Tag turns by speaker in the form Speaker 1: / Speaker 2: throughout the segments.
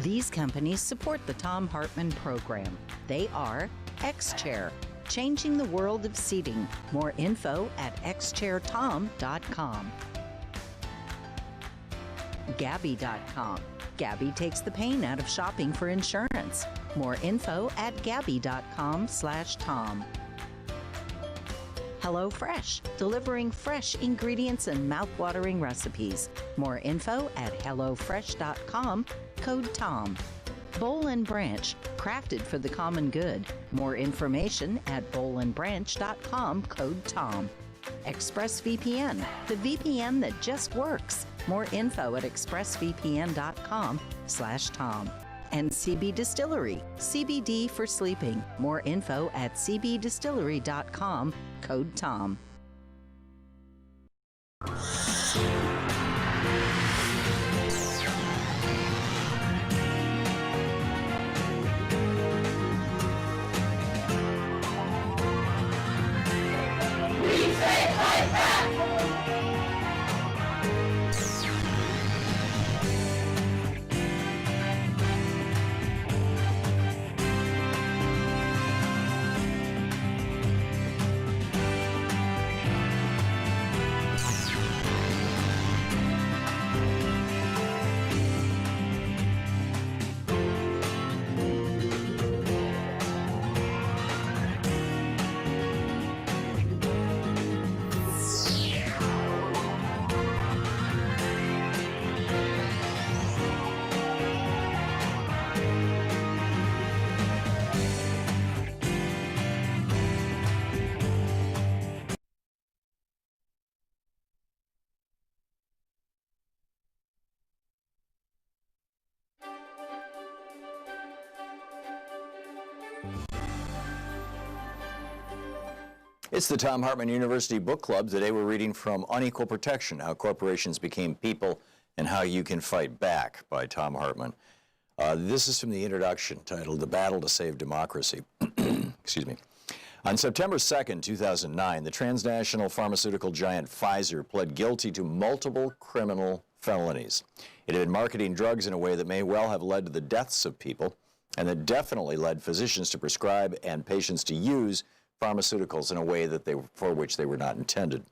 Speaker 1: These companies support the Thom Hartmann Program. They are X-Chair, changing the world of seating. More info at xchairtom.com. Gabby.com. Gabby takes the pain out of shopping for insurance. More info at gabby.com/Tom. HelloFresh, delivering fresh ingredients and mouth-watering recipes. More info at hellofresh.com, code TOM. Boll and Branch, crafted for the common good. More information at bollandbranch.com, code TOM. ExpressVPN, the VPN that just works. More info at expressvpn.com/Tom. And CB Distillery, CBD for sleeping. More info at cbdistillery.com, code TOM.
Speaker 2: It's the Thom Hartmann University Book Club. Today we're reading from Unequal Protection, How Corporations Became People and How You Can Fight Back by Thom Hartmann. This is from the introduction titled The Battle to Save Democracy. Excuse me. On September 2nd, 2009, the transnational pharmaceutical giant Pfizer pled guilty to multiple criminal felonies. It had been marketing drugs in a way that may well have led to the deaths of people, and that definitely led physicians to prescribe and patients to use pharmaceuticals in a way that for which they were not intended.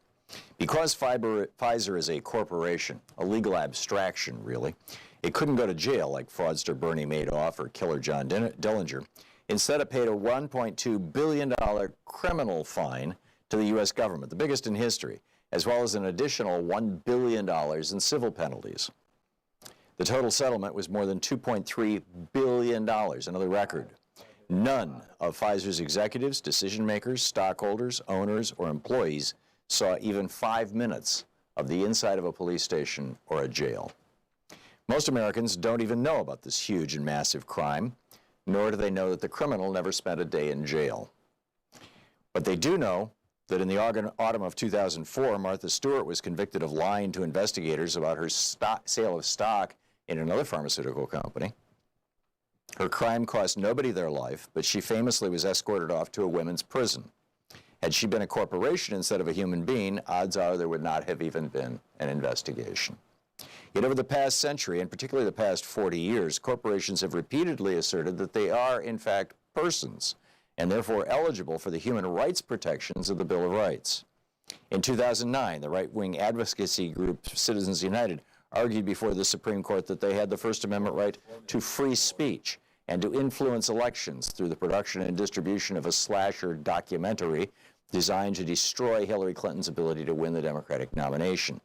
Speaker 2: Because Pfizer is a corporation, a legal abstraction really, it couldn't go to jail like fraudster Bernie Madoff or killer John Dillinger. Instead, it paid a $1.2 billion criminal fine to the U.S. government, the biggest in history, as well as an additional $1 billion in civil penalties. The total settlement was more than $2.3 billion, another record. None of Pfizer's executives, decision makers, stockholders, owners, or employees saw even 5 minutes of the inside of a police station or a jail. Most Americans don't even know about this huge and massive crime, nor do they know that the criminal never spent a day in jail. But they do know that in the autumn of 2004, Martha Stewart was convicted of lying to investigators about her sale of stock in another pharmaceutical company. Her crime cost nobody their life, but she famously was escorted off to a women's prison. Had she been a corporation instead of a human being, odds are there would not have even been an investigation. Yet over the past century, and particularly the past 40 years, corporations have repeatedly asserted that they are, in fact, persons, and therefore eligible for the human rights protections of the Bill of Rights. In 2009, the right-wing advocacy group Citizens United argued before the Supreme Court that they had the First Amendment right to free speech and to influence elections through the production and distribution of a slasher documentary designed to destroy Hillary Clinton's ability to win the Democratic nomination.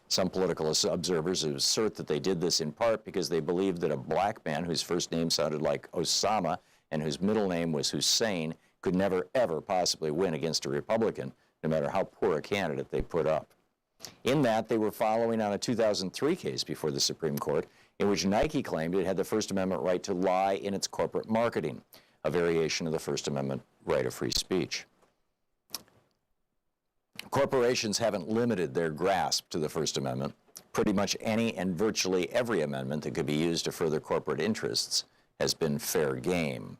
Speaker 2: Some political observers assert that they did this in part because they believed that a black man whose first name sounded like Osama and whose middle name was Hussein could never, ever possibly win against a Republican, no matter how poor a candidate they put up. In that, they were following on a 2003 case before the Supreme Court in which Nike claimed it had the First Amendment right to lie in its corporate marketing, a variation of the First Amendment right of free speech. Corporations haven't limited their grasp to the First Amendment. Pretty much any and virtually every amendment that could be used to further corporate interests has been fair game.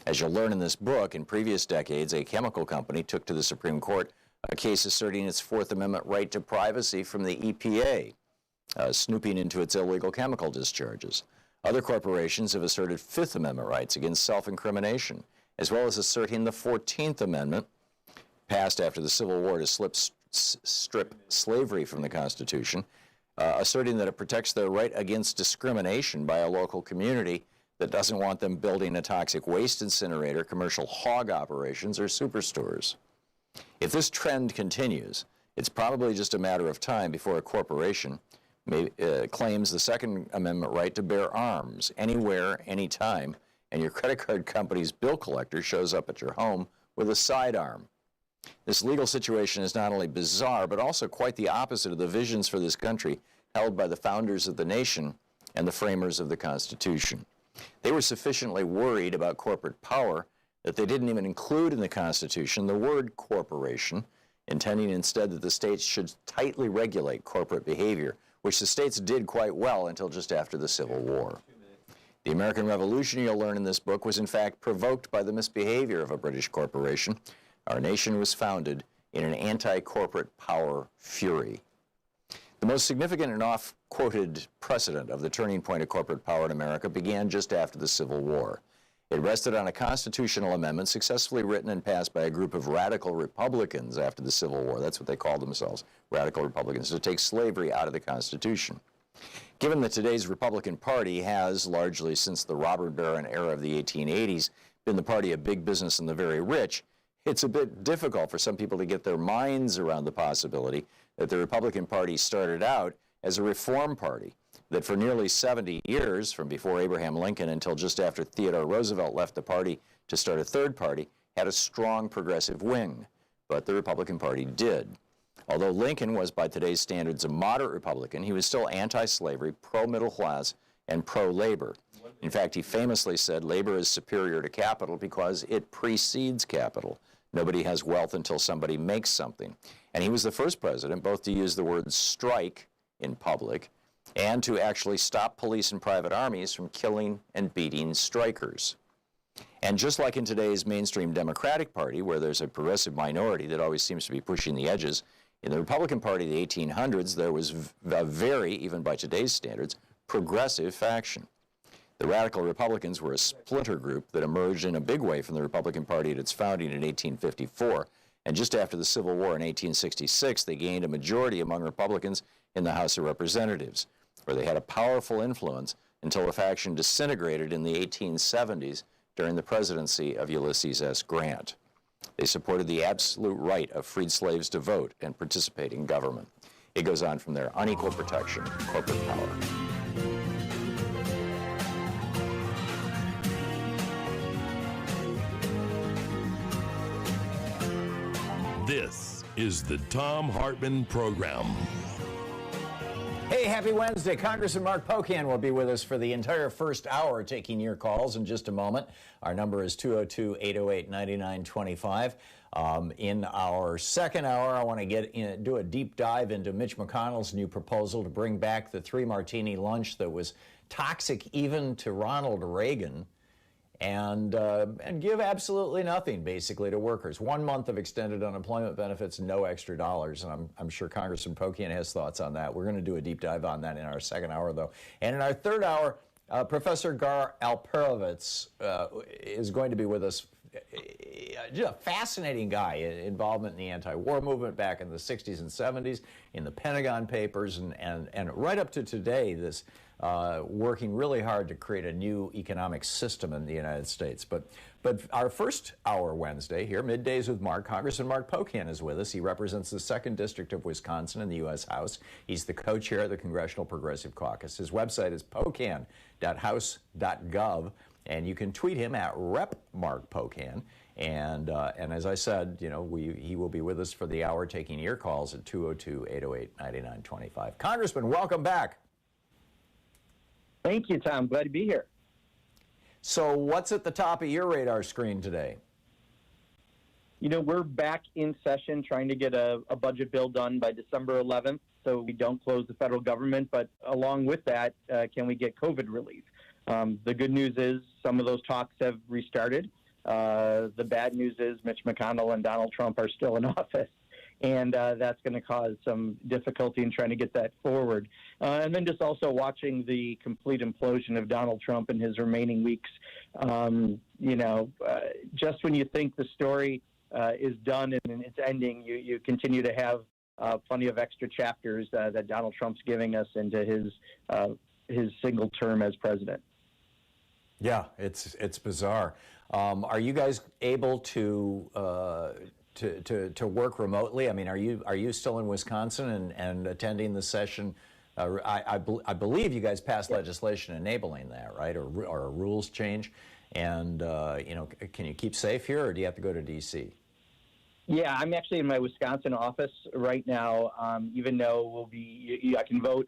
Speaker 2: As you'll learn in this book, in previous decades, a chemical company took to the Supreme Court a case asserting its Fourth Amendment right to privacy from the EPA, snooping into its illegal chemical discharges. Other corporations have asserted Fifth Amendment rights against self-incrimination, as well as asserting the 14th Amendment, passed after the Civil War to strip slavery from the Constitution, asserting that it protects their right against discrimination by a local community that doesn't want them building a toxic waste incinerator, commercial hog operations, or superstores. If this trend continues, it's probably just a matter of time before a corporation claims the Second Amendment right to bear arms anywhere, anytime, and your credit card company's bill collector shows up at your home with a sidearm. This legal situation is not only bizarre, but also quite the opposite of the visions for this country held by the founders of the nation and the framers of the Constitution. They were sufficiently worried about corporate power that they didn't even include in the Constitution the word corporation, intending instead that the states should tightly regulate corporate behavior, which the states did quite well until just after the Civil War. The American Revolution, you'll learn in this book, was in fact provoked by the misbehavior of a British corporation. Our nation was founded in an anti-corporate power fury. The most significant and oft-quoted precedent of the turning point of corporate power in America began just after the Civil War. It rested on a constitutional amendment successfully written and passed by a group of radical Republicans after the Civil War. That's what they called themselves, radical Republicans, to take slavery out of the Constitution. Given that today's Republican Party has, largely since the robber baron era of the 1880s, been the party of big business and the very rich, it's a bit difficult for some people to get their minds around the possibility that the Republican Party started out as a reform party, that for nearly 70 years, from before Abraham Lincoln until just after Theodore Roosevelt left the party to start a third party, had a strong progressive wing. But the Republican Party did. Although Lincoln was, by today's standards, a moderate Republican, he was still anti-slavery, pro-middle class, and pro-labor. In fact, he famously said labor is superior to capital because it precedes capital. Nobody has wealth until somebody makes something. And he was the first president both to use the word strike in public and to actually stop police and private armies from killing and beating strikers. And just like in today's mainstream Democratic Party, where there's a progressive minority that always seems to be pushing the edges, in the Republican Party of the 1800s, there was a very, even by today's standards, progressive faction. The radical Republicans were a splinter group that emerged in a big way from the Republican Party at its founding in 1854. And just after the Civil War in 1866, they gained a majority among Republicans in the House of Representatives, where they had a powerful influence until the faction disintegrated in the 1870s during the presidency of Ulysses S. Grant. They supported the absolute right of freed slaves to vote and participate in government. It goes on from there. Unequal protection, corporate power.
Speaker 3: This is the Thom Hartmann Program.
Speaker 2: Hey, happy Wednesday. Congressman Mark Pocan will be with us for the entire first hour, taking your calls in just a moment. Our number is 202-808-9925. In our second hour, I want to do a deep dive into Mitch McConnell's new proposal to bring back the Three-Martini lunch that was toxic even to Ronald Reagan, and give absolutely nothing, basically, to workers. 1 month of extended unemployment benefits, no extra dollars, and I'm sure Congressman Pocan has thoughts on that. We're going to do a deep dive on that in our second hour, though. And in our third hour, Professor Gar Alperovitz is going to be with us. Just a fascinating guy, involvement in the anti-war movement back in the 60s and 70s, in the Pentagon Papers, and right up to today, this working really hard to create a new economic system in the United States. But our first hour Wednesday here, Middays with Mark, Congressman Mark Pocan is with us. He represents the 2nd District of Wisconsin in the U.S. House. He's the co-chair of the Congressional Progressive Caucus. His website is pocan.house.gov, and you can tweet him at @RepMarkPocan. And as I said, you know, he will be with us for the hour, taking your calls at 202-808-9925. Congressman, welcome back.
Speaker 4: Thank you, Tom. Glad to be here.
Speaker 2: So what's at the top of your radar screen today?
Speaker 4: You know, we're back in session trying to get a budget bill done by December 11th so we don't close the federal government. But along with that, can we get COVID relief? The good news is some of those talks have restarted. The bad news is Mitch McConnell and Donald Trump are still in office. And that's going to cause some difficulty in trying to get that forward. And then just also watching the complete implosion of Donald Trump in his remaining weeks. Just when you think the story is done and it's ending, you continue to have plenty of extra chapters that Donald Trump's giving us into his single term as president.
Speaker 2: Yeah, it's bizarre. Are you guys able to work remotely? I mean, are you still in Wisconsin and attending the session? I believe you guys passed legislation enabling that, right? Or a rules change. And can you keep safe here, or do you have to go to D.C.?
Speaker 4: Yeah, I'm actually in my Wisconsin office right now. Even though I can vote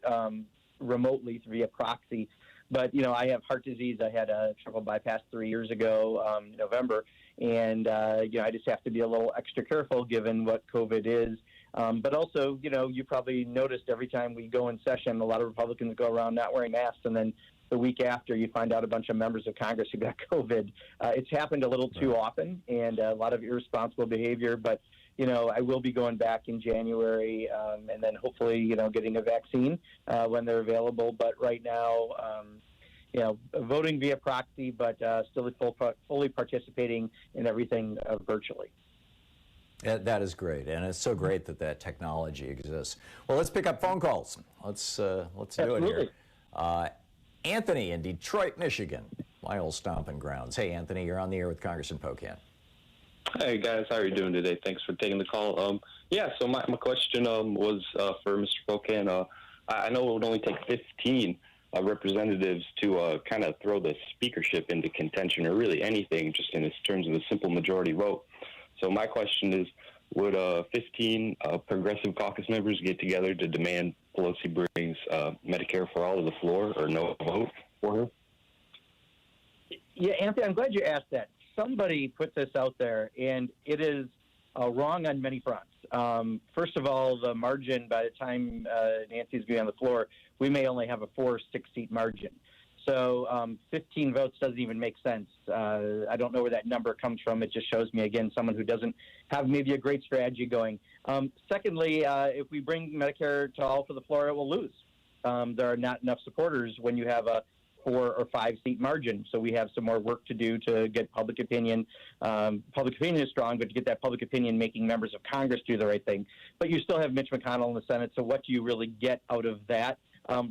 Speaker 4: remotely via proxy. But, I have heart disease. I had a triple bypass 3 years ago, November. And, I just have to be a little extra careful given what COVID is. But also, you probably noticed every time we go in session, a lot of Republicans go around not wearing masks. And then the week after, you find out a bunch of members of Congress who got COVID. It's happened a little too often and a lot of irresponsible behavior. But, I will be going back in January and then hopefully, getting a vaccine when they're available. But right now, voting via proxy, but still fully participating in everything virtually.
Speaker 2: That is great, and it's so great that technology exists. Well, let's pick up phone calls. Let's do it here. Anthony in Detroit, Michigan, my old stomping grounds. Hey, Anthony, you're on the air with Congressman Pocan.
Speaker 5: Hey guys, how are you doing today? Thanks for taking the call. So my question was for Mr. Pocan. I know it would only take 15 representatives to kind of throw the speakership into contention, or really anything, just in terms of a simple majority vote. So my question is, would 15 progressive caucus members get together to demand Pelosi brings Medicare for all to the floor, or no vote for her?
Speaker 4: Yeah, Anthony, I'm glad you asked that. Somebody put this out there, and it is wrong on many fronts. First of all, the margin, by the time Nancy's going to be on the floor, we may only have a 4 or 6 seat margin. So 15 votes doesn't even make sense. I don't know where that number comes from. It just shows me, again, someone who doesn't have maybe a great strategy going. Secondly, if we bring Medicare to all to the floor, it will lose. There are not enough supporters when you have a 4 or 5 seat margin. So we have some more work to do to get public opinion. Public opinion is strong, but to get that public opinion making members of Congress do the right thing. But you still have Mitch McConnell in the Senate. So what do you really get out of that?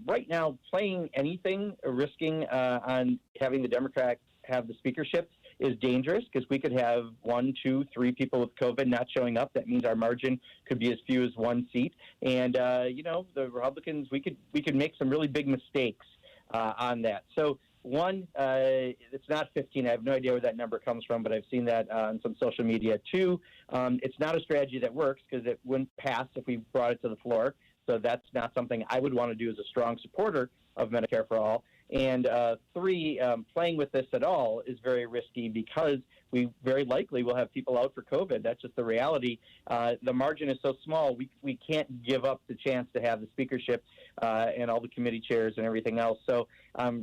Speaker 4: Right now, playing anything, risking on having the Democrats have the speakership is dangerous, because we could have 1, 2, 3 people with COVID not showing up. That means our margin could be as few as 1 seat. And, the Republicans, we could make some really big mistakes on that. So one, it's not 15. I have no idea where that number comes from, but I've seen that on some social media. 2, it's not a strategy that works, because it wouldn't pass if we brought it to the floor. So that's not something I would want to do as a strong supporter of Medicare for all. And 3, playing with this at all is very risky, because we very likely will have people out for COVID. That's just the reality. The margin is so small, we can't give up the chance to have the speakership and all the committee chairs and everything else. So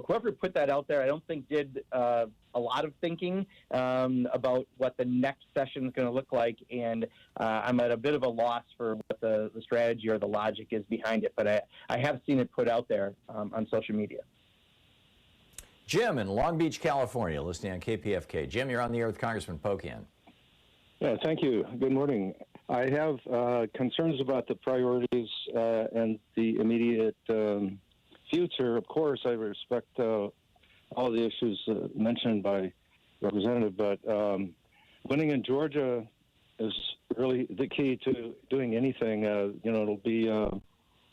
Speaker 4: whoever put that out there, I don't think did a lot of thinking about what the next session is going to look like. And I'm at a bit of a loss for what the strategy or the logic is behind it. But I have seen it put out there on social media.
Speaker 2: Jim in Long Beach, California, listening on KPFK. Jim, you're on the air with Congressman Pocan.
Speaker 6: Yeah, thank you. Good morning. I have concerns about the priorities and the immediate future. Of course, I respect all the issues mentioned by Representative, but winning in Georgia is really the key to doing anything. It'll be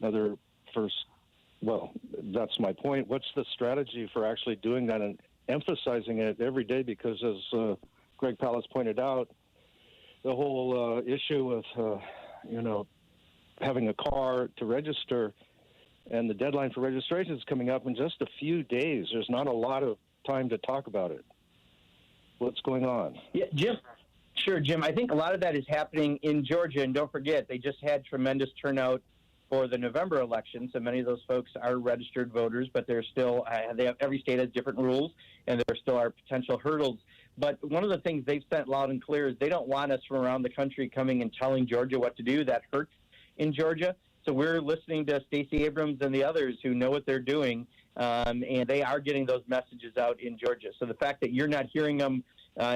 Speaker 6: another first. Well, that's my point. What's the strategy for actually doing that and emphasizing it every day? Because as Greg Pallas pointed out, the whole issue with, having a car to register, and the deadline for registration is coming up in just a few days. There's not a lot of time to talk about it. What's going on?
Speaker 4: Yeah, Jim. Sure, Jim. I think a lot of that is happening in Georgia. And don't forget, they just had tremendous turnout for the November election. So many of those folks are registered voters, but they're still, every state has different rules, and there still are potential hurdles. But one of the things they've sent loud and clear is they don't want us from around the country coming and telling Georgia what to do. That hurts in Georgia. So we're listening to Stacey Abrams and the others who know what they're doing, and they are getting those messages out in Georgia. So the fact that you're not hearing them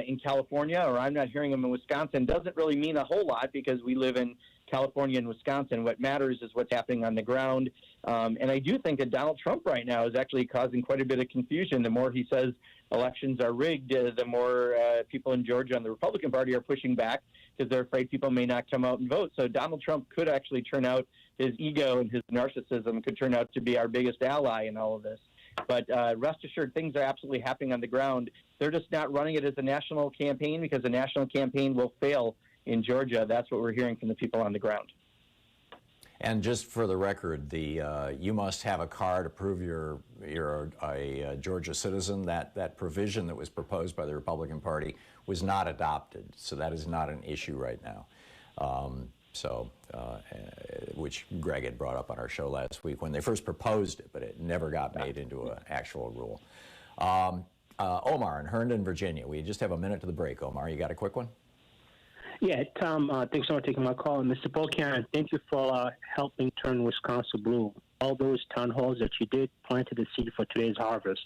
Speaker 4: in California or I'm not hearing them in Wisconsin doesn't really mean a whole lot because we live in California and Wisconsin. What matters is what's happening on the ground. And I do think that Donald Trump right now is actually causing quite a bit of confusion. The more he says elections are rigged, the more people in Georgia on the Republican Party are pushing back because they're afraid people may not come out and vote. So Donald Trump could actually turn out, his ego and his narcissism could turn out to be our biggest ally in all of this. But rest assured, things are absolutely happening on the ground. They're just not running it as a national campaign because a national campaign will fail in Georgia. That's what we're hearing from the people on the ground.
Speaker 2: And just for the record, you must have a card to prove you're a Georgia citizen. That provision that was proposed by the Republican Party was not adopted, so that is not an issue right now. Which Greg had brought up on our show last week when they first proposed it, but it never got made into an actual rule. Omar in Herndon, Virginia. We just have a minute to the break. Omar, you got a quick one?
Speaker 7: Yeah, Tom, thanks so much for taking my call. And Mr. Pocan, thank you for helping turn Wisconsin blue. All those town halls that you did planted the seed for today's harvest.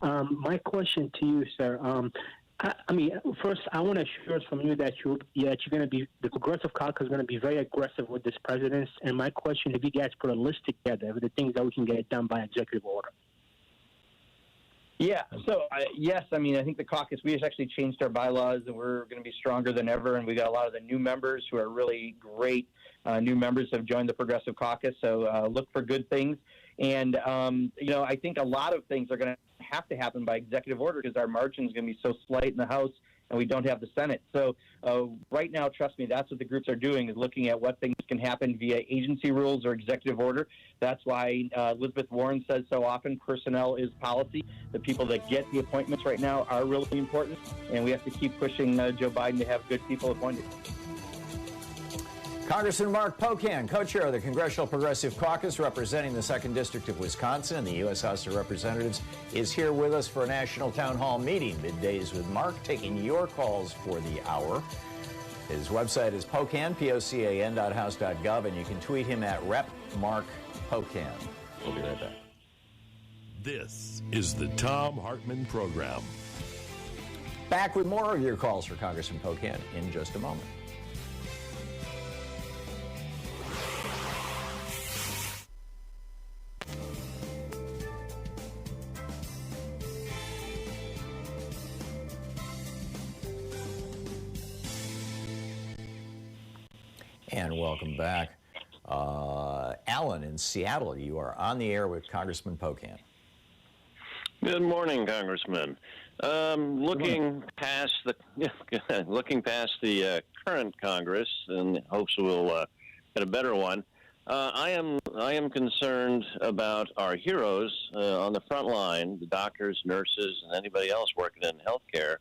Speaker 7: My question to you, sir, first, I want to assure from you that you're going to be, the Progressive Caucus is going to be very aggressive with this president. And my question, if you guys put a list together of the things that we can get done by executive order.
Speaker 4: Yeah, so yes, I think the caucus, we just actually changed our bylaws and we're going to be stronger than ever. And we got a lot of the new members who are really great new members have joined the Progressive Caucus. So look for good things. And, I think a lot of things are going to have to happen by executive order because our margin is going to be so slight in the House and we don't have the Senate. So right now, trust me, that's what the groups are doing, is looking at what things can happen via agency rules or executive order. That's why Elizabeth Warren says so often personnel is policy. The people that get the appointments right now are really important, and we have to keep pushing Joe Biden to have good people appointed.
Speaker 2: Congressman Mark Pocan, co-chair of the Congressional Progressive Caucus representing the 2nd District of Wisconsin and the U.S. House of Representatives, is here with us for a national town hall meeting, Middays with Mark, taking your calls for the hour. His website is Pocan, POCAN.house.gov, and you can tweet him at Rep. Mark Pocan. We'll be right back.
Speaker 3: This is the Thom Hartmann Program.
Speaker 2: Back with more of your calls for Congressman Pocan in just a moment. And welcome back. Alan in Seattle, you are on the air with Congressman Pocan.
Speaker 8: Good morning, Congressman. Looking past the current Congress in hopes we'll get a better one, I am concerned about our heroes on the front line, the doctors, nurses, and anybody else working in healthcare,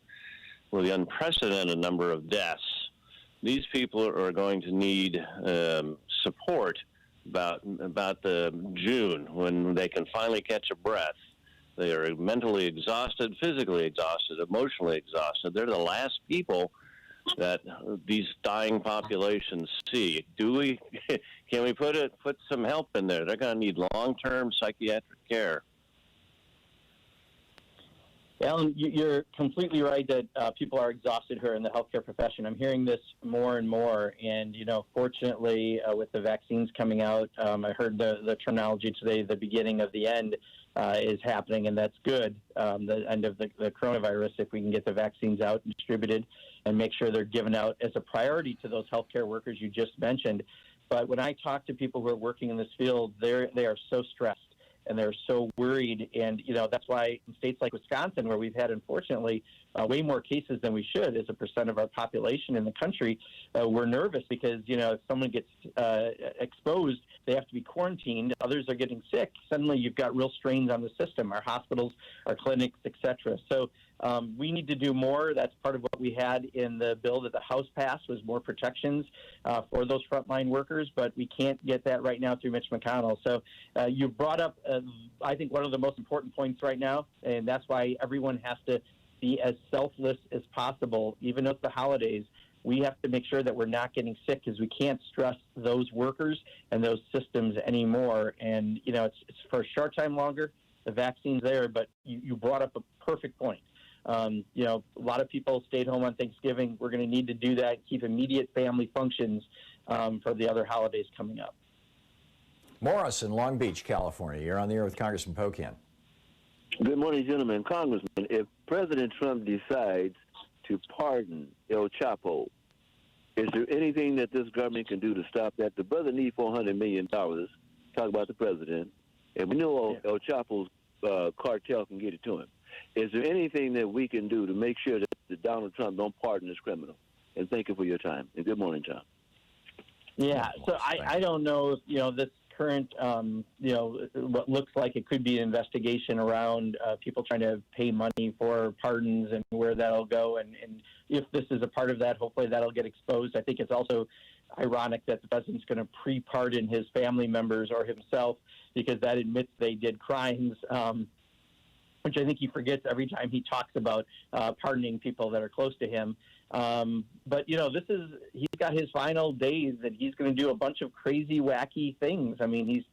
Speaker 8: with the unprecedented number of deaths. These people are going to need support about the June when they can finally catch a breath. They are mentally exhausted, physically exhausted, emotionally exhausted. They're the last people that these dying populations see. Can we put some help in there? They're going to need long-term psychiatric care.
Speaker 4: Alan, you're completely right that people are exhausted here in the healthcare profession. I'm hearing this more and more, and fortunately, with the vaccines coming out, I heard the terminology today. The beginning of the end is happening, and that's good. The end of the coronavirus, if we can get the vaccines out and distributed, and make sure they're given out as a priority to those healthcare workers you just mentioned. But when I talk to people who are working in this field, they are so stressed. And they're so worried, and that's why in states like Wisconsin, where we've had, unfortunately, way more cases than we should as a percent of our population in the country, we're nervous because if someone gets exposed, they have to be quarantined. Others are getting sick. Suddenly, you've got real strains on the system, our hospitals, our clinics, etc. So we need to do more. That's part of what we had in the bill that the House passed, was more protections for those frontline workers, but we can't get that right now through Mitch McConnell. So you brought up, I think, one of the most important points right now, and that's why everyone has to be as selfless as possible, even at the holidays. We have to make sure that we're not getting sick because we can't stress those workers and those systems anymore. And, you know, it's for a short time longer. The vaccine's there, but you brought up a perfect point. You know, a lot of people stayed home on Thanksgiving. We're going to need to do that, keep immediate family functions for the other holidays coming up.
Speaker 2: Morris in Long Beach, California. You're on the air with Congressman Pocan.
Speaker 9: Good morning, gentlemen. Congressman, if President Trump decides to pardon El Chapo, is there anything that this government can do to stop that? The brother needs $400 million. Talk about the president. And we know El Chapo's cartel can get it to him. Is there anything that we can do to make sure that Donald Trump don't pardon this criminal? And thank you for your time. And good morning, Tom.
Speaker 4: Yeah, so I don't know if, you know, this current, you know, what looks like it could be an investigation around people trying to pay money for pardons and where that'll go. And if this is a part of that, hopefully that'll get exposed. I think it's also ironic that the president's going to pre-pardon his family members or himself because that admits they did crimes, which I think he forgets every time he talks about pardoning people that are close to him. But, you know, he's got his final days and he's going to do a bunch of crazy, wacky things. I mean, he's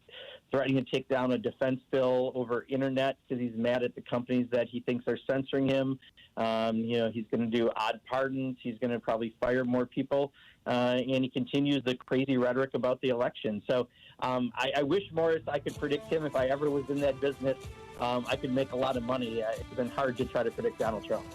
Speaker 4: threatening to take down a defense bill over internet because he's mad at the companies that he thinks are censoring him. You know, he's going to do odd pardons. He's going to probably fire more people. And he continues the crazy rhetoric about the election. So I wish, Morris, I could predict him. If I ever was in that business, I could make a lot of money. It's been hard to try to predict Donald Trump.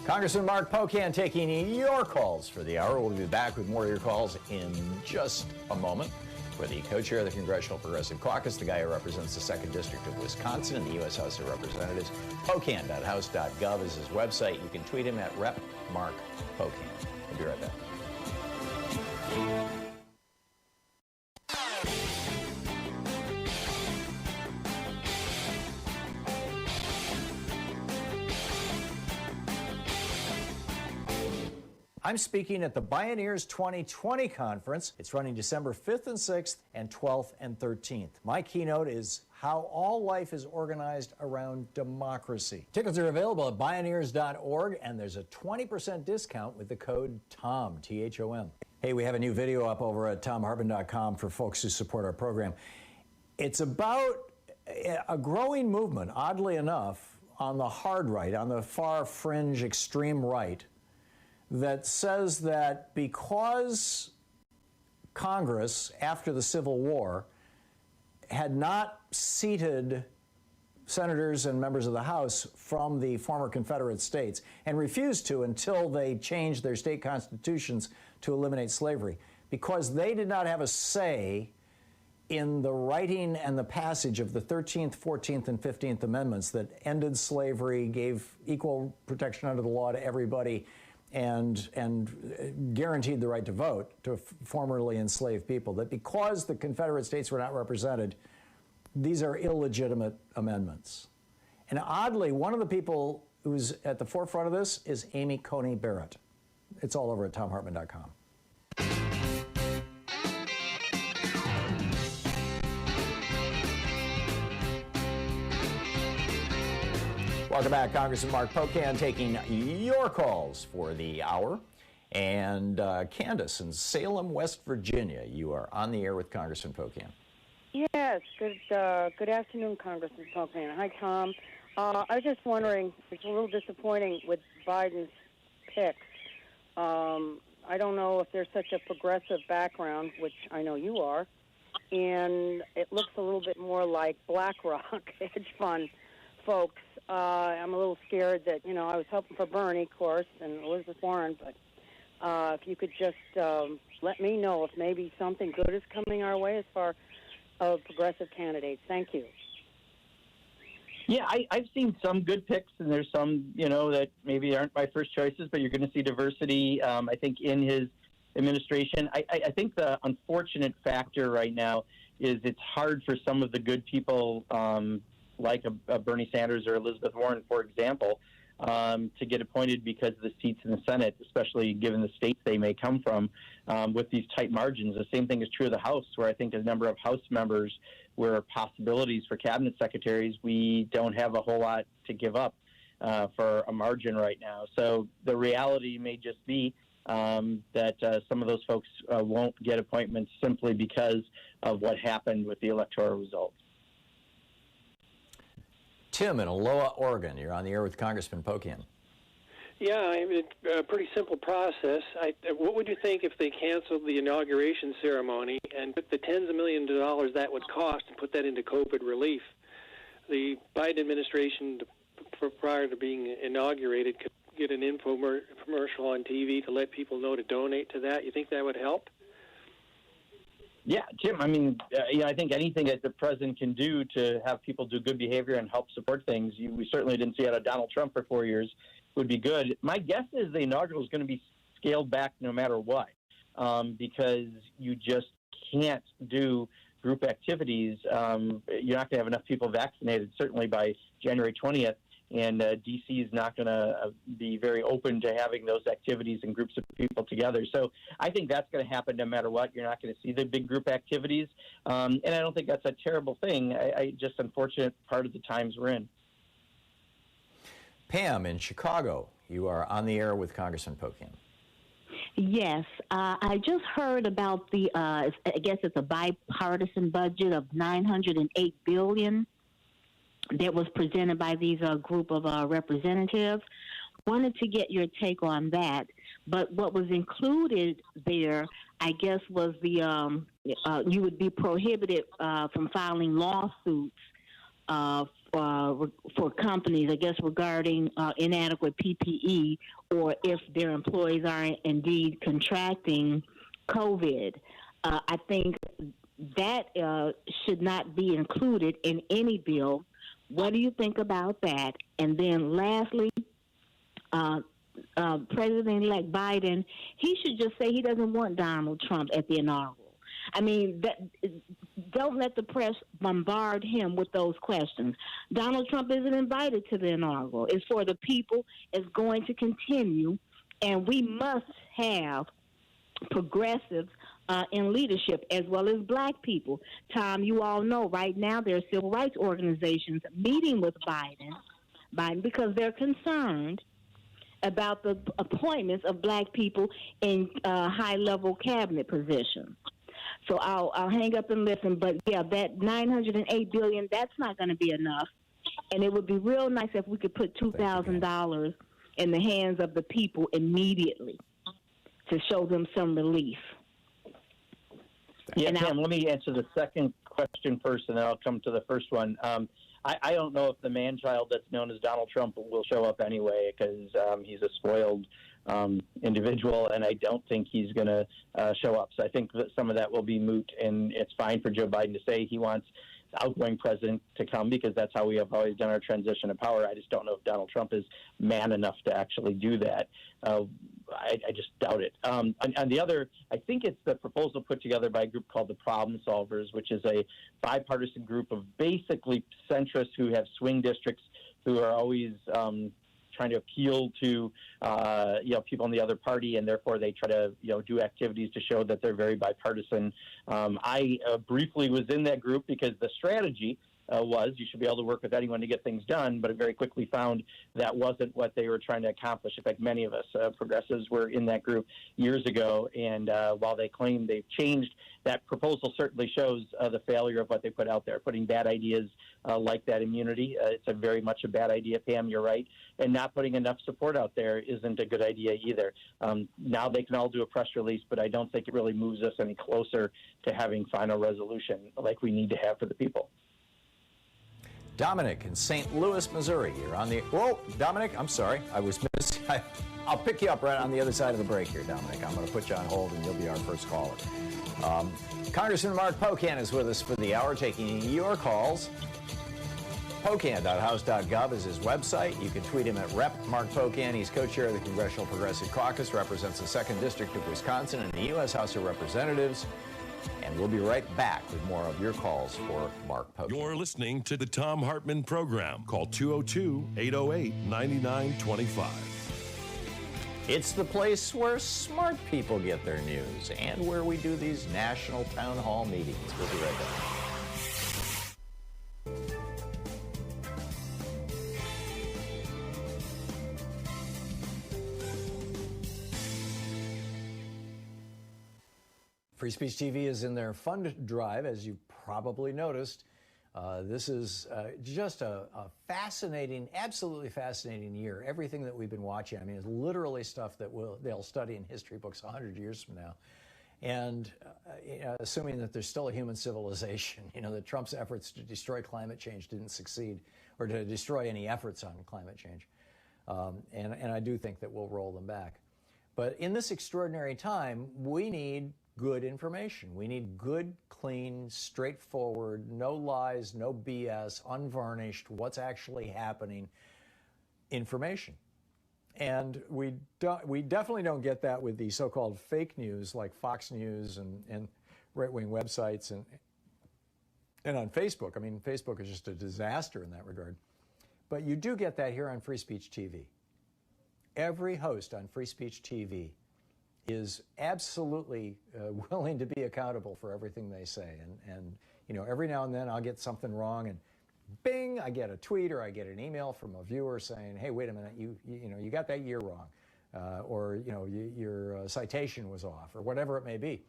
Speaker 2: Congressman Mark Pocan taking your calls for the hour. We'll be back with more of your calls in just a moment. For the co-chair of the Congressional Progressive Caucus, the guy who represents the 2nd District of Wisconsin in the U.S. House of Representatives, Pocan.house.gov is his website. You can tweet him at Rep. Mark Pocan. We'll be right back. I'm speaking at the Bioneers 2020 conference. It's running December 5th and 6th and 12th and 13th. My keynote is how all life is organized around democracy. Tickets are available at Bioneers.org, and there's a 20% discount with the code TOM, T-H-O-M. Hey, we have a new video up over at ThomHartmann.com for folks who support our program. It's about a growing movement, oddly enough, on the hard right, on the far fringe extreme right, that says that because Congress, after the Civil War, had not seated senators and members of the House from the former Confederate states and refused to until they changed their state constitutions to eliminate slavery, because they did not have a say in the writing and the passage of the 13th, 14th, and 15th Amendments that ended slavery, gave equal protection under the law to everybody, and guaranteed the right to vote to formerly enslaved people, that because the Confederate States were not represented, these are illegitimate amendments. And oddly, one of the people who's at the forefront of this is Amy Coney Barrett. It's all over at ThomHartmann.com. Welcome back. Congressman Mark Pocan taking your calls for the hour. And Candace in Salem, West Virginia, you are on the air with Congressman Pocan.
Speaker 10: Yes, good afternoon, Congressman Pocan. Hi, Tom. I was just wondering, it's a little disappointing with Biden's picks. I don't know if there's such a progressive background, which I know you are, and it looks a little bit more like BlackRock hedge fund folks. I'm a little scared that, you know, I was hoping for Bernie, of course, and Elizabeth Warren, but if you could just let me know if maybe something good is coming our way as far as progressive candidates. Thank you.
Speaker 4: Yeah, I've seen some good picks, and there's some, you know, that maybe aren't my first choices, but you're going to see diversity, I think, in his administration. I think the unfortunate factor right now is it's hard for some of the good people like a Bernie Sanders or Elizabeth Warren, for example, to get appointed because of the seats in the Senate, especially given the states they may come from, with these tight margins. The same thing is true of the House, where I think a number of House members where possibilities for cabinet secretaries, we don't have a whole lot to give up. for a margin right now. So the reality may just be that some of those folks won't get appointments simply because of what happened with the electoral results.
Speaker 2: Tim in Aloha, Oregon. You're on the air with Congressman Pocan.
Speaker 11: Yeah, it's a pretty simple process. What would you think if they canceled the inauguration ceremony and took the tens of millions of dollars that would cost and put that into COVID relief? The Biden administration, prior to being inaugurated, could get an infomercial on TV to let people know to donate to that. You think that would help?
Speaker 4: Yeah, Tim, I mean, I think anything that the president can do to have people do good behavior and help support things, we certainly didn't see out of Donald Trump for 4 years, would be good. My guess is the inaugural is going to be scaled back no matter what, because you just can't do group activities. You're not going to have enough people vaccinated, certainly by January 20th. And D.C. is not going to be very open to having those activities and groups of people together. So I think that's going to happen no matter what. You're not going to see the big group activities. And I don't think that's a terrible thing. I just unfortunate part of the times we're in.
Speaker 2: Pam in Chicago, you are on the air with Congressman Pocan.
Speaker 12: Yes, I just heard about the, I guess it's a bipartisan budget of $908 billion that was presented by these group of representatives. Wanted to get your take on that. But what was included there, I guess, was the you would be prohibited from filing lawsuits for companies, I guess, regarding inadequate PPE or if their employees are indeed contracting COVID. I think that should not be included in any bill. What do you think about that? And then lastly, President-elect Biden, he should just say he doesn't want Donald Trump at the inaugural. I mean, don't let the press bombard him with those questions. Donald Trump isn't invited to the inaugural. It's for the people. It's going to continue, and we must have progressives in leadership as well as black people. Tom, you all know right now there are civil rights organizations meeting with Biden because they're concerned about the appointments of black people in high-level cabinet positions. So I'll hang up and listen. But, yeah, that $908 billion, that's not going to be enough. And it would be real nice if we could put $2,000 in the hands of the people immediately to show them some relief.
Speaker 4: Yeah, Pam, let me answer the second question first, and then I'll come to the first one. I don't know if the man-child that's known as Donald Trump will show up anyway because he's a spoiled individual, and I don't think he's going to show up. So I think that some of that will be moot, and it's fine for Joe Biden to say he wants the outgoing president to come because that's how we have always done our transition of power. I just don't know if Donald Trump is man enough to actually do that. I just doubt it. On the other, I think it's the proposal put together by a group called the Problem Solvers, which is a bipartisan group of basically centrists who have swing districts who are always trying to appeal to people in the other party, and therefore they try to do activities to show that they're very bipartisan. I briefly was in that group because the strategy was you should be able to work with anyone to get things done, but it very quickly found that wasn't what they were trying to accomplish. In fact, many of us progressives were in that group years ago, and while they claim they've changed, that proposal certainly shows the failure of what they put out there, putting bad ideas like that immunity. It's very much a bad idea, Pam, you're right, and not putting enough support out there isn't a good idea either. Now they can all do a press release, but I don't think it really moves us any closer to having final resolution like we need to have for the people.
Speaker 2: Dominic in St. Louis, Missouri. You're on the... Whoa, Dominic, I'm sorry. I was missing... I'll pick you up right on the other side of the break here, Dominic. I'm going to put you on hold, and you'll be our first caller. Congressman Mark Pocan is with us for the hour, taking your calls. Pocan.house.gov is his website. You can tweet him at Rep. Mark Pocan. He's co-chair of the Congressional Progressive Caucus, represents the 2nd District of Wisconsin in the U.S. House of Representatives. And we'll be right back with more of your calls for Mark Pocan.
Speaker 3: You're listening to the Thom Hartmann Program. Call 202-808-9925.
Speaker 2: It's the place where smart people get their news and where we do these national town hall meetings. We'll be right back.
Speaker 13: Free Speech TV is in their fund drive, as you probably noticed. This is just a fascinating, absolutely fascinating year. Everything that we've been watching, I mean, is literally stuff that they'll study in history books 100 years from now. And assuming that there's still a human civilization, that Trump's efforts to destroy climate change didn't succeed, or to destroy any efforts on climate change. And I do think that we'll roll them back. But in this extraordinary time, we need good information. We need good, clean, straightforward, no lies, no BS, unvarnished, what's actually happening information. And we definitely don't get that with the so-called fake news like Fox News and right-wing websites and on Facebook. I mean, Facebook is just a disaster in that regard. But you do get that here on Free Speech TV. Every host on Free Speech TV is absolutely willing to be accountable for everything they say. And every now and then I'll get something wrong, and bing, I get a tweet or I get an email from a viewer saying, hey, wait a minute, you got that year wrong, or your citation was off, or whatever it may be.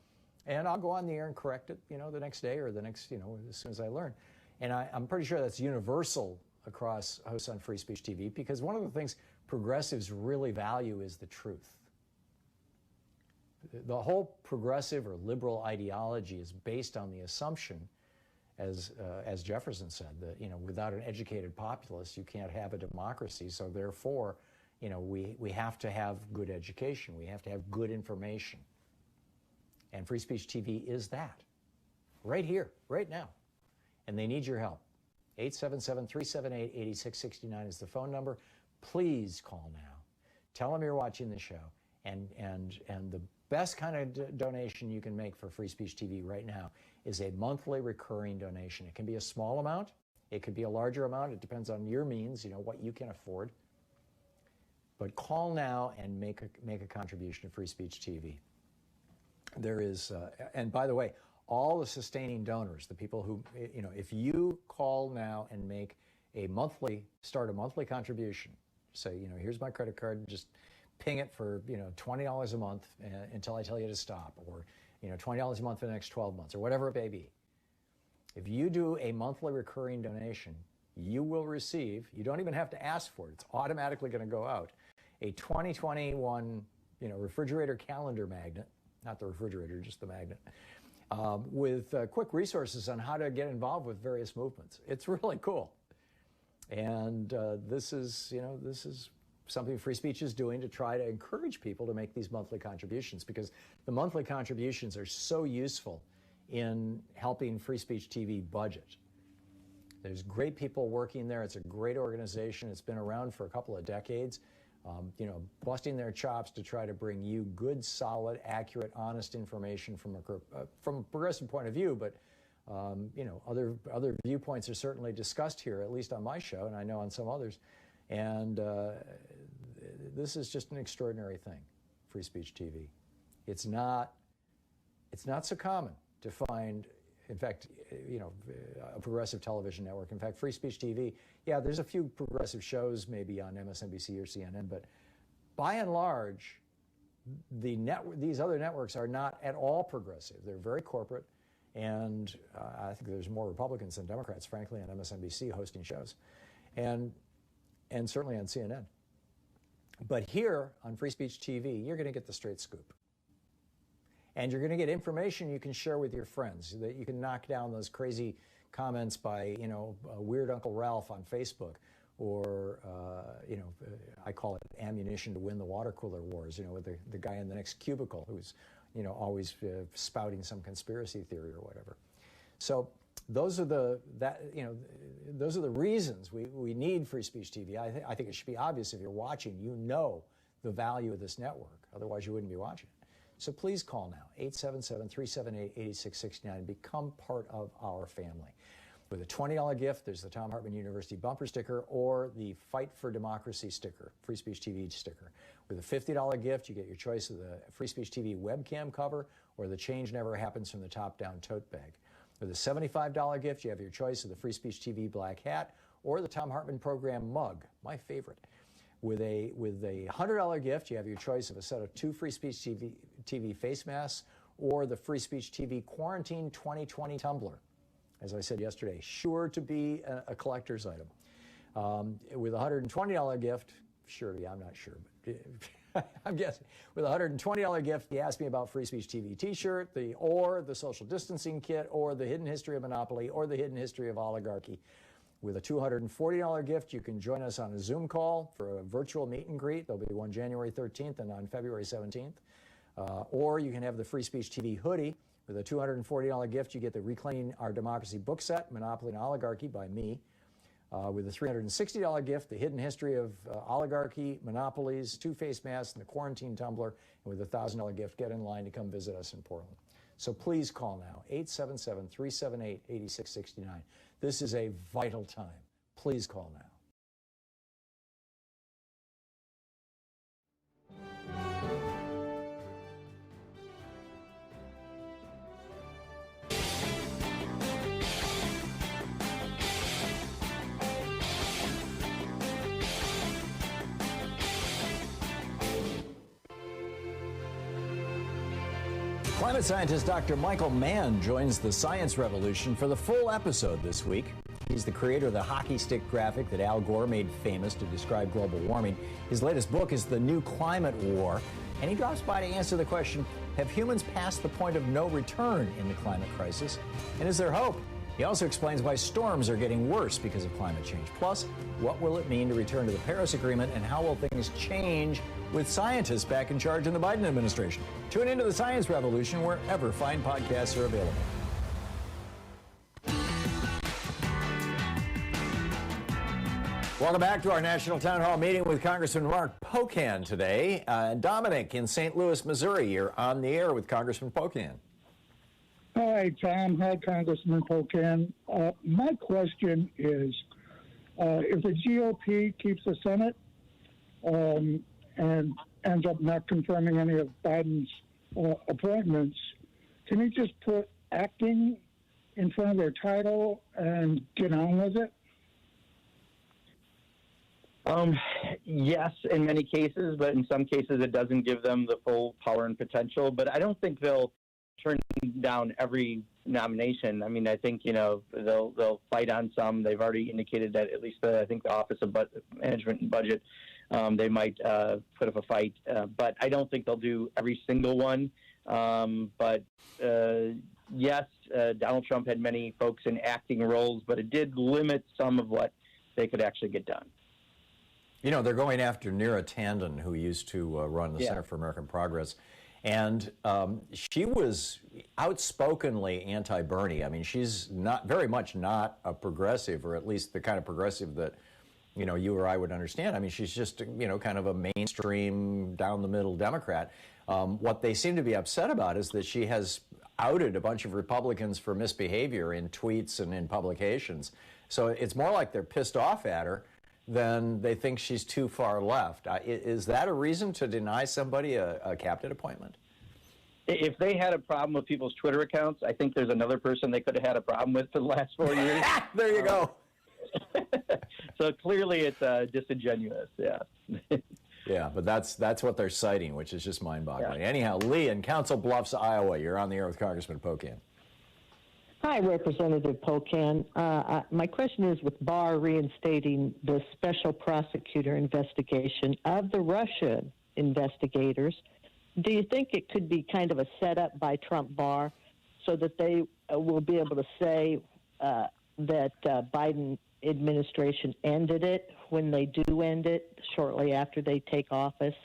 Speaker 13: And I'll go on the air and correct it, the next day or the next, as soon as I learn. And I'm pretty sure that's universal across hosts on Free Speech TV, because one of the things progressives really value is the truth. The whole progressive or liberal ideology is based on the assumption, as Jefferson said, that without an educated populace you can't have a democracy. So therefore, we have to have good education. We have to have good information. And Free Speech TV is that, right here, right now. And they need your help. 877-378-8669 is the phone number. Please call now. Tell them you're watching the show. And the best kind of donation you can make for Free Speech TV right now is a monthly recurring donation. It can be a small amount. It could be a larger amount. It depends on your means, what you can afford. But call now and make a contribution to Free Speech TV. There is, and by the way, all the sustaining donors, the people who, if you call now and start a monthly contribution, say, here's my credit card, just ping it for, $20 a month until I tell you to stop, or, $20 a month for the next 12 months, or whatever it may be. If you do a monthly recurring donation, you will receive, you don't even have to ask for it, it's automatically going to go out, a 2021, refrigerator calendar magnet, not the refrigerator, just the magnet, with quick resources on how to get involved with various movements. It's really cool. And this is something Free Speech is doing to try to encourage people to make these monthly contributions, because the monthly contributions are so useful in helping Free Speech TV budget. There's great people working there. It's a great organization. It's been around for a couple of decades, busting their chops to try to bring you good, solid, accurate, honest information from a progressive point of view. But other viewpoints are certainly discussed here, at least on my show, and I know on some others. And this is just an extraordinary thing, Free Speech TV. It's not so common to find, in fact, a progressive television network. In fact, Free Speech TV, yeah, there's a few progressive shows maybe on MSNBC or CNN, but by and large, these other networks are not at all progressive. They're very corporate, and I think there's more Republicans than Democrats, frankly, on MSNBC hosting shows. And certainly on CNN. But here on Free Speech TV, you're going to get the straight scoop. And you're going to get information you can share with your friends, so that you can knock down those crazy comments by, weird Uncle Ralph on Facebook, or, I call it ammunition to win the water cooler wars, with the guy in the next cubicle who's, always spouting some conspiracy theory or whatever. So those are the reasons we need Free Speech TV. I think it should be obvious if you're watching, the value of this network. Otherwise, you wouldn't be watching it. So please call now, 877-378-8669, and become part of our family. With a $20 gift, there's the Thom Hartmann University bumper sticker, or the Fight for Democracy sticker, Free Speech TV sticker. With a $50 gift, you get your choice of the Free Speech TV webcam cover, or the Change Never Happens from the Top Down tote bag. With a $75 gift, you have your choice of the Free Speech TV black hat, or the Thom Hartmann Program mug, my favorite. With a $100 gift, you have your choice of a set of 2 Free Speech TV face masks, or the Free Speech TV Quarantine 2020 tumbler. As I said yesterday, sure to be a collector's item. With a $120 gift, surely, I'm not sure, but I'm guessing, with a $120 gift, he asked me about Free Speech TV t-shirt, or the social distancing kit, or the hidden history of monopoly, or the hidden history of oligarchy. With a $240 gift, you can join us on a Zoom call for a virtual meet and greet. There'll be one January 13th and on February 17th. Or you can have the Free Speech TV hoodie. With a $240 gift, you get the Reclaiming Our Democracy book set, Monopoly and Oligarchy by me. With a $360 gift, the hidden history of oligarchy, monopolies, two face masks, and the quarantine tumbler. And with a $1,000 gift, get in line to come visit us in Portland. So please call now, 877-378-8669. This is a vital time. Please call now. Climate scientist Dr. Michael Mann joins the science revolution for the full episode this week. He's the creator of the hockey stick graphic that Al Gore made famous to describe global warming. His latest book is The New Climate War, and he drops by to answer the question, have humans passed the point of no return in the climate crisis? And is there hope? He also explains why storms are getting worse because of climate change. Plus, what will it mean to return to the Paris Agreement, and how will things change with scientists back in charge in the Biden administration? Tune into the Science Revolution wherever fine podcasts are available. Welcome back to our National Town Hall meeting with Congressman Mark Pocan today. Dominic in St. Louis, Missouri, you're on the air with Congressman Pocan.
Speaker 14: Hi, Tom. Hi, Congressman Pocan. My question is, if the GOP keeps the Senate and ends up not confirming any of Biden's appointments, can you just put acting in front of their title and get on with it?
Speaker 4: Yes, in many cases, but in some cases it doesn't give them the full power and potential. But I don't think they'll turn down every nomination. I mean, I think, they'll fight on some. They've already indicated that at least I think the Office of Management and Budget, they might put up a fight. But I don't think they'll do every single one. But yes, Donald Trump had many folks in acting roles, but it did limit some of what they could actually get done.
Speaker 13: They're going after Neera Tanden, who used to run the Center for American Progress. And she was outspokenly anti-Bernie. I mean, she's very much not a progressive, or at least the kind of progressive that, you or I would understand. I mean, she's just, kind of a mainstream, down-the-middle Democrat. What they seem to be upset about is that she has outed a bunch of Republicans for misbehavior in tweets and in publications. So it's more like they're pissed off at her than they think she's too far left. Is that a reason to deny somebody a cabinet appointment?
Speaker 4: If they had a problem with people's Twitter accounts, I think there's another person they could have had a problem with for the last 4 years.
Speaker 13: There you go.
Speaker 4: So clearly it's disingenuous, yeah.
Speaker 13: Yeah, but that's what they're citing, which is just mind-boggling. Yeah. Anyhow, Lee in Council Bluffs, Iowa, you're on the air with Congressman Pocan.
Speaker 15: Hi, Representative Pocan. My question is, with Barr reinstating the special prosecutor investigation of the Russian investigators, do you think it could be kind of a setup by Trump-Barr so that they will be able to say that Biden administration ended it when they do end it, shortly after they take office,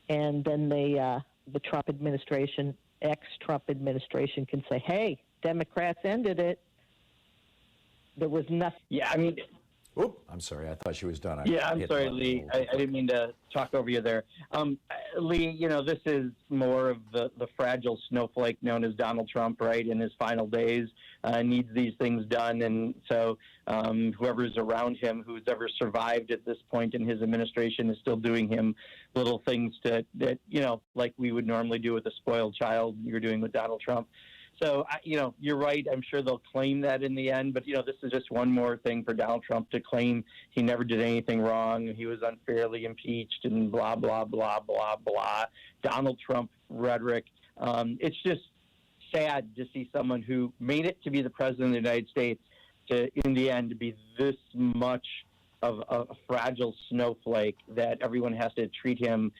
Speaker 15: and then the Trump administration, ex-Trump administration, can say, hey, Democrats ended it. There was nothing.
Speaker 4: Yeah, I mean...
Speaker 13: Oop, I'm sorry. I thought she was done.
Speaker 4: I'm sorry, Lee. I didn't mean to talk over you there. Lee, this is more of the fragile snowflake known as Donald Trump, right, in his final days, needs these things done. And so whoever's around him, who's ever survived at this point in his administration, is still doing him little things that like we would normally do with a spoiled child, you're doing with Donald Trump. So, you're right. I'm sure they'll claim that in the end. But, this is just one more thing for Donald Trump to claim he never did anything wrong. He was unfairly impeached and blah, blah, blah, blah, blah. Donald Trump rhetoric. It's just sad to see someone who made it to be the president of the United States to, in the end, to be this much of a fragile snowflake that everyone has to treat him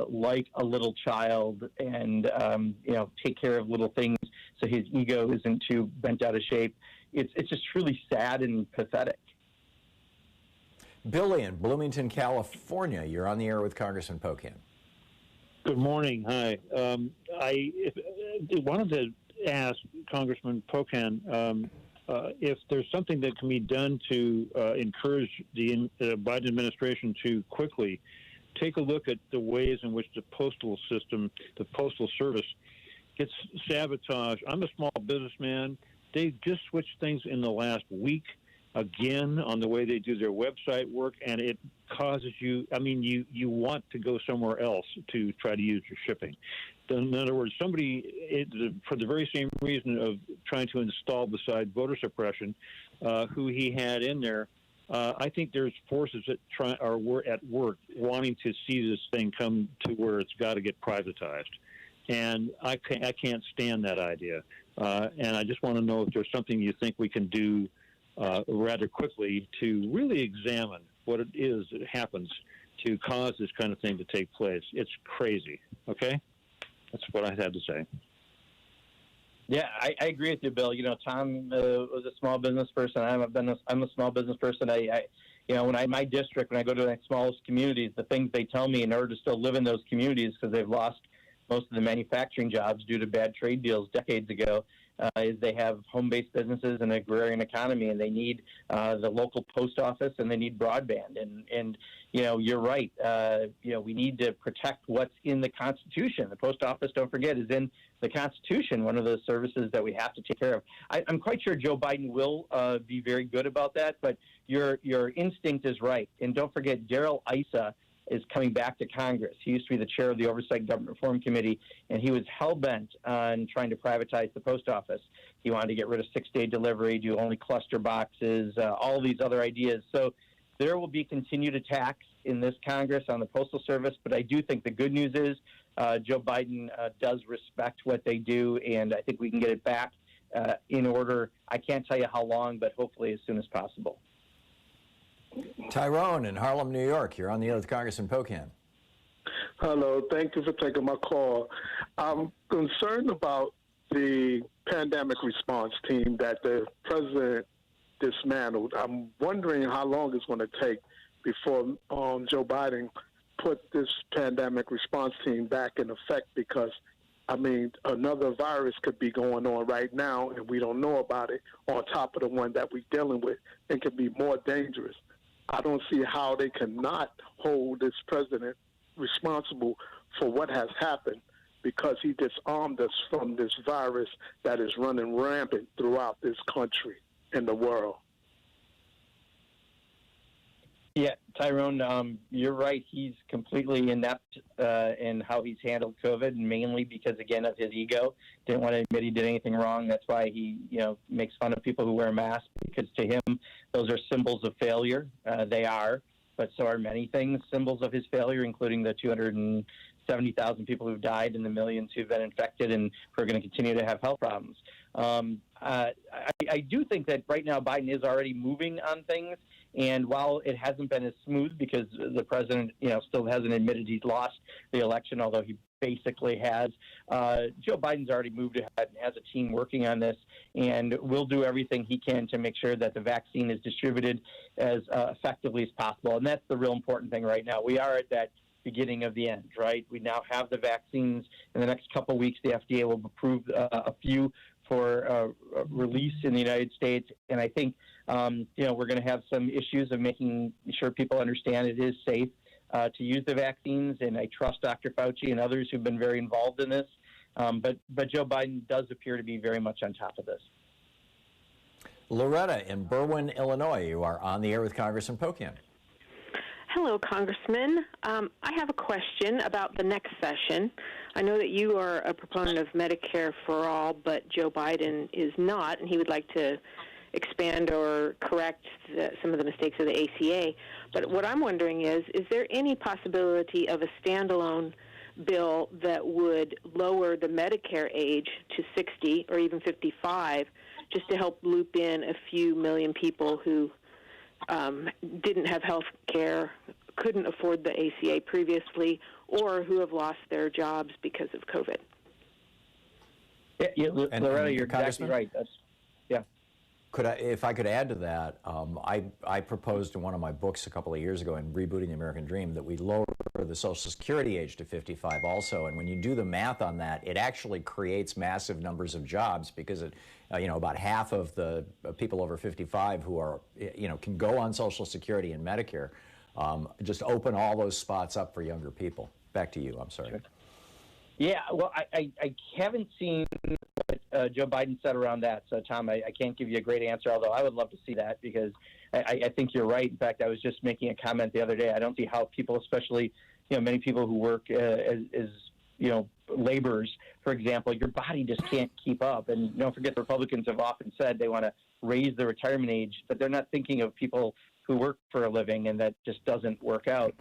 Speaker 4: like a little child and, take care of little things so his ego isn't too bent out of shape. It's just truly sad and pathetic.
Speaker 13: Billy in Bloomington, California. You're on the air with Congressman Pocan.
Speaker 16: Good morning. Hi. I wanted to ask Congressman Pocan if there's something that can be done to encourage the Biden administration to quickly take a look at the ways in which the postal system, the postal service, gets sabotaged. I'm a small businessman. They just switched things in the last week again on the way they do their website work, and it causes you, you want to go somewhere else to try to use your shipping. In other words, somebody, for the very same reason of trying to install beside voter suppression, who he had in there, I think there's forces that were at work wanting to see this thing come to where it's got to get privatized. And I can't stand that idea. And I just want to know if there's something you think we can do rather quickly to really examine what it is that happens to cause this kind of thing to take place. It's crazy, okay? That's what I had to say.
Speaker 4: Yeah, I agree with you, Bill. Tom was a small business person. I'm a small business person. My district, when I go to the smallest communities, the things they tell me in order to still live in those communities because they've lost most of the manufacturing jobs due to bad trade deals decades ago, is they have home-based businesses and an agrarian economy, and they need the local post office, and they need broadband. And you're right. We need to protect what's in the Constitution. The post office, don't forget, is in the Constitution, one of the services that we have to take care of. I'm quite sure Joe Biden will be very good about that, but your instinct is right. And don't forget, Darrell Issa is coming back to Congress. He used to be the chair of the Oversight and Government Reform Committee, and he was hell-bent on trying to privatize the post office. He wanted to get rid of 6-day delivery, do only cluster boxes, all these other ideas. So there will be continued attacks in this Congress on the Postal Service, but I do think the good news is Joe Biden does respect what they do, and I think we can get it back in order. I can't tell you how long, but hopefully as soon as possible.
Speaker 13: Tyrone in Harlem, New York. You're on the air with Congressman Pocan.
Speaker 17: Hello. Thank you for taking my call. I'm concerned about the pandemic response team that the president dismantled. I'm wondering how long it's going to take before Joe Biden put this pandemic response team back in effect because, another virus could be going on right now and we don't know about it on top of the one that we're dealing with and could be more dangerous. I don't see how they cannot hold this president responsible for what has happened because he disarmed us from this virus that is running rampant throughout this country and the world.
Speaker 4: Yeah, Tyrone, you're right. He's completely inept in how he's handled COVID, mainly because, again, of his ego. Didn't want to admit he did anything wrong. That's why he, makes fun of people who wear masks, because to him, those are symbols of failure. They are, but so are many things symbols of his failure, including the 270,000 people who've died and the millions who've been infected and who are going to continue to have health problems. I do think that right now Biden is already moving on things. And while it hasn't been as smooth because the president, still hasn't admitted he's lost the election, although he basically has, Joe Biden's already moved ahead and has a team working on this and will do everything he can to make sure that the vaccine is distributed as effectively as possible. And that's the real important thing right now. We are at that beginning of the end, right? We now have the vaccines. In the next couple of weeks, the FDA will approve a few for release in the United States. And I think, we're going to have some issues of making sure people understand it is safe to use the vaccines. And I trust Dr. Fauci and others who've been very involved in this. But Joe Biden does appear to be very much on top of this.
Speaker 13: Loretta in Berwyn, Illinois. You are on the air with Congressman Pocan.
Speaker 18: Hello, Congressman. I have a question about the next session. I know that you are a proponent of Medicare for all, but Joe Biden is not, and he would like to expand or correct some of the mistakes of the ACA. But what I'm wondering is there any possibility of a standalone bill that would lower the Medicare age to 60 or even 55, just to help loop in a few million people who didn't have health care, couldn't afford the ACA previously, or who have lost their jobs because of COVID.
Speaker 4: Yeah, Loretta, you're exactly right. Yeah.
Speaker 13: If I could add to that, I proposed in one of my books a couple of years ago in Rebooting the American Dream that we lower the Social Security age to 55 also. And when you do the math on that, it actually creates massive numbers of jobs because it, about half of the people over 55 who are, can go on Social Security and Medicare, just open all those spots up for younger people. Back to you. I'm sorry.
Speaker 4: Sure. Yeah, well, I haven't seen what Joe Biden said around that. So, Tom, I can't give you a great answer, although I would love to see that because I think you're right. In fact, I was just making a comment the other day. I don't see how people, especially, many people who work as laborers, for example, your body just can't keep up. And don't forget, the Republicans have often said they want to raise the retirement age, but they're not thinking of people who work for a living, and that just doesn't work out.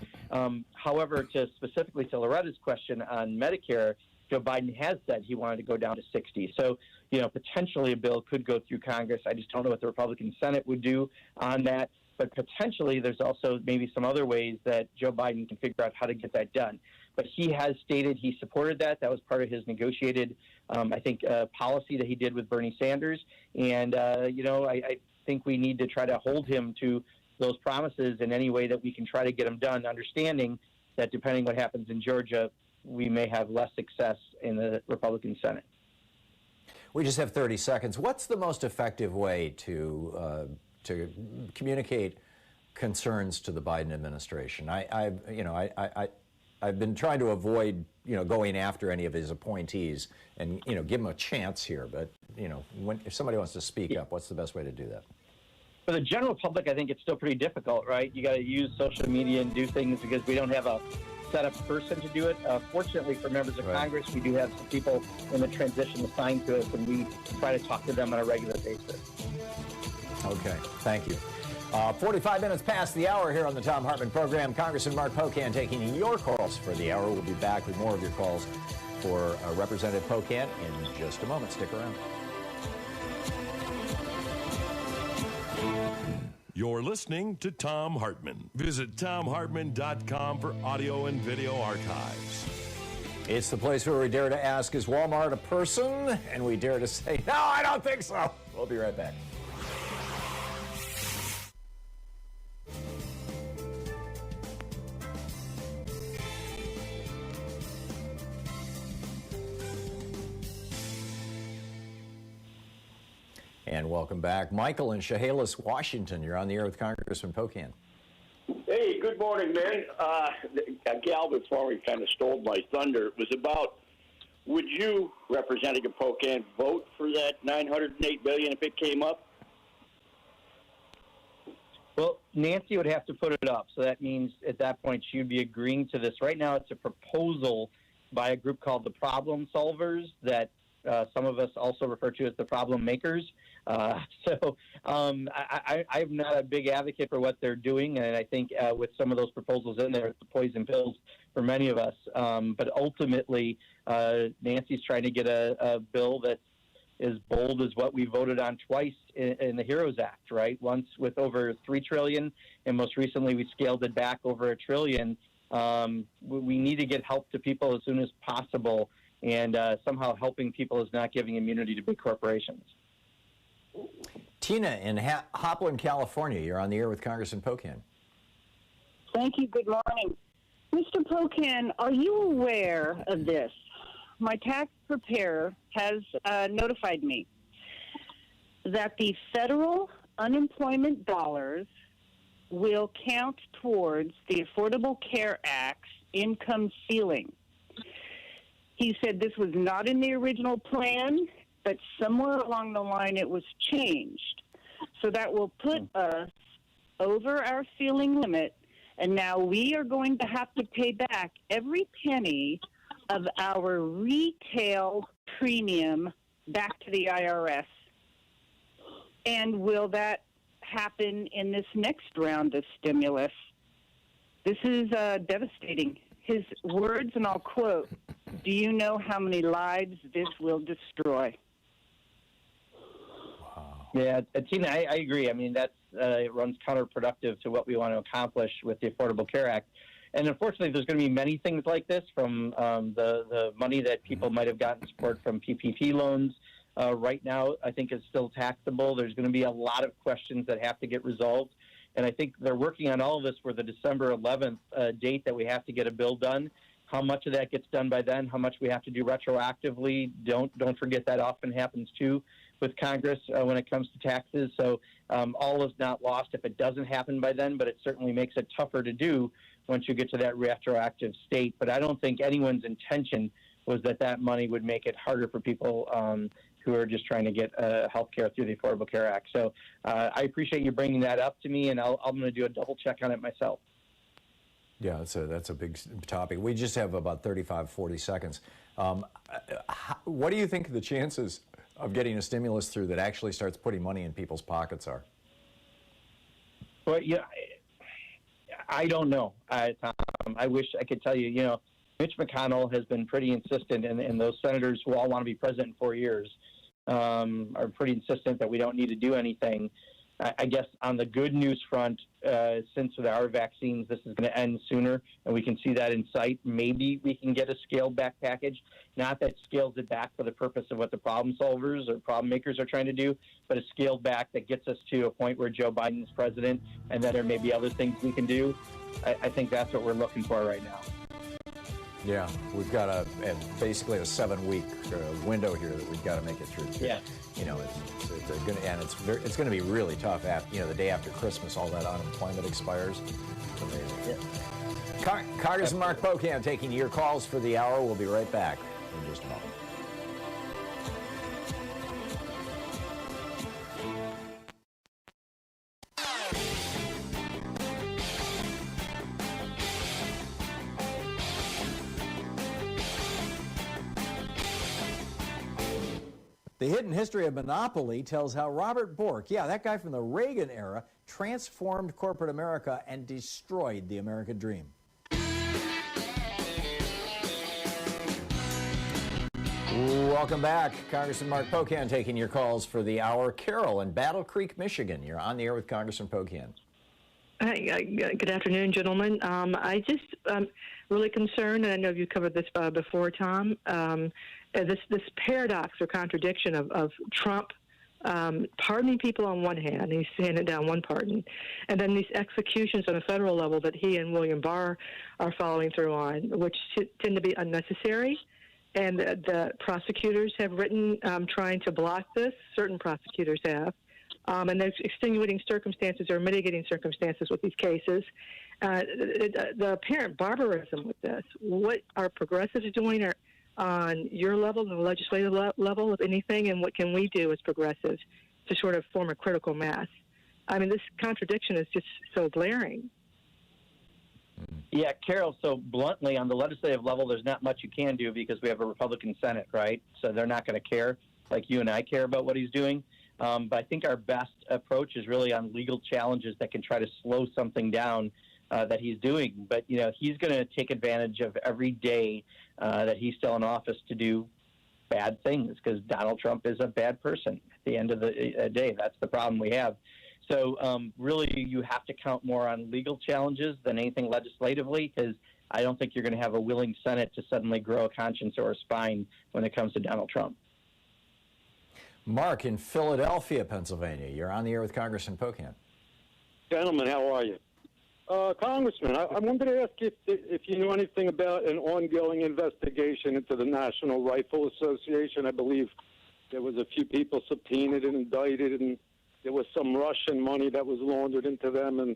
Speaker 4: However, specifically to Loretta's question on Medicare, Joe Biden has said he wanted to go down to 60. So, potentially a bill could go through Congress. I just don't know what the Republican Senate would do on that. But potentially there's also maybe some other ways that Joe Biden can figure out how to get that done. But he has stated he supported that. That was part of his negotiated, policy that he did with Bernie Sanders. And, I think we need to try to hold him to those promises in any way that we can try to get them done, understanding that depending what happens in Georgia, we may have less success in the Republican Senate.
Speaker 13: We just have 30 seconds. What's the most effective way to communicate concerns to the Biden administration? I've been trying to avoid going after any of his appointees and give them a chance here. But if somebody wants to speak up, what's the best way to do that?
Speaker 4: For the general public, I think it's still pretty difficult, right? You got to use social media and do things because we don't have a set-up person to do it. Fortunately for members of Congress, we do have some people in the transition assigned to us, and we try to talk to them on a regular basis.
Speaker 13: Okay, thank you. 45 minutes past the hour here on the Thom Hartmann Program. Congressman Mark Pocan taking your calls for the hour. We'll be back with more of your calls for Representative Pocan in just a moment. Stick around.
Speaker 3: You're listening to Thom Hartmann. Visit ThomHartmann.com for audio and video archives.
Speaker 13: It's the place where we dare to ask, is Walmart a person? And we dare to say, no, I don't think so. We'll be right back. And welcome back. Michael in Chehalis, Washington. You're on the air with Congressman Pocan.
Speaker 19: Hey, good morning, man. A gal before me kind of stole my thunder. It was about, would you, Representative Pocan, vote for that $908 billion if it came up?
Speaker 4: Well, Nancy would have to put it up. So that means at that point she would be agreeing to this. Right now it's a proposal by a group called the Problem Solvers that some of us also refer to as the problem makers. I'm not a big advocate for what they're doing, and I think with some of those proposals in there, it's the poison pills for many of us. But ultimately, Nancy's trying to get a bill that's as bold as what we voted on twice in the HEROES Act, right? Once with over $3 trillion, and most recently we scaled it back over $1 trillion. We need to get help to people as soon as possible. And somehow helping people is not giving immunity to big corporations.
Speaker 13: Tina in Hopland, California. You're on the air with Congressman Pocan.
Speaker 20: Thank you. Good morning. Mr. Pocan, are you aware of this? My tax preparer has notified me that the federal unemployment dollars will count towards the Affordable Care Act's income ceiling. He said this was not in the original plan, but somewhere along the line it was changed. So that will put us over our ceiling limit, and now we are going to have to pay back every penny of our retail premium back to the IRS. And will that happen in this next round of stimulus? This is devastating. his words, and I'll quote, "Do you know how many lives this will destroy?"
Speaker 4: Yeah, Tina, I agree. I mean, it runs counterproductive to what we want to accomplish with the Affordable Care Act. And unfortunately, there's going to be many things like this, from the money that people might have gotten support from PPP loans. Right now, I think is still taxable. There's going to be a lot of questions that have to get resolved. And I think they're working on all of this for the December 11th date that we have to get a bill done. How much of that gets done by then, how much we have to do retroactively, don't forget that often happens too with Congress when it comes to taxes. So all is not lost if it doesn't happen by then, but it certainly makes it tougher to do once you get to that retroactive state. But I don't think anyone's intention was that money would make it harder for people who are just trying to get health care through the Affordable Care Act. So I appreciate you bringing that up to me, and I'm going to do a double check on it myself.
Speaker 13: Yeah, that's a big topic. We just have about 35, 40 seconds. What do you think the chances of getting a stimulus through that actually starts putting money in people's pockets are?
Speaker 4: Well, yeah, I don't know, Tom. I wish I could tell you. You know, Mitch McConnell has been pretty insistent, and those senators who all want to be president in 4 years are pretty insistent that we don't need to do anything. I guess on the good news front, since there are vaccines, this is going to end sooner, and we can see that in sight. Maybe we can get a scaled-back package, not that scales it back for the purpose of what the problem solvers or problem makers are trying to do, but a scaled back that gets us to a point where Joe Biden's president, and then there may be other things we can do. I think that's what we're looking for right now.
Speaker 13: Yeah, we've got basically a 7-week window here that we've got to make it through.
Speaker 4: Yeah.
Speaker 13: You know, it's going to be really tough. The day after Christmas, all that unemployment expires. It's amazing. Yeah. Congressman Mark Pocan taking your calls for the hour. We'll be right back in just a moment. The Hidden History of Monopoly tells how Robert Bork, that guy from the Reagan era, transformed corporate America and destroyed the American dream. Welcome back. Congressman Mark Pocan taking your calls for the hour. Carol in Battle Creek, Michigan. You're on the air with Congressman Pocan.
Speaker 21: Hi, good afternoon, gentlemen. I just really concerned, and I know you covered this before, Tom, this paradox or contradiction of Trump pardoning people on one hand, he's handing down one pardon, and then these executions on a federal level that he and William Barr are following through on, which tend to be unnecessary. And the prosecutors have written trying to block this. Certain prosecutors have. And there's extenuating circumstances or mitigating circumstances with these cases. The apparent barbarism with this, what are progressives doing on your level, the legislative level, if anything, and what can we do as progressives to sort of form a critical mass? I mean, this contradiction is just so glaring.
Speaker 4: Yeah, Carol, so bluntly, on the legislative level, there's not much you can do because we have a Republican Senate, right? So they're not going to care like you and I care about what he's doing. But I think our best approach is really on legal challenges that can try to slow something down that he's doing. But, he's going to take advantage of every day that he's still in office to do bad things because Donald Trump is a bad person at the end of the day. That's the problem we have. So really you have to count more on legal challenges than anything legislatively because I don't think you're going to have a willing Senate to suddenly grow a conscience or a spine when it comes to Donald Trump.
Speaker 13: Mark in Philadelphia, Pennsylvania. You're on the air with Congressman Pocan.
Speaker 22: Gentlemen, how are you? Congressman, I wanted to ask if you knew anything about an ongoing investigation into the National Rifle Association. I believe there was a few people subpoenaed and indicted, and there was some Russian money that was laundered into them. And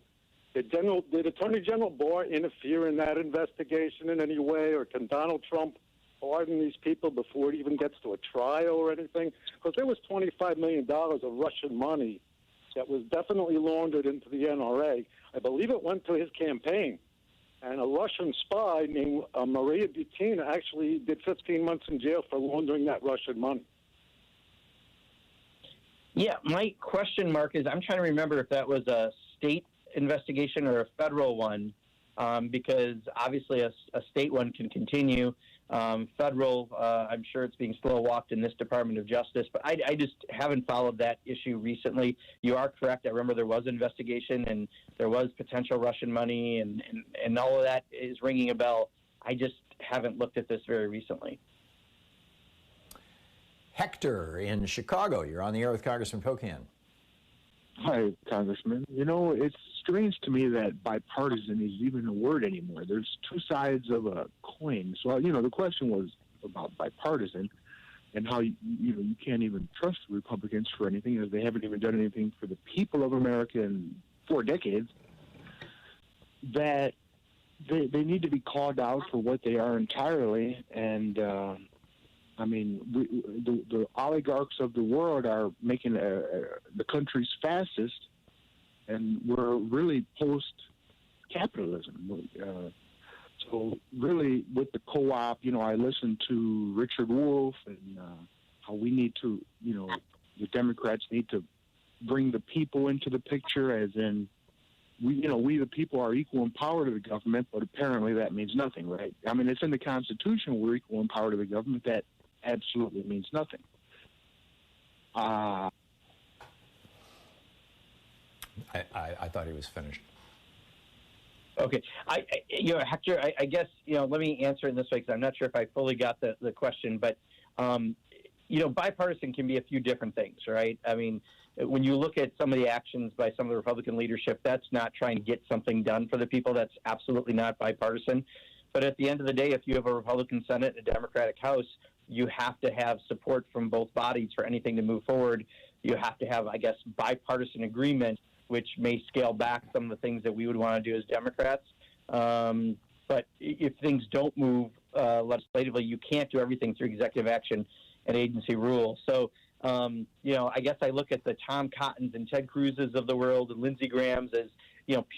Speaker 22: did Attorney General Barr interfere in that investigation in any way, or can Donald Trump pardon these people before it even gets to a trial or anything? Because there was $25 million of Russian money that was definitely laundered into the NRA. I believe it went to his campaign. And a Russian spy named Maria Butina actually did 15 months in jail for laundering that Russian money.
Speaker 4: Yeah, my question, Mark, is I'm trying to remember if that was a state investigation or a federal one. because obviously a state one can continue. Federal, I'm sure it's being slow walked in this Department of Justice, but I just haven't followed that issue recently. You are correct. I remember there was an investigation and there was potential Russian money, and all of that is ringing a bell. I just haven't looked at this very recently.
Speaker 13: Hector in Chicago, you're on the air with Congressman Pocan.
Speaker 1: Hi, Congressman. You know, it's strange to me that bipartisan is even a word anymore. There's two sides of a coin. So, you know, the question was about bipartisan and how, you can't even trust the Republicans for anything, as they haven't even done anything for the people of America in 4 decades, that they need to be called out for what they are entirely. And, I mean, the oligarchs of the world are making the country's fastest, and we're really post-capitalism. So really, with the co-op, I listened to Richard Wolff and how we need to, the Democrats need to bring the people into the picture, as in, we the people are equal in power to the government, but apparently that means nothing, right? I mean, it's in the Constitution we're equal in power to the government. That absolutely means nothing.
Speaker 13: I thought he was finished.
Speaker 4: Okay. Hector, I guess, let me answer it this way, because I'm not sure if I fully got the question, but, bipartisan can be a few different things, right? I mean, when you look at some of the actions by some of the Republican leadership, that's not trying to get something done for the people. That's absolutely not bipartisan. But at the end of the day, if you have a Republican Senate and a Democratic House, you have to have support from both bodies for anything to move forward. You have to have, I guess, bipartisan agreement, which may scale back some of the things that we would want to do as Democrats. But if things don't move legislatively, you can't do everything through executive action and agency rule. So, I guess I look at the Tom Cottons and Ted Cruz's of the world and Lindsey Graham's as,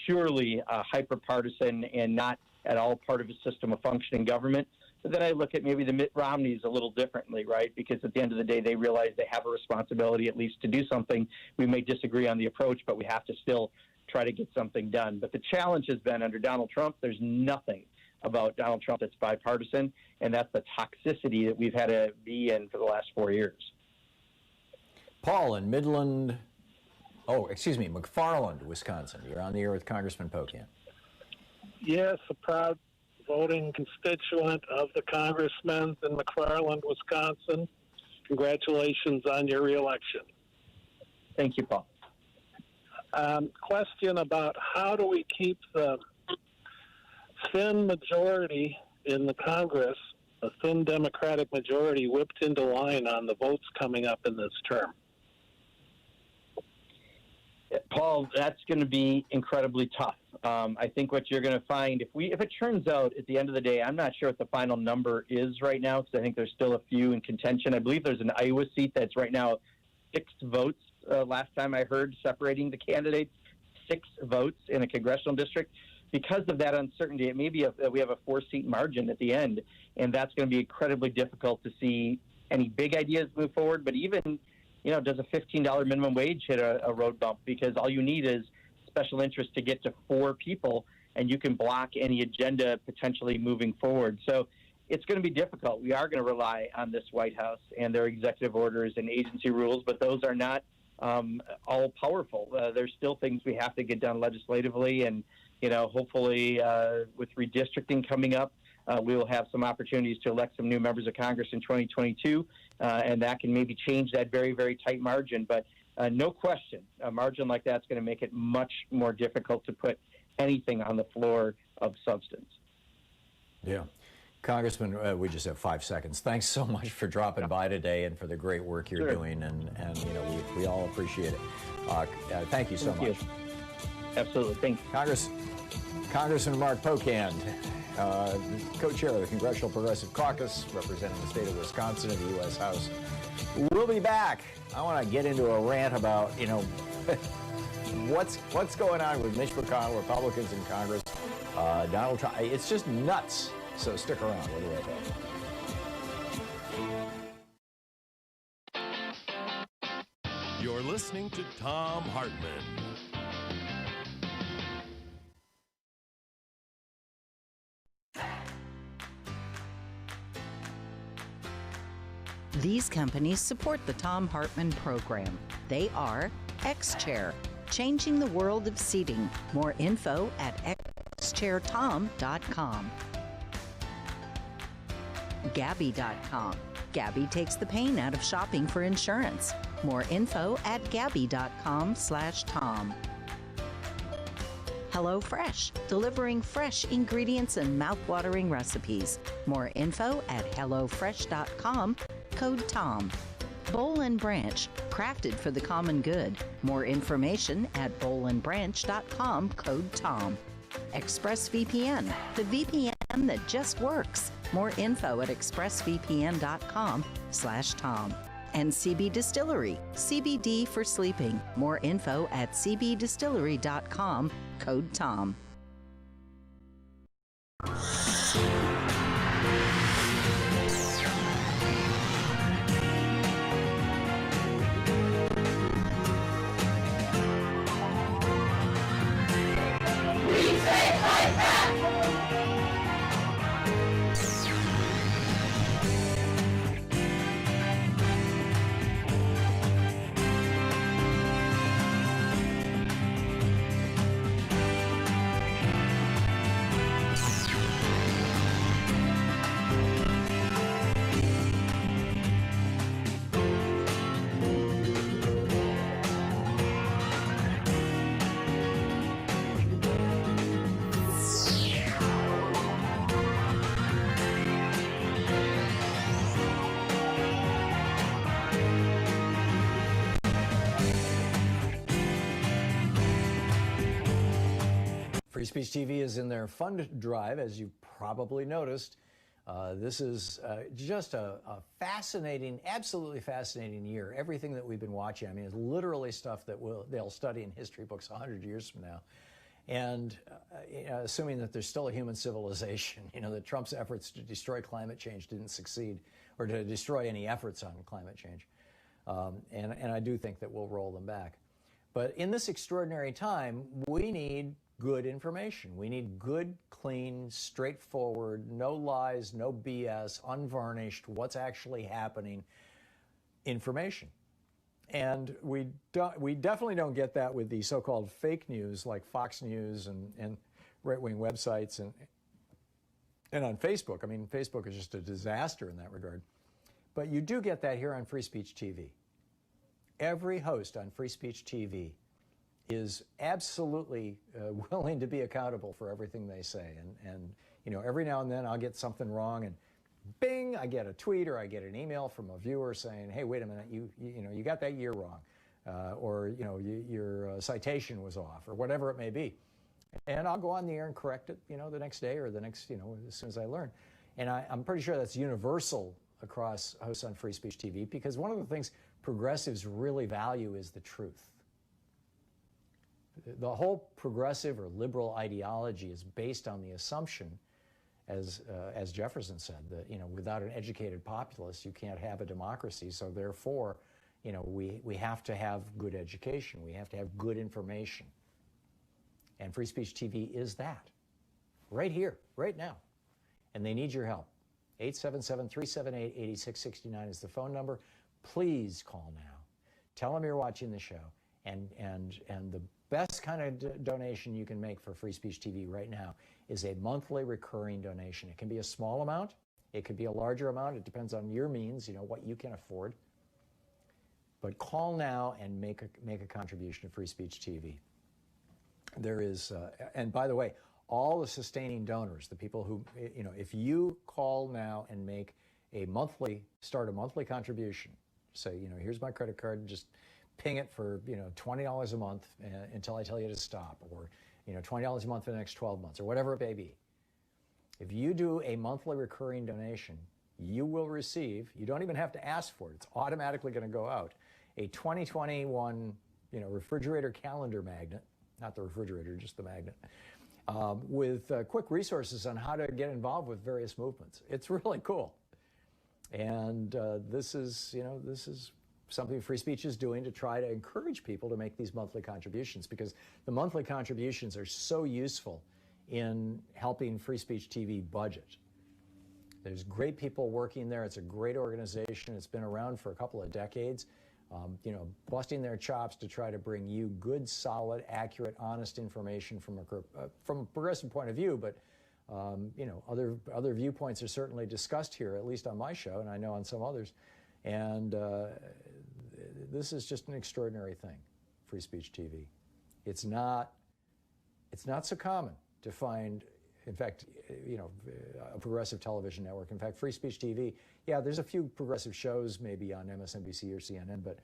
Speaker 4: purely hyper-partisan and not at all part of a system of functioning government. But then I look at maybe the Mitt Romneys a little differently, right? Because at the end of the day, they realize they have a responsibility at least to do something. We may disagree on the approach, but we have to still try to get something done. But the challenge has been under Donald Trump, there's nothing about Donald Trump that's bipartisan, and that's the toxicity that we've had to be in for the last 4 years.
Speaker 13: Paul in McFarland, Wisconsin. You're on the air with Congressman Pocan.
Speaker 5: Yes, a proud voting constituent of the congressmen in McFarland, Wisconsin. Congratulations on your reelection.
Speaker 4: Thank you, Paul.
Speaker 5: Question about how do we keep the thin majority in the Congress, a thin Democratic majority, whipped into line on the votes coming up in this term?
Speaker 4: Paul, that's going to be incredibly tough. I think what you're going to find, if it turns out at the end of the day, I'm not sure what the final number is right now, because I think there's still a few in contention. I believe there's an Iowa seat that's right now 6 votes. Last time I heard, separating the candidates, 6 votes in a congressional district. Because of that uncertainty, it may be we have a 4-seat margin at the end, and that's going to be incredibly difficult to see any big ideas move forward. But even, does a $15 minimum wage hit a road bump? Because all you need is special interest to get to 4 people, and you can block any agenda potentially moving forward. So it's going to be difficult. We are going to rely on this White House and their executive orders and agency rules, but those are not all powerful. There's still things we have to get done legislatively, and hopefully with redistricting coming up, we will have some opportunities to elect some new members of Congress in 2022, and that can maybe change that very, very tight margin. But no question, a margin like that's going to make it much more difficult to put anything on the floor of substance.
Speaker 13: Yeah. Congressman, we just have 5 seconds. Thanks so much for dropping by today and for the great work you're doing, and we all appreciate it. Thank you so much.
Speaker 4: Absolutely. Thank you.
Speaker 13: Congressman Mark Pocan, co-chair of the Congressional Progressive Caucus, representing the state of Wisconsin in the U.S. House. We'll be back. I want to get into a rant about, what's going on with Mitch McConnell, Republicans in Congress, Donald Trump. It's just nuts. So stick around. We'll be right back.
Speaker 3: You're listening to Thom Hartmann.
Speaker 6: These companies support the Thom Hartmann Program. They are X-Chair, changing the world of seating. More info at xchairtom.com. Gabby.com. Gabby takes the pain out of shopping for insurance. More info at gabby.com/Tom. HelloFresh, delivering fresh ingredients and mouth-watering recipes. More info at hellofresh.com, code TOM. Boll and Branch, crafted for the common good. More information at bollandbranch.com, code TOM. ExpressVPN, the VPN that just works. More info at expressvpn.com/Tom. And CB Distillery, CBD for sleeping. More info at cbdistillery.com, code TOM.
Speaker 13: Free Speech TV is in their fund drive, as you probably noticed. This is just a fascinating, absolutely fascinating year. Everything that we've been watching, I mean, it's literally stuff that they'll study in history books 100 years from now. And assuming that there's still a human civilization, that Trump's efforts to destroy climate change didn't succeed, or to destroy any efforts on climate change. And I do think that we'll roll them back. But in this extraordinary time, we need good information. We need good, clean, straightforward, no lies, no BS, unvarnished, what's actually happening information. And we definitely don't get that with the so-called fake news like Fox News and right-wing websites and on Facebook. I mean, Facebook is just a disaster in that regard. But you do get that here on Free Speech TV. Every host on Free Speech TV is absolutely willing to be accountable for everything they say. And every now and then I'll get something wrong, and bing, I get a tweet or I get an email from a viewer saying, hey, wait a minute, you got that year wrong, or your citation was off, or whatever it may be. And I'll go on the air and correct it, the next day or the next, as soon as I learn. And I'm pretty sure that's universal across hosts on Free Speech TV, because one of the things progressives really value is the truth. The whole progressive or liberal ideology is based on the assumption, as Jefferson said, that without an educated populace you can't have a democracy. So therefore, we have to have good education. We have to have good information. And Free Speech TV is that, right here, right now. And they need your help. 877-378-8669 is the phone number. Please call now. Tell them you're watching the show. And the best kind of donation you can make for Free Speech TV right now is a monthly recurring donation. It can be a small amount. It could be a larger amount. It depends on your means, what you can afford. But call now and make a contribution to Free Speech TV. There is, and by the way, all the sustaining donors, the people who, if you call now and start a monthly contribution, say, here's my credit card, just ping it for, $20 a month until I tell you to stop, or, $20 a month for the next 12 months, or whatever it may be. If you do a monthly recurring donation, you will receive, you don't even have to ask for it, it's automatically going to go out, a 2021, refrigerator calendar magnet, not the refrigerator, just the magnet, with quick resources on how to get involved with various movements. It's really cool. And this is something Free Speech is doing to try to encourage people to make these monthly contributions, because the monthly contributions are so useful in helping Free Speech TV budget. There's great people working there. It's a great organization. It's been around for a couple of decades, busting their chops to try to bring you good, solid, accurate, honest information from a progressive point of view. But other viewpoints are certainly discussed here, at least on my show, and I know on some others. And this is just an extraordinary thing, Free Speech TV. It's not so common to find, in fact, a progressive television network. In fact, Free Speech TV, yeah, there's a few progressive shows maybe on MSNBC or CNN, but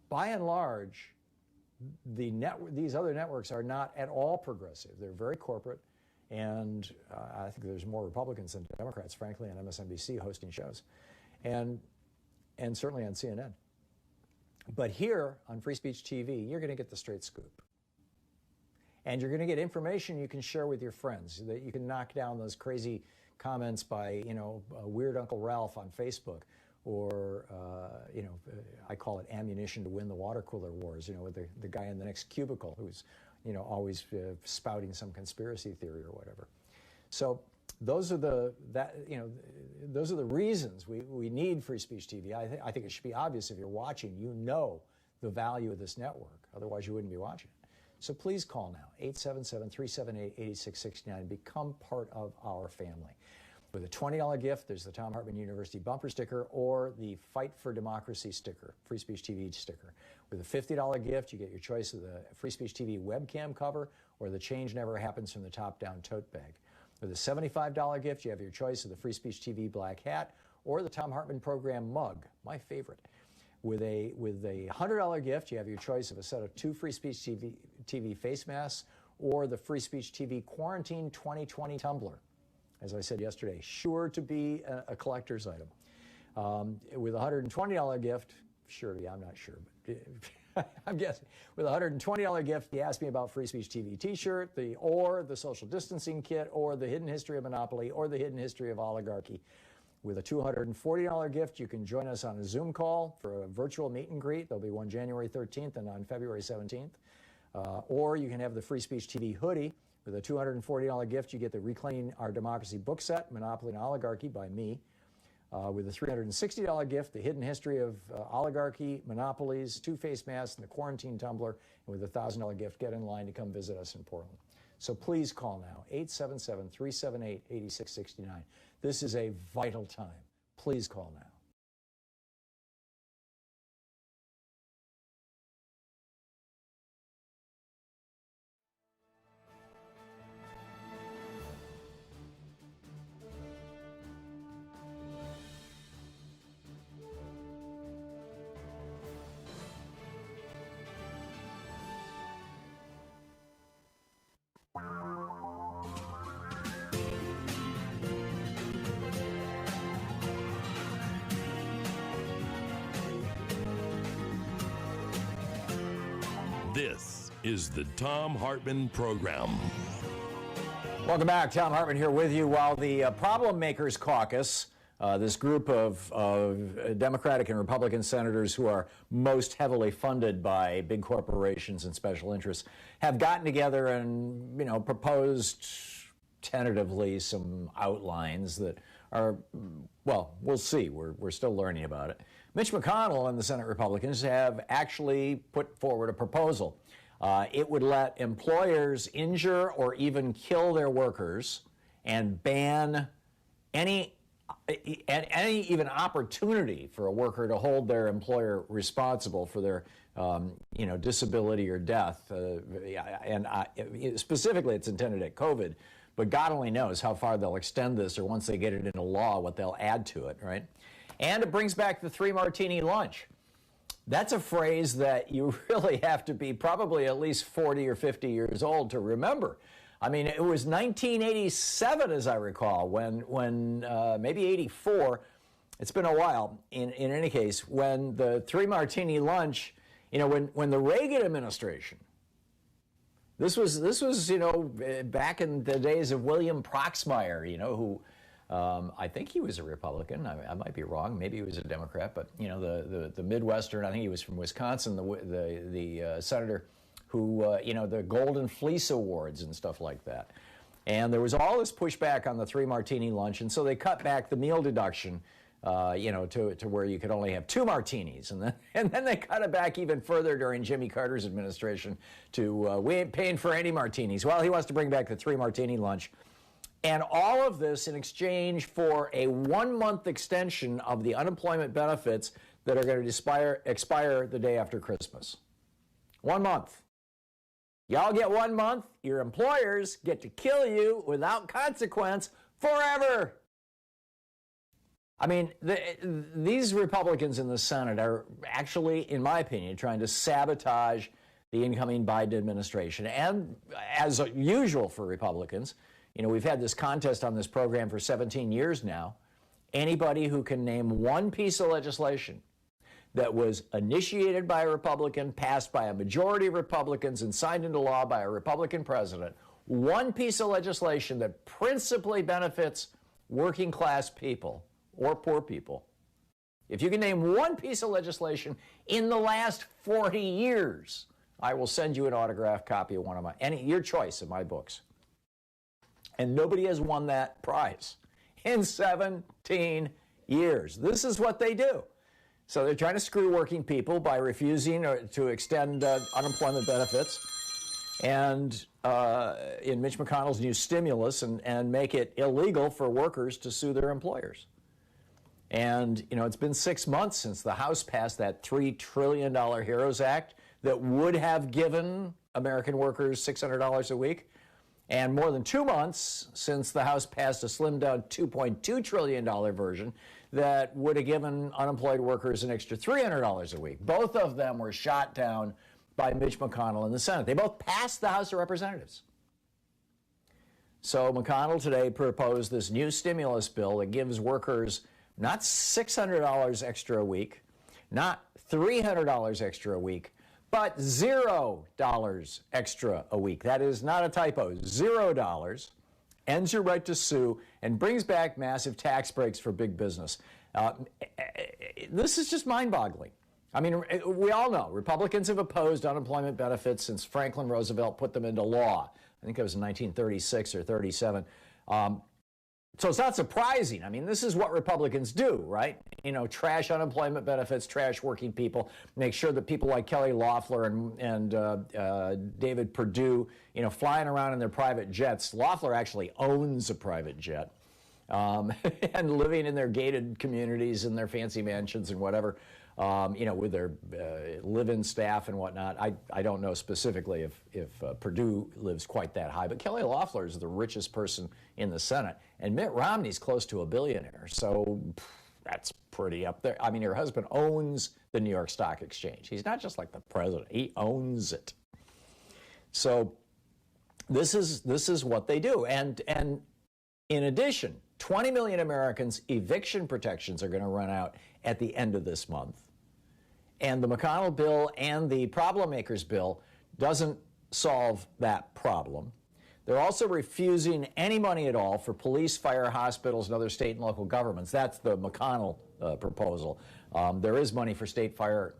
Speaker 13: by and large, these other networks are not at all progressive. They're very corporate, and I think there's more Republicans than Democrats, frankly, on MSNBC hosting shows, and certainly on CNN. But here on Free Speech TV, you're going to get the straight scoop. And you're going to get information you can share with your friends, that you can knock down those crazy comments by, weird Uncle Ralph on Facebook, or, I call it ammunition to win the water cooler wars, with the guy in the next cubicle who's, always spouting some conspiracy theory or whatever. So those are the reasons we need Free Speech TV. I think it should be obvious if you're watching, the value of this network. Otherwise, you wouldn't be watching it. So please call now, 877-378-8669. Become part of our family. With a $20 gift, there's the Thom Hartmann University bumper sticker or the Fight for Democracy sticker, Free Speech TV sticker. With a $50 gift, you get your choice of the Free Speech TV webcam cover or the Change Never Happens from the Top Down tote bag. With a $75 gift, you have your choice of the Free Speech TV black hat or the Thom Hartmann Program mug, my favorite. With a $100 gift, you have your choice of a set of 2 Free Speech TV face masks or the Free Speech TV Quarantine 2020 tumbler. As I said yesterday, sure to be a collector's item. With a $120 gift, I'm not sure, but I'm guessing. With a $120 gift, you ask me about Free Speech TV t-shirt, or the social distancing kit, or the hidden history of monopoly, or the hidden history of oligarchy. With a $240 gift, you can join us on a Zoom call for a virtual meet and greet. There'll be one January 13th and on February 17th. Or you can have the Free Speech TV hoodie. With a $240 gift, you get the Reclaiming Our Democracy book set, Monopoly and Oligarchy by me. With a $360 gift, the hidden history of oligarchy, monopolies, 2 face masks, and the quarantine tumbler. And with a $1,000 gift, get in line to come visit us in Portland. So please call now, 877-378-8669. This is a vital time. Please call now.
Speaker 3: This is the Thom Hartmann Program.
Speaker 13: Welcome back. Thom Hartmann here with you. While the Problem Makers Caucus, this group of Democratic and Republican senators who are most heavily funded by big corporations and special interests, have gotten together and proposed tentatively some outlines that are, well, we'll see. We're still learning about it. Mitch McConnell and the Senate Republicans have actually put forward a proposal. It would let employers injure or even kill their workers and ban any even opportunity for a worker to hold their employer responsible for their disability or death. Specifically, it's intended at COVID, but God only knows how far they'll extend this, or once they get it into law, what they'll add to it, right? And it brings back the Three-Martini lunch. That's a phrase that you really have to be probably at least 40 or 50 years old to remember. I mean, it was 1987, as I recall, when maybe 84, it's been a while, in any case, when the Three-Martini lunch, when the Reagan administration, this was back in the days of William Proxmire, who, I think he was a Republican. I might be wrong. Maybe he was a Democrat. But the Midwestern. I think he was from Wisconsin. The senator who the Golden Fleece Awards and stuff like that. And there was all this pushback on the Three-Martini lunch, and so they cut back the meal deduction, to where you could only have 2 martinis. And then they cut it back even further during Jimmy Carter's administration to, we ain't paying for any martinis. Well, he wants to bring back the Three-Martini lunch. And all of this in exchange for a 1-month extension of the unemployment benefits that are going to expire the day after Christmas. 1 month. Y'all get 1 month, your employers get to kill you without consequence forever. I mean, these Republicans in the Senate are actually, in my opinion, trying to sabotage the incoming Biden administration. And as usual for Republicans, we've had this contest on this program for 17 years now. Anybody who can name one piece of legislation that was initiated by a Republican, passed by a majority of Republicans, and signed into law by a Republican president, one piece of legislation that principally benefits working class people or poor people. If you can name one piece of legislation in the last 40 years, I will send you an autographed copy of one of your choice of my books. And nobody has won that prize in 17 years. This is what they do. So they're trying to screw working people by refusing to extend unemployment benefits and in Mitch McConnell's new stimulus and make it illegal for workers to sue their employers. And, it's been 6 months since the House passed that $3 trillion HEROES Act that would have given American workers $600 a week. And more than 2 months since the House passed a slimmed-down $2.2 trillion version that would have given unemployed workers an extra $300 a week. Both of them were shot down by Mitch McConnell in the Senate. They both passed the House of Representatives. So McConnell today proposed this new stimulus bill that gives workers not $600 extra a week, not $300 extra a week, but $0 extra a week. That is not a typo. $0 ends your right to sue and brings back massive tax breaks for big business. This is just mind-boggling. I mean, we all know Republicans have opposed unemployment benefits since Franklin Roosevelt put them into law. I think it was in 1936 or 37. So it's not surprising. I mean, this is what Republicans do, right? Trash unemployment benefits, trash working people, make sure that people like Kelly Loeffler and David Perdue, flying around in their private jets. Loeffler actually owns a private jet, and living in their gated communities and their fancy mansions and whatever, with their live-in staff and whatnot. I don't know specifically if Perdue lives quite that high, but Kelly Loeffler is the richest person in the Senate. And Mitt Romney's close to a billionaire, so that's pretty up there. I mean, her husband owns the New York Stock Exchange. He's not just like the president, he owns it. So this is what they do. And in addition, 20 million Americans' eviction protections are going to run out at the end of this month. And the McConnell bill and the Problem Makers bill doesn't solve that problem. They're also refusing any money at all for police, fire, hospitals, and other state and local governments. That's the McConnell proposal. There is money for state, fire,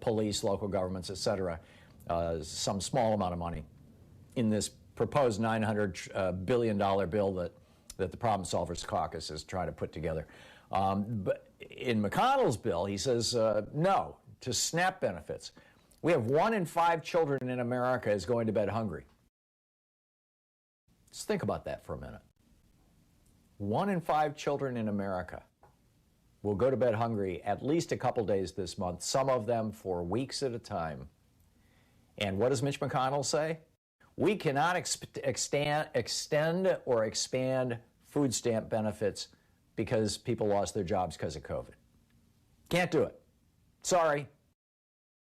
Speaker 13: police, local governments, et cetera, some small amount of money in this proposed $900 billion bill that the Problem Solvers Caucus is trying to put together. But in McConnell's bill, he says no to SNAP benefits. We have 1 in 5 children in America is going to bed hungry. Just think about that for a minute. 1 in 5 children in America will go to bed hungry at least a couple days this month, some of them for weeks at a time. And what does Mitch McConnell say? We cannot extend or expand food stamp benefits because people lost their jobs because of COVID. Can't do it. Sorry.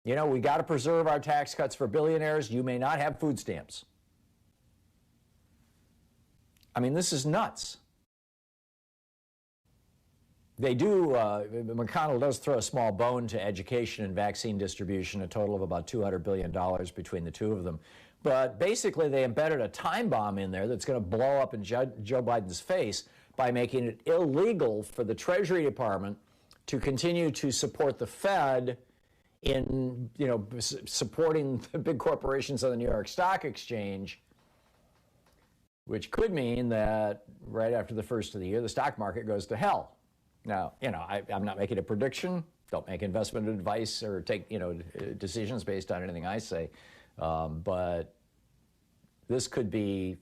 Speaker 13: We got to preserve our tax cuts for billionaires. You may not have food stamps. I mean, this is nuts. They do, McConnell does throw a small bone to education and vaccine distribution, a total of about $200 billion between the two of them. But basically, they embedded a time bomb in there that's going to blow up in Joe Biden's face by making it illegal for the Treasury Department to continue to support the Fed in, supporting the big corporations on the New York Stock Exchange which could mean that right after the first of the year, the stock market goes to hell. Now, I'm not making a prediction. Don't make investment advice or take, decisions based on anything I say. But this could be,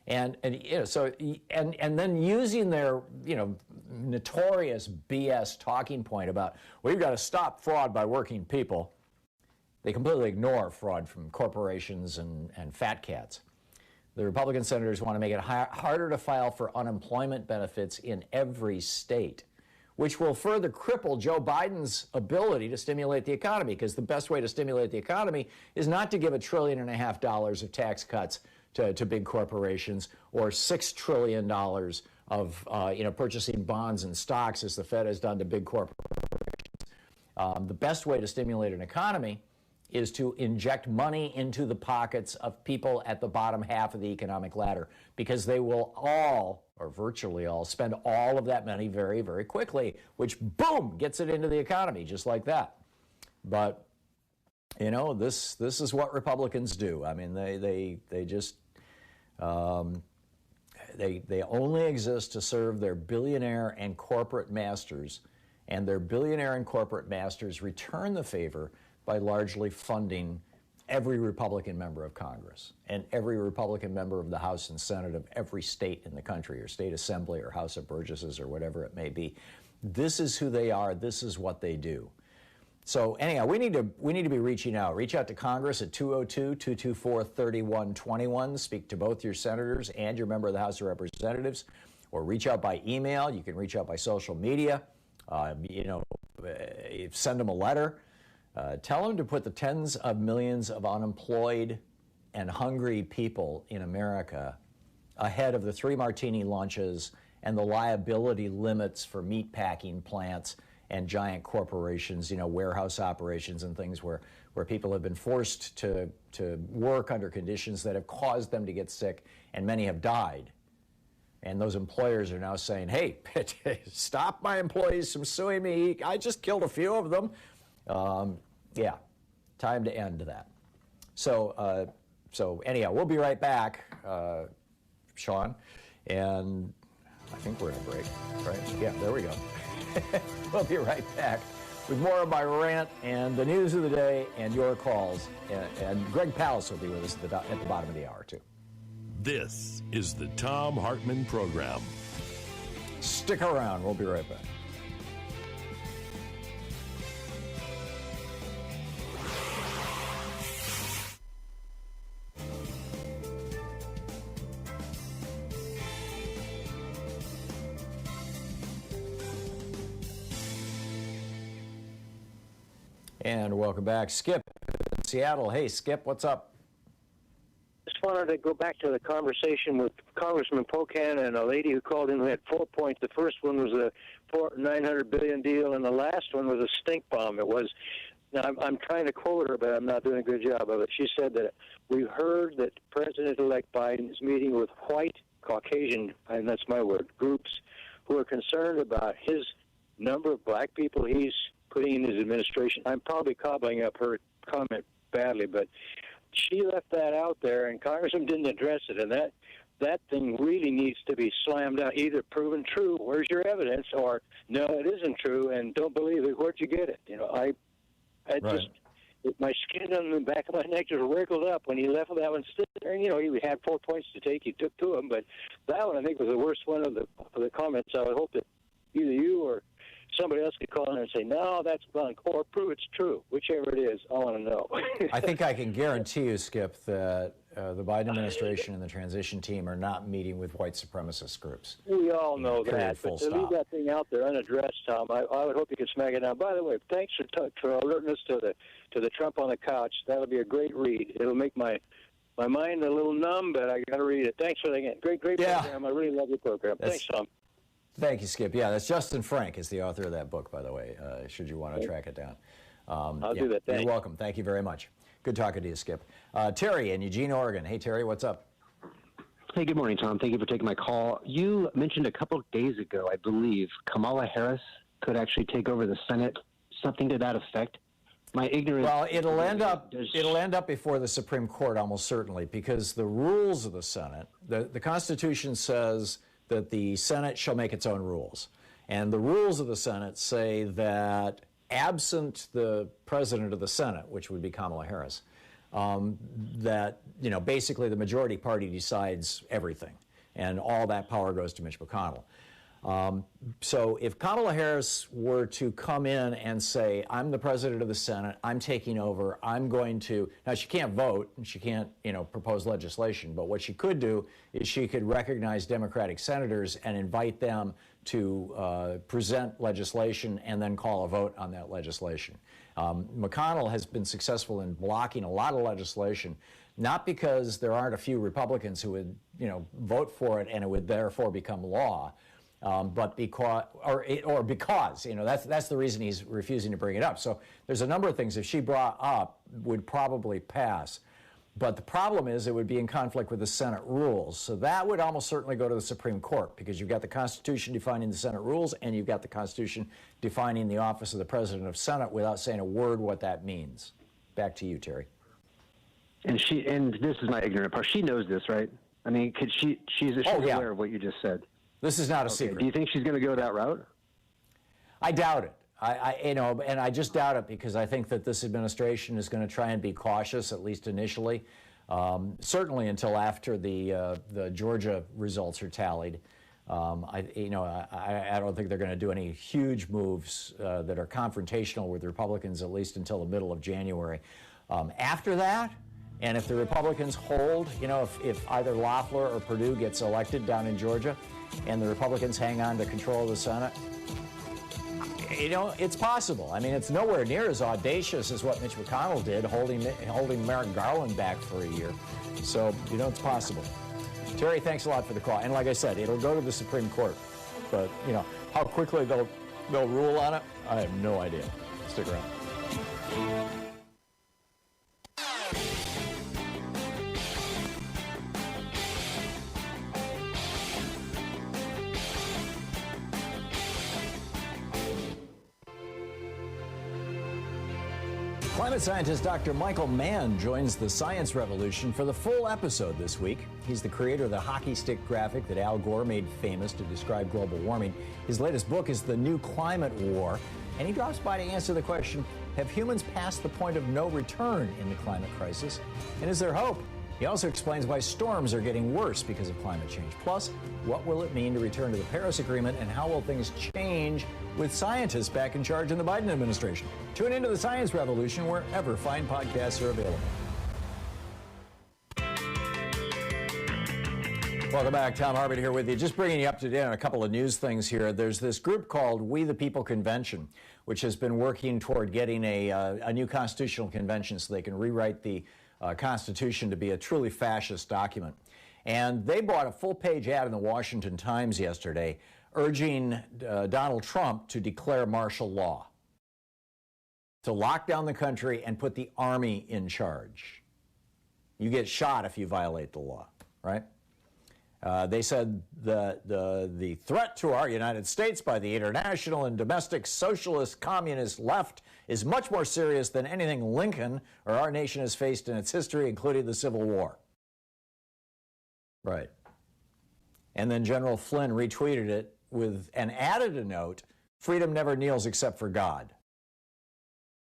Speaker 13: and then using their, notorious BS talking point about, we've got to stop fraud by working people. They completely ignore fraud from corporations and fat cats. The Republican senators want to make it harder to file for unemployment benefits in every state, which will further cripple Joe Biden's ability to stimulate the economy, because the best way to stimulate the economy is not to give $1.5 trillion of tax cuts to big corporations, or $6 trillion of purchasing bonds and stocks, as the Fed has done to big corporations. The best way to stimulate an economy is to inject money into the pockets of people at the bottom half of the economic ladder, because they will all, or virtually all, spend all of that money very, very quickly, which, boom, gets it into the economy, just like that. But, this is what Republicans do. I mean, they just, they only exist to serve their billionaire and corporate masters, and their billionaire and corporate masters return the favor by largely funding every Republican member of Congress and every Republican member of the House and Senate of every state in the country, or state assembly, or House of Burgesses, or whatever it may be. This is who they are. This is what they do. So anyhow, we need to be reaching out. Reach out to Congress at 202-224-3121. Speak to both your senators and your member of the House of Representatives, or reach out by email. You can reach out by social media. Send them a letter. Tell them to put the tens of millions of unemployed and hungry people in America ahead of the Three-Martini lunches and the liability limits for meatpacking plants and giant corporations, warehouse operations and things where people have been forced to work under conditions that have caused them to get sick, and many have died. And those employers are now saying, hey, stop my employees from suing me. I just killed a few of them. Yeah, time to end that. So anyhow, we'll be right back, Sean, and I think we're in a break, right? Yeah, there we go. We'll be right back with more of my rant and the news of the day and your calls. And Greg Pallas will be with us at the bottom of the hour, too.
Speaker 3: This is the Thom Hartmann Program.
Speaker 13: Stick around. We'll be right back. And welcome back. Skip in Seattle. Hey, Skip, what's up?
Speaker 7: Just wanted to go back to the conversation with Congressman Pocan and a lady who called in who had 4 points. The first one was a $900 billion deal, and the last one was a stink bomb. It was, now I'm trying to quote her, but I'm not doing a good job of it. She said that we heard that President-elect Biden is meeting with white, Caucasian, and that's my word, groups who are concerned about his number of black people he's putting in his administration. I'm probably cobbling up her comment badly, but she left that out there, and Congressman didn't address it, and that thing really needs to be slammed down, either proven true, where's your evidence, or no, it isn't true, and don't believe it, where'd you get it? I
Speaker 13: right.
Speaker 7: Just, my skin on the back of my neck just wriggled up when he left that one sitting there. And, he had 4 points to take, he took two of them, but that one I think was the worst one of the comments. I would hope that either you or somebody else could call in and say, no, that's bunk, or prove it's true. Whichever it is, I want to know.
Speaker 13: I think I can guarantee you, Skip, that the Biden administration and the transition team are not meeting with white supremacist groups.
Speaker 7: We all know that,
Speaker 13: full
Speaker 7: but to
Speaker 13: stop.
Speaker 7: leave that thing out there unaddressed, Tom, I would hope you could smack it down. By the way, thanks for alerting us to the Trump on the couch. That'll be a great read. It'll make my mind a little numb, but I got to read it. Thanks for that again. Great program. I really love your program. Thanks, Tom.
Speaker 13: Thank you, Skip. Yeah, that's Justin Frank is the author of that book, by the way, should you want to track it down.
Speaker 7: I'll do that. Thanks.
Speaker 13: You're welcome. Thank you very much. Good talking to you, Skip. Terry in Eugene, Oregon. Hey, Terry, what's up?
Speaker 8: Hey, good morning, Tom. Thank you for taking my call. You mentioned a couple of days ago, I believe, Kamala Harris could actually take over the Senate, something to that effect. My ignorance.
Speaker 13: Well, it'll end up before the Supreme Court almost certainly, because the rules of the Senate, the Constitution says that the Senate shall make its own rules. And the rules of the Senate say that absent the president of the Senate, which would be Kamala Harris, that, basically the majority party decides everything. And all that power goes to Mitch McConnell. So if Kamala Harris were to come in and say, I'm the president of the Senate, I'm taking over, I'm going to, now she can't vote and she can't, propose legislation, but what she could do is she could recognize Democratic senators and invite them to present legislation and then call a vote on that legislation. McConnell has been successful in blocking a lot of legislation, not because there aren't a few Republicans who would, vote for it and it would therefore become law, but because, that's the reason he's refusing to bring it up. So there's a number of things, if she brought up, would probably pass. But the problem is it would be in conflict with the Senate rules. So that would almost certainly go to the Supreme Court, because you've got the Constitution defining the Senate rules and you've got the Constitution defining the office of the President of Senate without saying a word what that means. Back to you, Terry.
Speaker 8: And this is my ignorant part. She knows this, right? I mean, she's aware of what you just said.
Speaker 13: This is not a secret.
Speaker 8: Do you think she's going to go that route?
Speaker 13: I doubt it. And I just doubt it because I think that this administration is going to try and be cautious, at least initially, certainly until after the Georgia results are tallied. I don't think they're going to do any huge moves that are confrontational with Republicans, at least until the middle of January. After that, and if the Republicans hold, if either Loeffler or Perdue gets elected down in Georgia, and the Republicans hang on to control of the Senate, it's possible. I mean, it's nowhere near as audacious as what Mitch McConnell did, holding Merrick Garland back for a year. So, it's possible. Terry, thanks a lot for the call. And like I said, it'll go to the Supreme Court. But, how quickly they'll rule on it, I have no idea. Stick around. Climate scientist Dr. Michael Mann joins the science revolution for the full episode this week. He's the creator of the hockey stick graphic that Al Gore made famous to describe global warming. His latest book is The New Climate War, and he drops by to answer the question, have humans passed the point of no return in the climate crisis? And is there hope? He also explains why storms are getting worse because of climate change. Plus, what will it mean to return to the Paris Agreement, and how will things change with scientists back in charge in the Biden administration? Tune into the Science Revolution wherever fine podcasts are available. Welcome back. Thom Hartmann here with you. Just bringing you up to date on a couple of news things here. There's this group called We the People Convention, which has been working toward getting a new constitutional convention so they can rewrite the Constitution to be a truly fascist document. And they bought a full-page ad in the Washington Times yesterday urging Donald Trump to declare martial law, to lock down the country and put the army in charge. You get shot if you violate the law, right? They said the threat to our United States by the international and domestic socialist communist left is much more serious than anything Lincoln or our nation has faced in its history, including the Civil War. Right. And then General Flynn retweeted it and added a note, freedom never kneels except for God.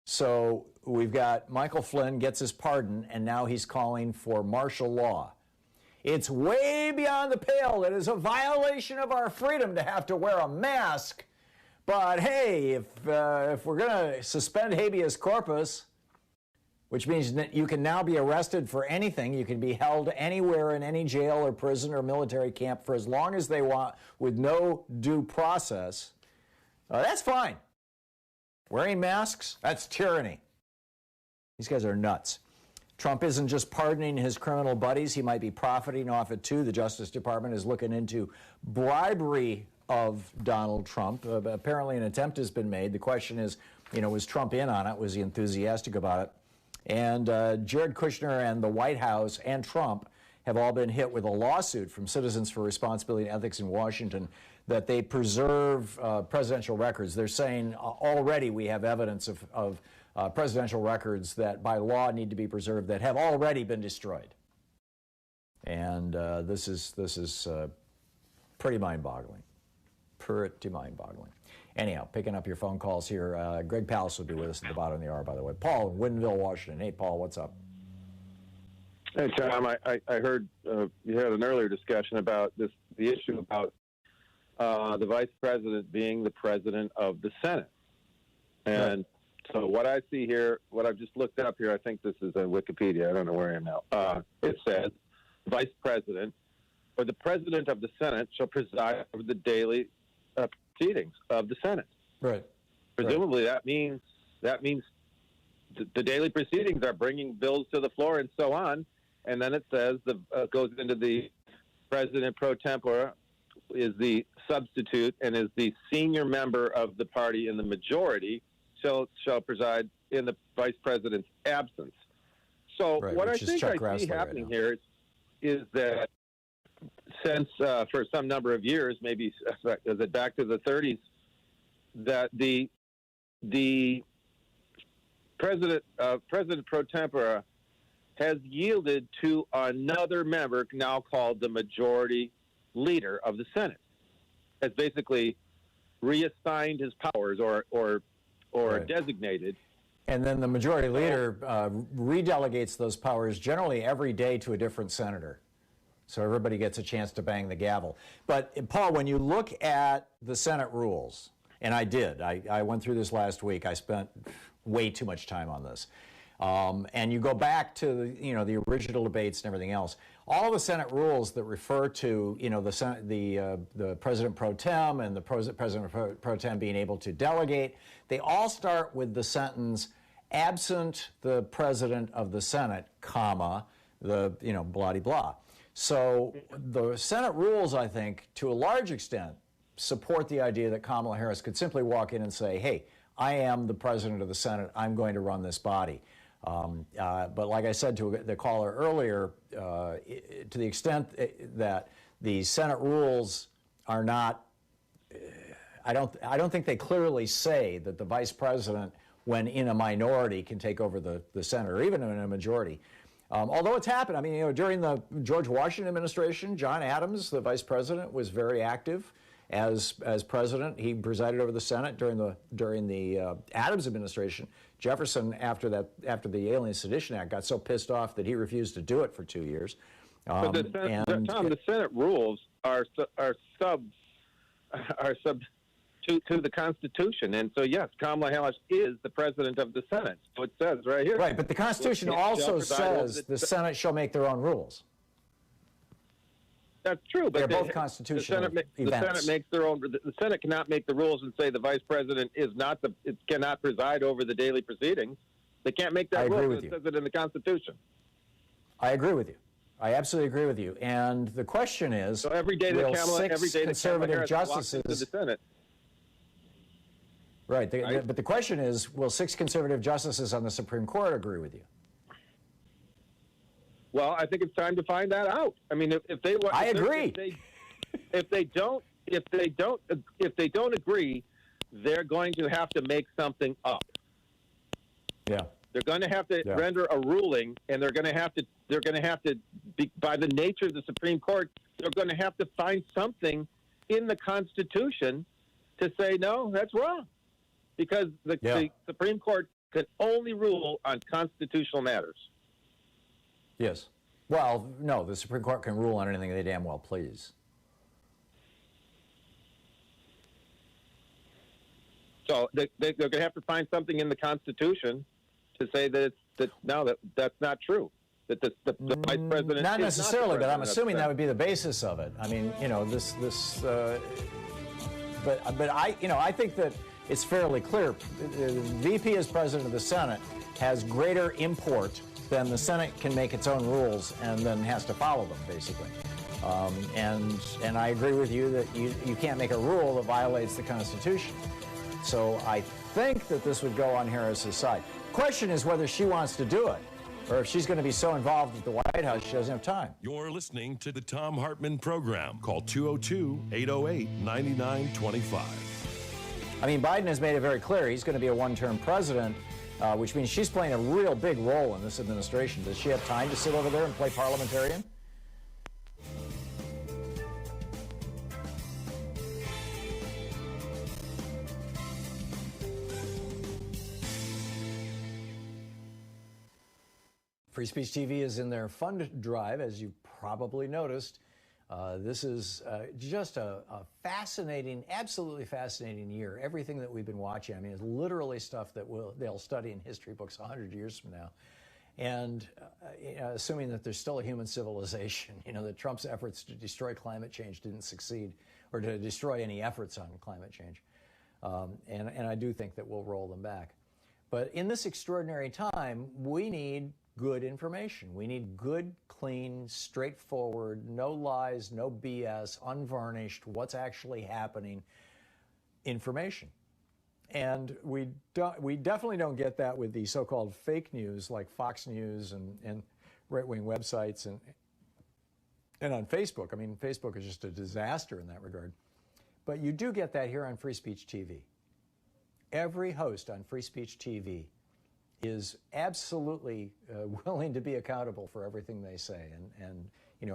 Speaker 13: So we've got Michael Flynn gets his pardon, and now he's calling for martial law. It's way beyond the pale. It is a violation of our freedom to have to wear a mask. But hey, if we're going to suspend habeas corpus, which means that you can now be arrested for anything, you can be held anywhere in any jail or prison or military camp for as long as they want with no due process, that's fine. Wearing masks, that's tyranny. These guys are nuts. Trump isn't just pardoning his criminal buddies, he might be profiting off it too. The Justice Department is looking into bribery of Donald Trump. Apparently an attempt has been made. The question is, was Trump in on it? Was he enthusiastic about it? And Jared Kushner and the White House and Trump have all been hit with a lawsuit from Citizens for Responsibility and Ethics in Washington that they preserve presidential records. They're saying already we have evidence of presidential records that by law need to be preserved that have already been destroyed. And this is pretty mind-boggling. Pretty mind-boggling. Anyhow, picking up your phone calls here. Greg Palast will be with us at the bottom of the hour, by the way. Paul in Woodinville, Washington. Hey, Paul, what's up?
Speaker 9: Hey, Tom, I heard you had an earlier discussion about the issue about the vice president being the president of the Senate. And so what I see here, what I've just looked up here, I think this is on Wikipedia. I don't know where I am now. It says, vice president or the president of the Senate shall preside over the daily proceedings of the Senate.
Speaker 13: Right.
Speaker 9: Presumably that means the daily proceedings are bringing bills to the floor and so on. And then it says goes into the president pro tempore is the substitute and is the senior member of the party in the majority shall preside in the vice president's absence. So what I think I see happening here is that since for some number of years, maybe back to the 30s, that the president pro tempore has yielded to another member now called the majority leader of the Senate, has basically reassigned his powers or designated.
Speaker 13: And then the majority leader redelegates those powers generally every day to a different senator. So everybody gets a chance to bang the gavel. But, Paul, when you look at the Senate rules, and I did, I went through this last week. I spent way too much time on this. And you go back to the original debates and everything else. All of the Senate rules that refer to the president pro tem and the president pro tem being able to delegate, they all start with the sentence absent the president of the Senate, comma, the blah de blah. So the Senate rules, I think, to a large extent, support the idea that Kamala Harris could simply walk in and say, hey, I am the president of the Senate. I'm going to run this body. But like I said to the caller earlier, to the extent that the Senate rules are not, I don't think they clearly say that the vice president, when in a minority, can take over the Senate, or even in a majority. Although it's happened. I mean, during the George Washington administration, John Adams, the vice president, was very active as president. He presided over the Senate during the Adams administration. Jefferson, after the Alien Sedition Act, got so pissed off that he refused to do it for 2 years.
Speaker 9: But the Senate rules are sub to the Constitution, and so yes, Kamala Harris is the president of the Senate. So it says right here.
Speaker 13: Right, but the Constitution also says the Senate shall make their own rules.
Speaker 9: That's true, but
Speaker 13: they're both constitutional events.
Speaker 9: The Senate makes their own. The Senate cannot make the rules and say the vice president it cannot preside over the daily proceedings. They can't make that rule. It says it in the Constitution.
Speaker 13: I agree with you. I absolutely agree with you. And the question is,
Speaker 9: so every day that
Speaker 13: conservative justices
Speaker 9: walks into the Senate.
Speaker 13: Right, but the question is, will 6 conservative justices on the Supreme Court agree with you?
Speaker 9: Well, I think it's time to find that out. I mean, if they want,
Speaker 13: I agree.
Speaker 9: If they don't agree, they're going to have to make something up.
Speaker 13: Yeah.
Speaker 9: They're going to have to render a ruling, and they're going to have to be, by the nature of the Supreme Court, they're going to have to find something in the Constitution to say, no, that's wrong. Because the Supreme Court can only rule on constitutional matters.
Speaker 13: Yes. Well, no, the Supreme Court can rule on anything they damn well please.
Speaker 9: So they're going to have to find something in the Constitution to say that's not true. That the vice president
Speaker 13: not necessarily, but I'm assuming that would be the basis of it. I mean, but I think that it's fairly clear. The VP as president of the Senate has greater import than the Senate can make its own rules and then has to follow them, basically. And I agree with you that you can't make a rule that violates the Constitution. So I think that this would go on Harris's side. Question is whether she wants to do it, or if she's going to be so involved at the White House she doesn't have time.
Speaker 3: You're listening to the Thom Hartmann Program. Call 202-808-9925.
Speaker 13: I mean, Biden has made it very clear he's going to be a one-term president, which means she's playing a real big role in this administration. Does she have time to sit over there and play parliamentarian? Free Speech TV is in their fund drive, as you probably noticed. This is just a fascinating, absolutely fascinating year. Everything that we've been watching, I mean, it's literally stuff that they'll study in history books 100 years from now. And assuming that there's still a human civilization, that Trump's efforts to destroy climate change didn't succeed, or to destroy any efforts on climate change. And I do think that we'll roll them back. But in this extraordinary time, we need good information. We need good, clean, straightforward, no lies, no BS, unvarnished, what's actually happening information. And we definitely don't get that with the so-called fake news like Fox News and right-wing websites and on Facebook. I mean, Facebook is just a disaster in that regard. But you do get that here on Free Speech TV. Every host on Free Speech TV is absolutely willing to be accountable for everything they say. And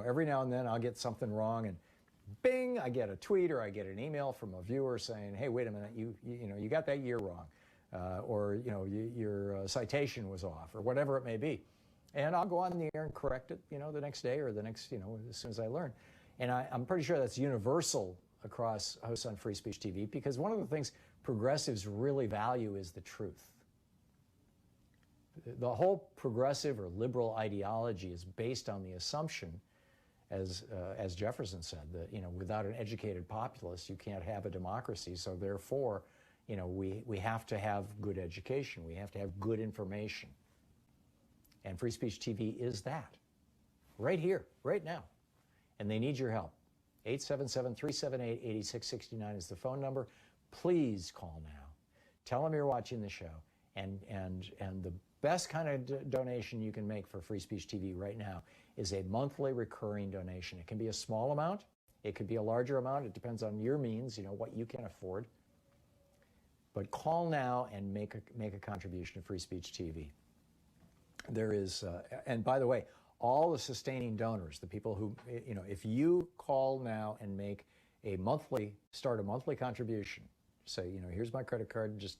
Speaker 13: every now and then I'll get something wrong, and bing, I get a tweet or I get an email from a viewer saying, hey, wait a minute, you got that year wrong, or your citation was off, or whatever it may be. And I'll go on the air and correct it, the next day or the next, as soon as I learn. And I'm pretty sure that's universal across hosts on Free Speech TV, because one of the things progressives really value is the truth. The whole progressive or liberal ideology is based on the assumption, as Jefferson said, that without an educated populace you can't have a democracy. So therefore, we have to have good education. We have to have good information. And Free Speech TV is that, right here, right now. And they need your help. 877-378-8669 is the phone number. Please call now. Tell them you're watching the show. And the best kind of donation you can make for Free Speech TV right now is a monthly recurring donation. It can be a small amount. It could be a larger amount. It depends on your means, what you can afford. But call now and make a contribution to Free Speech TV. There is, and by the way, all the sustaining donors, the people who, if you call now and start a monthly contribution, say, here's my credit card, just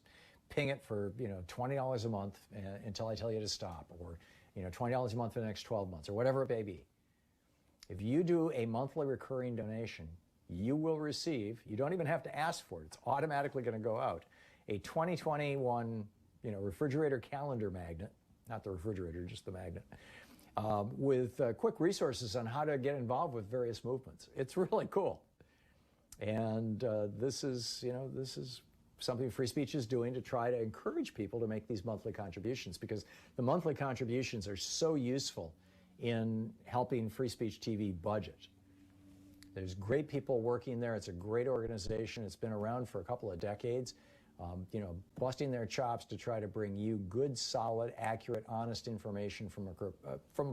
Speaker 13: ping it for, $20 a month until I tell you to stop, or, $20 a month for the next 12 months, or whatever it may be. If you do a monthly recurring donation, you will receive, you don't even have to ask for it, it's automatically going to go out, a 2021, refrigerator calendar magnet, not the refrigerator, just the magnet, with quick resources on how to get involved with various movements. It's really cool. And this is something Free Speech is doing to try to encourage people to make these monthly contributions, because the monthly contributions are so useful in helping Free Speech TV budget. There's great people working there. It's a great organization. It's been around for a couple of decades, busting their chops to try to bring you good, solid, accurate, honest information from a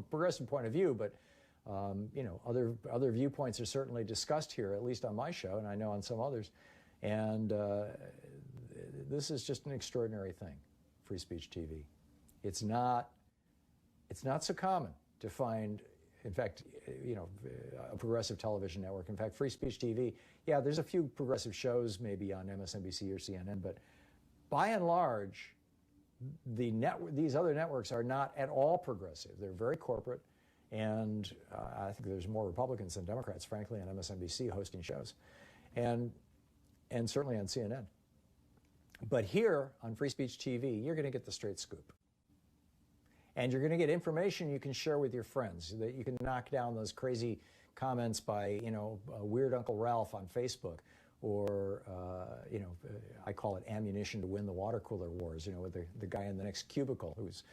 Speaker 13: progressive point of view. But other viewpoints are certainly discussed here, at least on my show, and I know on some others. And this is just an extraordinary thing, Free Speech TV. It's not so common to find, in fact, a progressive television network. In fact, Free Speech TV, yeah, there's a few progressive shows maybe on MSNBC or CNN, but by and large, these other networks are not at all progressive. They're very corporate, and I think there's more Republicans than Democrats, frankly, on MSNBC hosting shows, and certainly on CNN. But here on Free Speech TV, you're going to get the straight scoop. And you're going to get information you can share with your friends, that you can knock down those crazy comments by, Weird Uncle Ralph on Facebook, or, I call it ammunition to win the water cooler wars, with the guy in the next cubicle who's,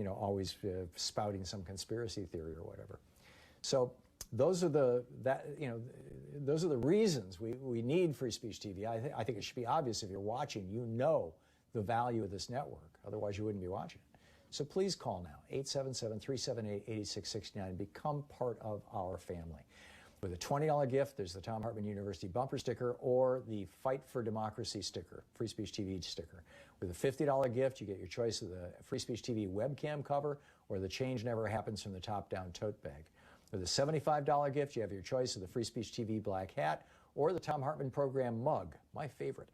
Speaker 13: always spouting some conspiracy theory or whatever. So those are the reasons we need Free Speech TV. I think it should be obvious if you're watching, the value of this network. Otherwise, you wouldn't be watching it. So please call now, 877-378-8669, and become part of our family. With a $20 gift, there's the Thom Hartmann University bumper sticker or the Fight for Democracy sticker, Free Speech TV sticker. With a $50 gift, you get your choice of the Free Speech TV webcam cover or the Change Never Happens from the top-down tote bag. With a $75 gift, you have your choice of the Free Speech TV black hat or the Thom Hartmann Program mug, my favorite.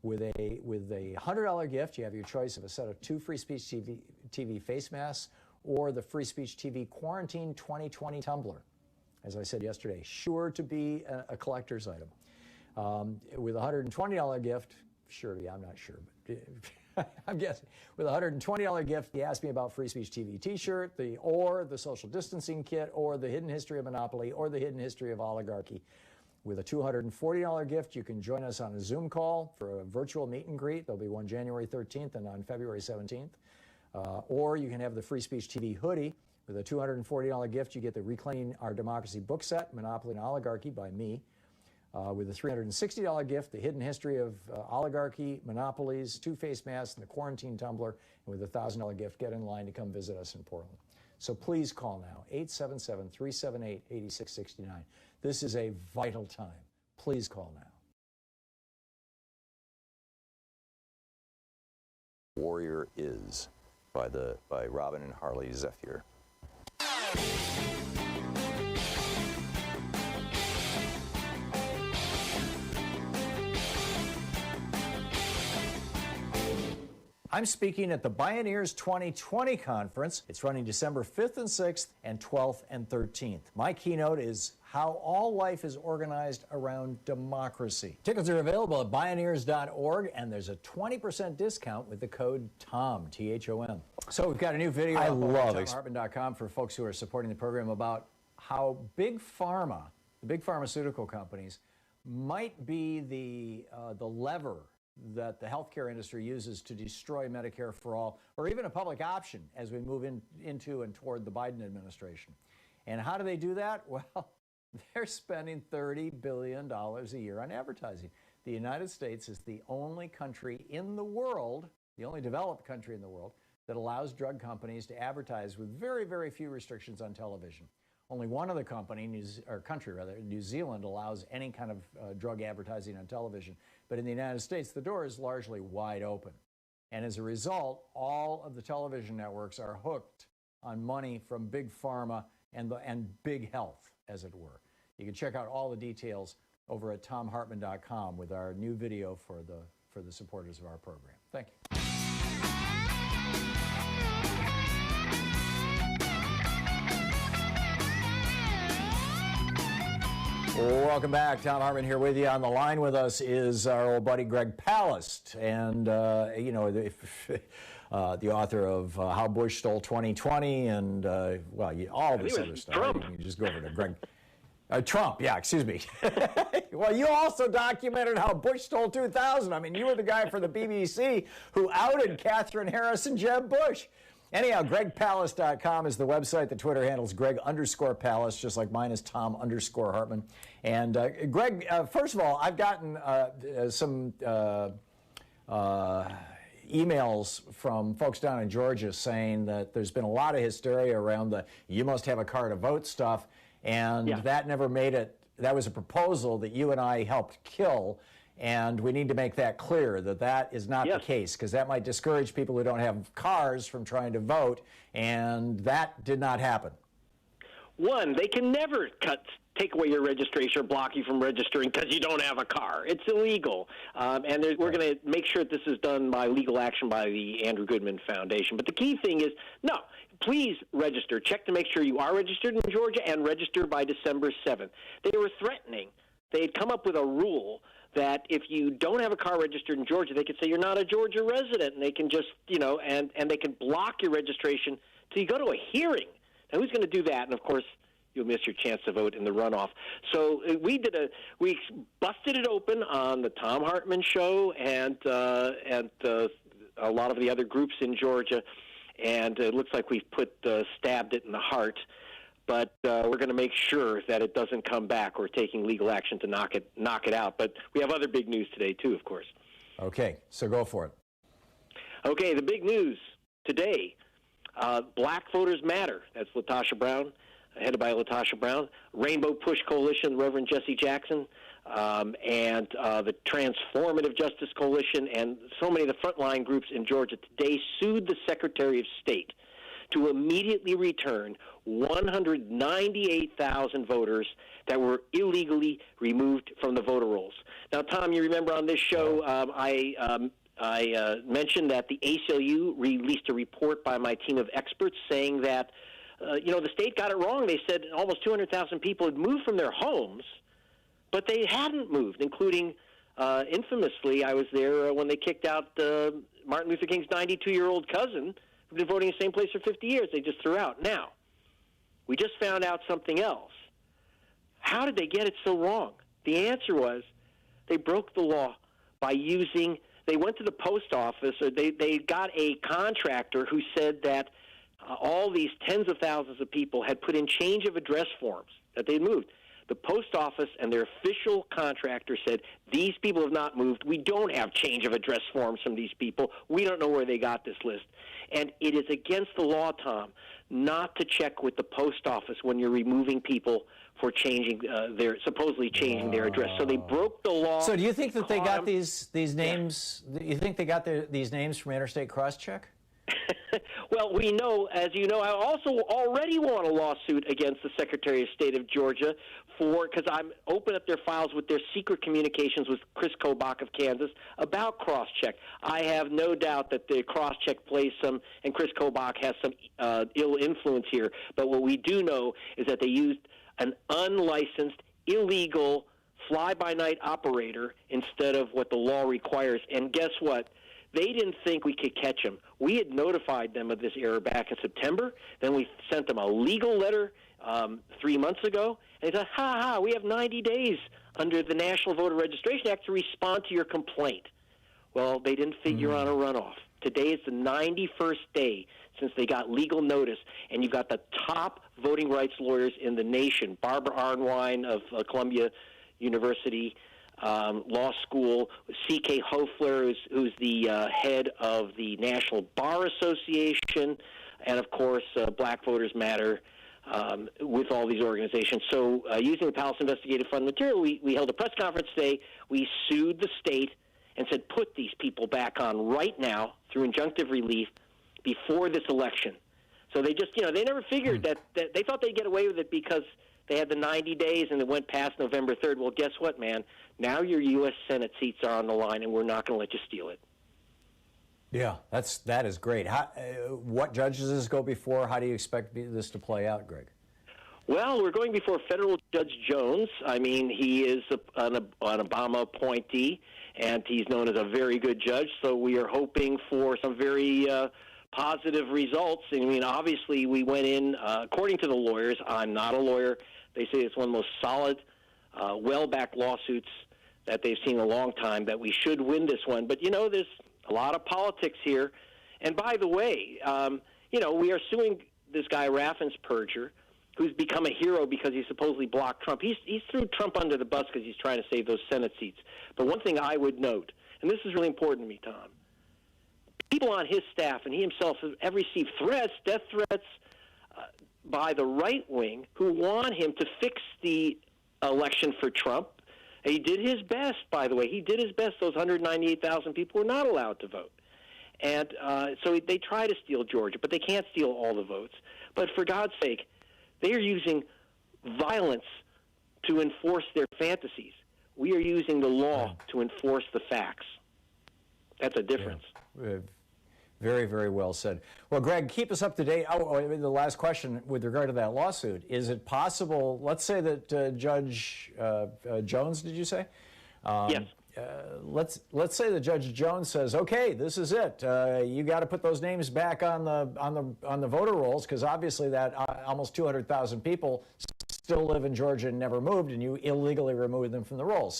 Speaker 13: With a $100 gift, you have your choice of a set of 2 Free Speech TV face masks or the Free Speech TV Quarantine 2020 tumbler. As I said yesterday, sure to be a collector's item. With a $120 gift, sure to be, I'm not sure, but I'm guessing. With a $120 gift, you asked me about Free Speech TV t-shirt, or the social distancing kit, or the hidden history of monopoly, or the hidden history of oligarchy. With a $240 gift, you can join us on a Zoom call for a virtual meet and greet. There'll be one January 13th and on February 17th. Or you can have the Free Speech TV hoodie. With a $240 gift, you get the Reclaiming Our Democracy book set, Monopoly and Oligarchy by me. With a $360 gift, the hidden history of oligarchy, monopolies, 2 face masks, and the quarantine tumbler. And with a $1,000 gift, get in line to come visit us in Portland. So please call now, 877-378-8669. This is a vital time. Please call now.
Speaker 2: Warrior Is by Robin and Harley Zephyr.
Speaker 13: I'm speaking at the Bioneers 2020 conference. It's running December 5th and 6th and 12th and 13th. My keynote is how all life is organized around democracy. Tickets are available at Bioneers.org, and there's a 20% discount with the code TOM, T-H-O-M. So we've got a new video up on TomHartmann.com for folks who are supporting the program about how big pharma, the big pharmaceutical companies, might be the lever that the healthcare industry uses to destroy Medicare for all, or even a public option as we move into and toward the Biden administration. And how do they do that? Well, they're spending $30 billion a year on advertising. The United States is the only country in the world, the only developed country in the world, that allows drug companies to advertise with very, very few restrictions on television. Only one other country, New Zealand, allows any kind of drug advertising on television. But in the United States, the door is largely wide open. And as a result, all of the television networks are hooked on money from big pharma and big health, as it were. You can check out all the details over at TomHartmann.com with our new video for the supporters of our program. Thank you. Welcome back. Thom Hartmann here with you. On the line with us is our old buddy Greg Palast, and the author of How Bush Stole 2020 and all this other stuff.
Speaker 10: Trump.
Speaker 13: You can just go over to Greg. Trump, yeah, excuse me. Well, you also documented how Bush stole 2000. I mean, you were the guy for the BBC who outed Catherine Harris and Jeb Bush. Anyhow, GregPalast.com is the website. The Twitter handle's Greg_Palast, just like mine is Tom_Hartmann. And Greg, first of all, I've gotten some emails from folks down in Georgia saying that there's been a lot of hysteria around the you must have a car to vote stuff, and that never made it. That was a proposal that you and I helped kill. And we need to make that clear that that is not the case, because that might discourage people who don't have cars from trying to vote, and that did not happen.
Speaker 10: One, they can never take away your registration or block you from registering because you don't have a car. It's illegal. And we're going to make sure that this is done by legal action by the Andrew Goodman Foundation. But the key thing is, no, please register. Check to make sure you are registered in Georgia and register by December 7th. They were threatening. They had come up with a rule that if you don't have a car registered in Georgia, they could say you're not a Georgia resident, and they can just, and they can block your registration till you go to a hearing. Now, who's going to do that? And, of course, you'll miss your chance to vote in the runoff. So we busted it open on the Thom Hartmann Show and a lot of the other groups in Georgia, and it looks like we've stabbed it in the heart. But we're going to make sure that it doesn't come back. We're taking legal action to knock it out. But we have other big news today, too, of course.
Speaker 13: Okay, so go for it.
Speaker 10: Okay, the big news today, Black Voters Matter. That's Latasha Brown. headed by Latasha Brown, Rainbow Push Coalition, Reverend Jesse Jackson, and the Transformative Justice Coalition, and so many of the frontline groups in Georgia today sued the Secretary of State to immediately return 198,000 voters that were illegally removed from the voter rolls. Now, Tom, you remember on this show I mentioned that the ACLU released a report by my team of experts saying that the state got it wrong. They said almost 200,000 people had moved from their homes, but they hadn't moved, including, infamously, I was there when they kicked out Martin Luther King's 92-year-old cousin who'd been voting in the same place for 50 years. They just threw out. Now, we just found out something else. How did they get it so wrong? The answer was they broke the law by they went to the post office, or they got a contractor who said that all these tens of thousands of people had put in change of address forms that they'd moved. The post office and their official contractor said, these people have not moved. We don't have change of address forms from these people. We don't know where they got this list. And it is against the law, Tom, not to check with the post office when you're removing people for changing supposedly changing their address. So they broke the law.
Speaker 13: So do you think that they got these names? Yeah. You think they got these names from Interstate Crosscheck?
Speaker 10: Well, we know, as you know, I also already won a lawsuit against the Secretary of State of Georgia because I'm open up their files with their secret communications with Chris Kobach of Kansas about crosscheck. I have no doubt that the crosscheck plays some, and Chris Kobach has some ill influence here. But what we do know is that they used an unlicensed, illegal, fly-by-night operator instead of what the law requires. And guess what? They didn't think we could catch them. We had notified them of this error back in September. Then we sent them a legal letter 3 months ago. And they said, we have 90 days under the National Voter Registration Act to respond to your complaint. Well, they didn't figure on a runoff. Today is the 91st day since they got legal notice, and you've got the top voting rights lawyers in the nation, Barbara Arnwine of Columbia University Law School, C.K. Hoefler, who's the head of the National Bar Association, and, of course, Black Voters Matter, with all these organizations. So using the Palace Investigative Fund material, we held a press conference today. We sued the state and said, put these people back on right now through injunctive relief before this election. So they just, they never figured that they thought they'd get away with it because they had the 90 days and it went past November 3rd. Well, guess what, man? Now your U.S. Senate seats are on the line, and we're not going to let you steal it.
Speaker 13: Yeah, that is great. What judges does this go before? How do you expect this to play out, Greg?
Speaker 10: Well, we're going before Federal Judge Jones. I mean, he is an Obama appointee, and he's known as a very good judge, so we are hoping for some very positive results. I mean, obviously, we went in, according to the lawyers, I'm not a lawyer, they say it's one of the most solid, well-backed lawsuits that they've seen in a long time, that we should win this one. But, there's a lot of politics here. And by the way, we are suing this guy Raffensperger, who's become a hero because he supposedly blocked Trump. He's threw Trump under the bus because he's trying to save those Senate seats. But one thing I would note, and this is really important to me, Tom, people on his staff and he himself have received threats, death threats, by the right wing who want him to fix the election for Trump. He did his best, by the way. He did his best. Those 198,000 people were not allowed to vote. And so they try to steal Georgia, but they can't steal all the votes. But for God's sake, they are using violence to enforce their fantasies. We are using the law to enforce the facts. That's a difference.
Speaker 13: Yeah. Very, very well said. Well, Greg, keep us up to date. The last question with regard to that lawsuit. Is it possible, let's say that Judge Jones, did you say?
Speaker 10: Yes.
Speaker 13: Let's say that Judge Jones says, okay, this is it. You got to put those names back on the voter rolls, because obviously that almost 200,000 people still live in Georgia and never moved, and you illegally removed them from the rolls.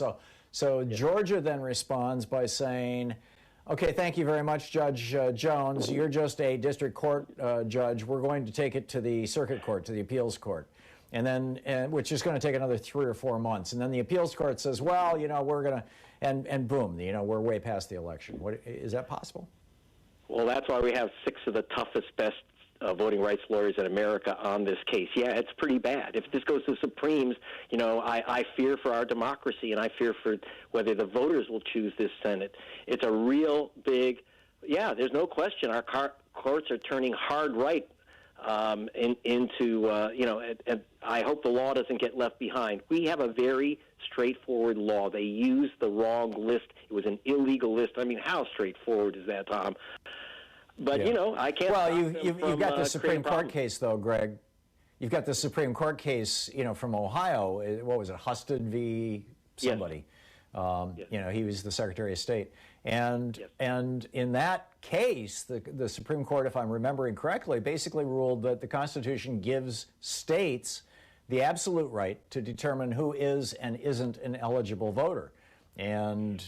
Speaker 13: So Georgia then responds by saying, okay, thank you very much, Judge Jones. You're just a district court judge. We're going to take it to the circuit court, to the appeals court, which is going to take another 3 or 4 months. And then the appeals court says, well, we're going to, and boom, we're way past the election. Is that possible?
Speaker 10: Well, that's why we have 6 of the toughest, best voting rights lawyers in America on this case. Yeah, it's pretty bad. If this goes to the Supremes, I fear for our democracy, and I fear for whether the voters will choose this Senate. It's a real big, there's no question. Our courts are turning hard right into, and I hope the law doesn't get left behind. We have a very straightforward law. They used the wrong list. It was an illegal list. I mean, how straightforward is that, Tom? But, I can't.
Speaker 13: Well, you've got the Supreme Court case, though, Greg. You've got the Supreme Court case, from Ohio. What was it, Husted v. somebody? Yes. He was the Secretary of State. And in that case, the Supreme Court, if I'm remembering correctly, basically ruled that the Constitution gives states the absolute right to determine who is and isn't an eligible voter. And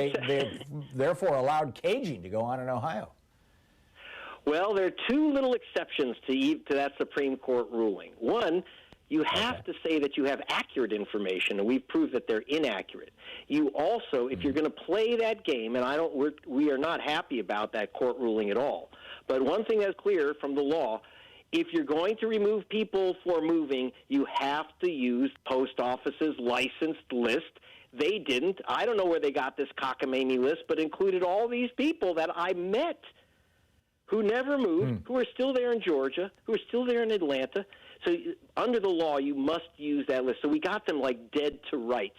Speaker 13: they therefore allowed caging to go on in Ohio.
Speaker 10: Well, there are two little exceptions to that Supreme Court ruling. One, you have to say that you have accurate information, and we've proved that they're inaccurate. You also, if you're going to play that game, and we are not happy about that court ruling at all. But one thing that's clear from the law, if you're going to remove people for moving, you have to use post office's licensed list. They didn't. I don't know where they got this cockamamie list, but included all these people that I met who never moved, who are still there in Georgia, who are still there in Atlanta. So under the law, you must use that list. So we got them like dead to rights.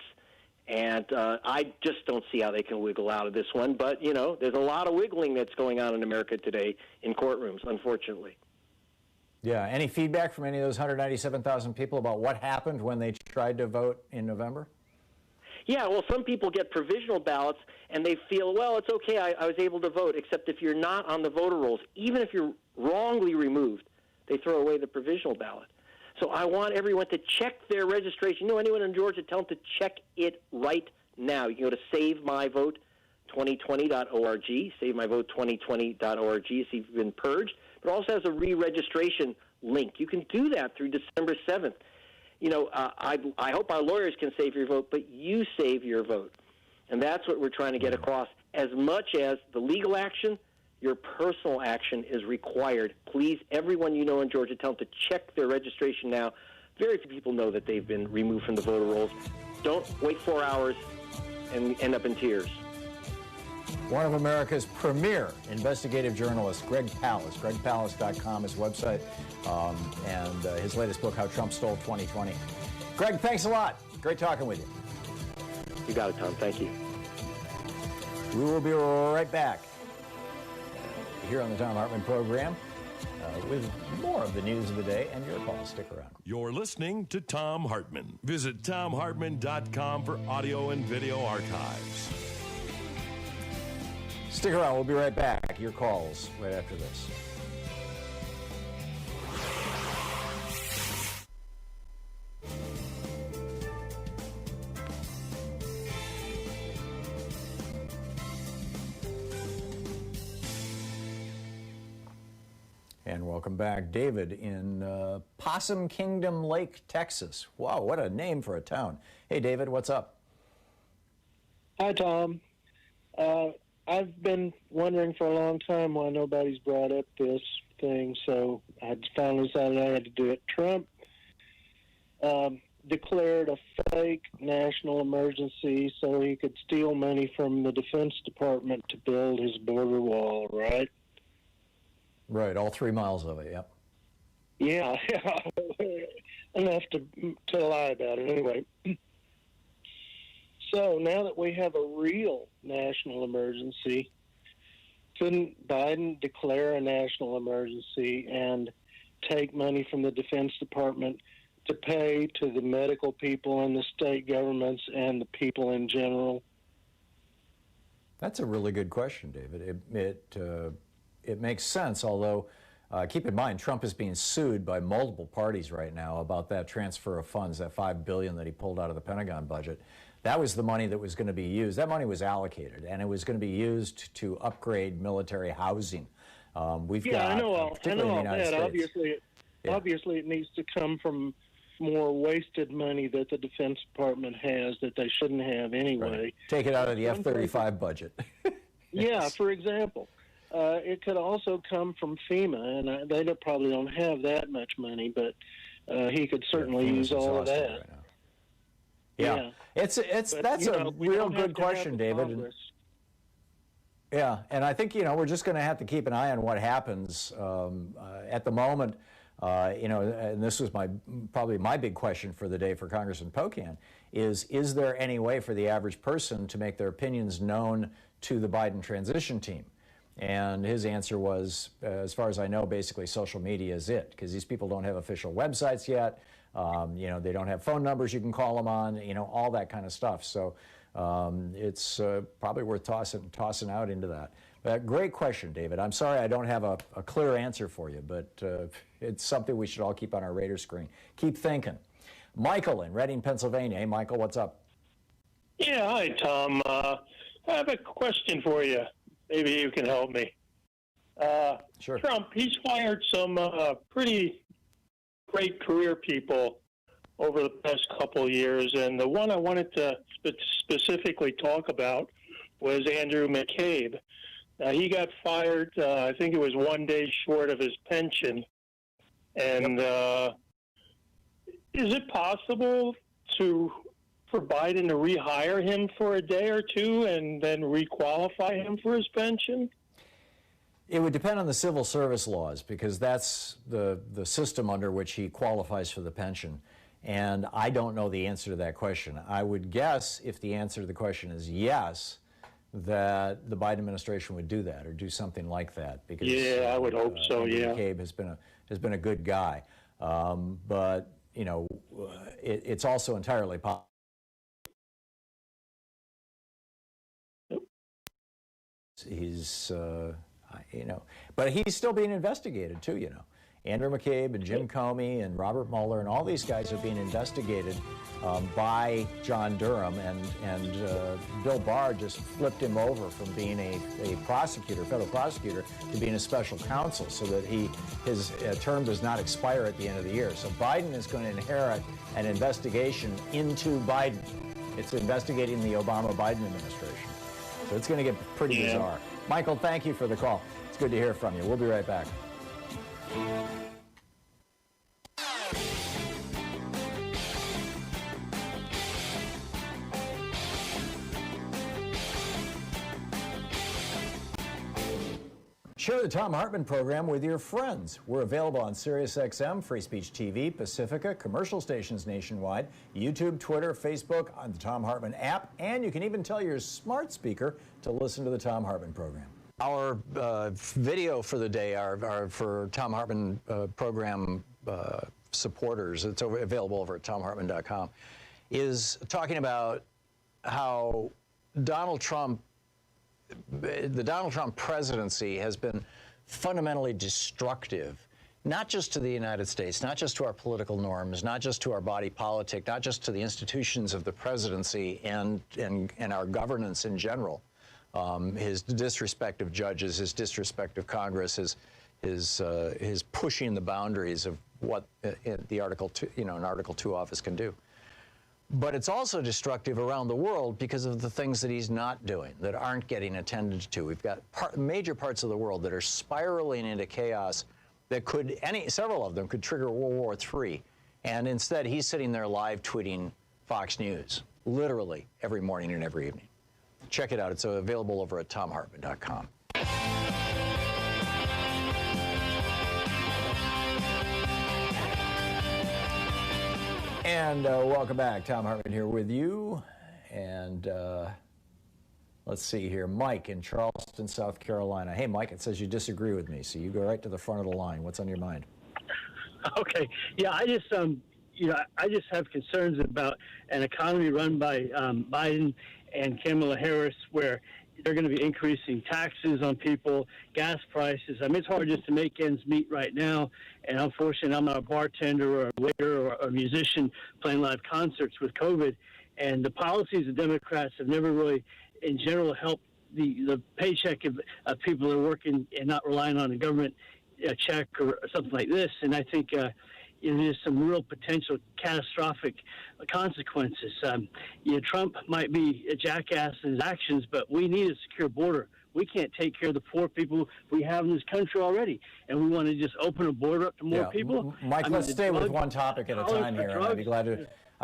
Speaker 10: And I just don't see how they can wiggle out of this one. But, there's a lot of wiggling that's going on in America today in courtrooms, unfortunately.
Speaker 13: Yeah. Any feedback from any of those 197,000 people about what happened when they tried to vote in November?
Speaker 10: Yeah, well, some people get provisional ballots, and they feel, well, it's okay, I was able to vote, except if you're not on the voter rolls, even if you're wrongly removed, they throw away the provisional ballot. So I want everyone to check their registration. Anyone in Georgia, tell them to check it right now. You can go to SaveMyVote2020.org, SaveMyVote2020.org, see if you've been purged. But it also has a re-registration link. You can do that through December 7th. I hope our lawyers can save your vote, but you save your vote. And that's what we're trying to get across. As much as the legal action, your personal action is required. Please, everyone you know in Georgia, tell them to check their registration now. Very few people know that they've been removed from the voter rolls. Don't wait 4 hours and end up in tears.
Speaker 13: One of America's premier investigative journalists, Greg Palast. GregPalast.com, his website, and his latest book, How Trump Stole 2020. Greg, thanks a lot. Great talking with you.
Speaker 10: You got it, Tom. Thank you.
Speaker 13: We will be right back here on the Thom Hartmann Program with more of the news of the day and your calls. Stick around.
Speaker 3: You're listening to Thom Hartmann. Visit ThomHartmann.com for audio and video archives.
Speaker 13: Stick around. We'll be right back. Your calls right after this. And welcome back. David in Possum Kingdom Lake, Texas. Wow, what a name for a town. Hey, David, what's up?
Speaker 22: Hi, Tom. I've been wondering for a long time why nobody's brought up this thing, so I finally decided I had to do it. Trump declared a fake national emergency so he could steal money from the Defense Department to build his border wall, right?
Speaker 13: Right, all 3 miles of it, yep.
Speaker 22: Yeah, enough to lie about it anyway. So now that we have a real national emergency, couldn't Biden declare a national emergency and take money from the Defense Department to pay to the medical people and the state governments and the people in general?
Speaker 13: That's a really good question, David. It makes sense, although keep in mind, Trump is being sued by multiple parties right now about that transfer of funds, that $5 billion that he pulled out of the Pentagon budget. That was the money that was going to be used. That money was allocated, and it was going to be used to upgrade military housing.
Speaker 22: I know all that. Obviously, it needs to come from more wasted money that the Defense Department has that they shouldn't have anyway.
Speaker 13: Right. Take it out of the F-35 budget.
Speaker 22: Yeah, for example.
Speaker 5: it could also come from FEMA, and they probably don't have that much money, but he could certainly use all of that.
Speaker 13: Right now. Yeah. That's a real good question, David. Yeah, and I think, we're just going to have to keep an eye on what happens. At the moment, and this was probably my big question for the day for Congressman Pocan, is there any way for the average person to make their opinions known to the Biden transition team? And his answer was, as far as I know, basically social media is it, because these people don't have official websites yet. They don't have phone numbers you can call them on, all that kind of stuff. So it's probably worth tossing out into that. Great question, David. I'm sorry I don't have a clear answer for you, but it's something we should all keep on our radar screen. Keep thinking. Michael in Reading, Pennsylvania. Hey, Michael, what's up?
Speaker 11: Yeah, hi, Tom. I have a question for you. Maybe you can help me.
Speaker 13: Sure.
Speaker 11: Trump, he's fired some pretty great career people over the past couple of years, and the one I wanted to specifically talk about was Andrew McCabe. He got fired, I think it was 1 day short of his pension. And is it possible for Biden to rehire him for a day or two and then requalify him for his pension?
Speaker 13: It would depend on the civil service laws, because that's the system under which he qualifies for the pension. And I don't know the answer to that question. I would guess, if the answer to the question is yes, that the Biden administration would do that or do something like that. Because
Speaker 11: I would hope so.
Speaker 13: McCabe has been a good guy, but it's also entirely possible. He's but he's still being investigated too. Andrew McCabe and Jim Comey and Robert Mueller and all these guys are being investigated by John Durham, and Bill Barr just flipped him over from being a federal prosecutor, to being a special counsel, so that his term does not expire at the end of the year. So Biden is going to inherit an investigation into Biden. It's investigating the Obama-Biden administration. So it's going to get pretty bizarre. Michael, thank you for the call. It's good to hear from you. We'll be right back. Share the Thom Hartmann Program with your friends. We're available on SiriusXM, Free Speech TV, Pacifica, commercial stations nationwide, YouTube, Twitter, Facebook, on the Thom Hartmann app, and you can even tell your smart speaker to listen to the Thom Hartmann Program. Our video for the day are for Thom Hartmann Program supporters. It's available over at thomhartmann.com. Is talking about how the Donald Trump presidency has been fundamentally destructive, not just to the United States, not just to our political norms, not just to our body politic, not just to the institutions of the presidency and our governance in general. His disrespect of judges, his disrespect of Congress, his pushing the boundaries of what the Article 2, an Article 2 office can do. But it's also destructive around the world because of the things that he's not doing, that aren't getting attended to. We've got major parts of the world that are spiraling into chaos that several of them could trigger World War III. And instead, he's sitting there live tweeting Fox News, literally every morning and every evening. Check it out. It's available over at thomhartmann.com. And welcome back. Thom Hartmann here with you. And let's see here. Mike in Charleston, South Carolina. Hey, Mike, it says you disagree with me, so you go right to the front of the line. What's on your mind?
Speaker 12: Okay. Yeah, I just have concerns about an economy run by Biden and Kamala Harris, where they're going to be increasing taxes on people, gas prices. I mean, it's hard just to make ends meet right now. And unfortunately, I'm not a bartender or a waiter or a musician playing live concerts with COVID. And the policies of Democrats have never really, in general, helped the paycheck of people that are working and not relying on a government check or something like this. And I think there's some real potential catastrophic consequences. Trump might be a jackass in his actions, but we need a secure border. we can't take care of the poor people we have in this country already, and we want to just open a border up to more people.
Speaker 13: Mike, let's stay with one topic at a time here, and I'd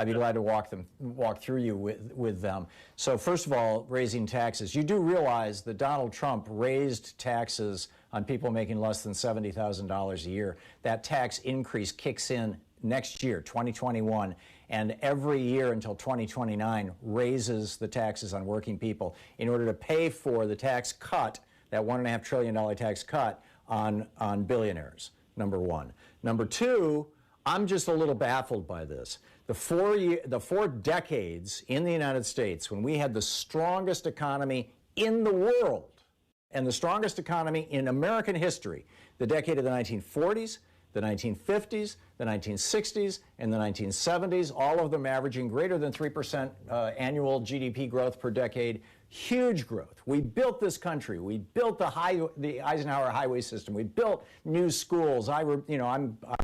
Speaker 13: be glad to walk through you with them. So first of all, raising taxes. You do realize that Donald Trump raised taxes on people making less than $70,000 a year. That tax increase kicks in next year, 2021, and every year until 2029 raises the taxes on working people in order to pay for the tax cut, that $1.5 trillion tax cut on billionaires, number one. Number two, I'm just a little baffled by this. The 4 decades in the United States when we had the strongest economy in the world and the strongest economy in American history, the decade of the 1940s, the 1950s, the 1960s, and the 1970s, all of them averaging greater than 3% annual GDP growth per decade. Huge growth. We built this country. We built the Eisenhower highway system. We built new schools. I'm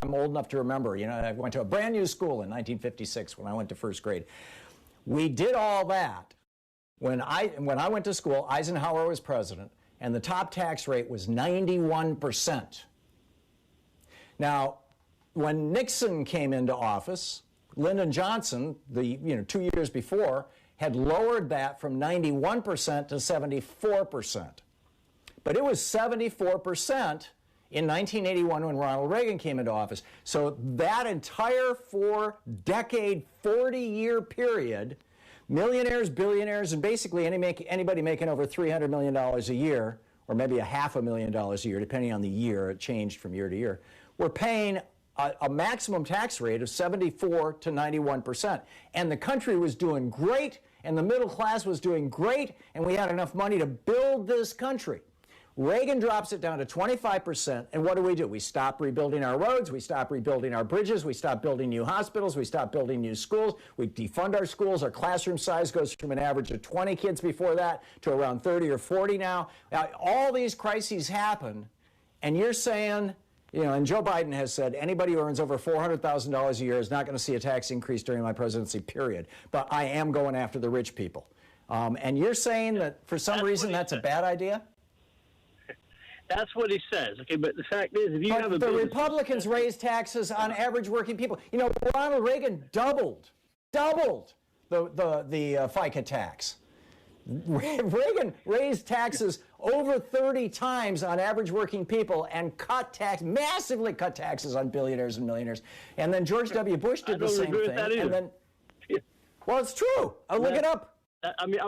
Speaker 13: old enough to remember. I went to a brand new school in 1956 when I went to first grade. We did all that. When I went to school, Eisenhower was president, and the top tax rate was 91%. Now, when Nixon came into office, Lyndon Johnson, 2 years before, had lowered that from 91% to 74%. But it was 74% in 1981 when Ronald Reagan came into office. So that entire 4-decade, 40-year period, millionaires, billionaires, and basically anybody making over $300 million a year, or maybe $500,000 a year, depending on the year, it changed from year to year, we're paying a maximum tax rate of 74 to 91%. And the country was doing great, and the middle class was doing great, and we had enough money to build this country. Reagan drops it down to 25%, and what do? We stop rebuilding our roads, we stop rebuilding our bridges, we stop building new hospitals, we stop building new schools, we defund our schools, our classroom size goes from an average of 20 kids before that to around 30 or 40 now. Now, all these crises happen, and you're saying, and Joe Biden has said anybody who earns over $400,000 a year is not going to see a tax increase during my presidency, period. But I am going after the rich people. And you're saying that for some reason that's a bad idea?
Speaker 12: That's what he says. Okay, but the fact is, if you have a
Speaker 13: the Republicans raise taxes on average working people. Ronald Reagan doubled the FICA tax. Reagan raised taxes over 30 times on average working people and massively cut taxes on billionaires and millionaires. And then George W. Bush did the same thing. And then, well, it's true. I'll look it up.
Speaker 12: I mean,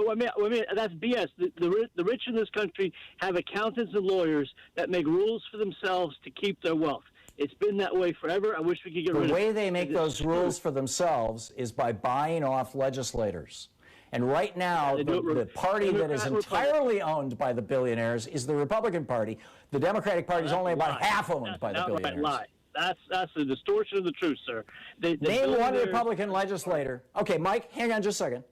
Speaker 12: that's BS. The rich in this country have accountants and lawyers that make rules for themselves to keep their wealth. It's been that way forever. I wish we could get rid of it.
Speaker 13: The way they make those rules for themselves is by buying off legislators. And right now, the party that is entirely owned by the billionaires is the Republican Party. The Democratic Party is only about half owned by the billionaires.
Speaker 12: Lie. That's a distortion of the truth, sir.
Speaker 13: Name one Republican legislator. Okay, Mike, hang on just a second.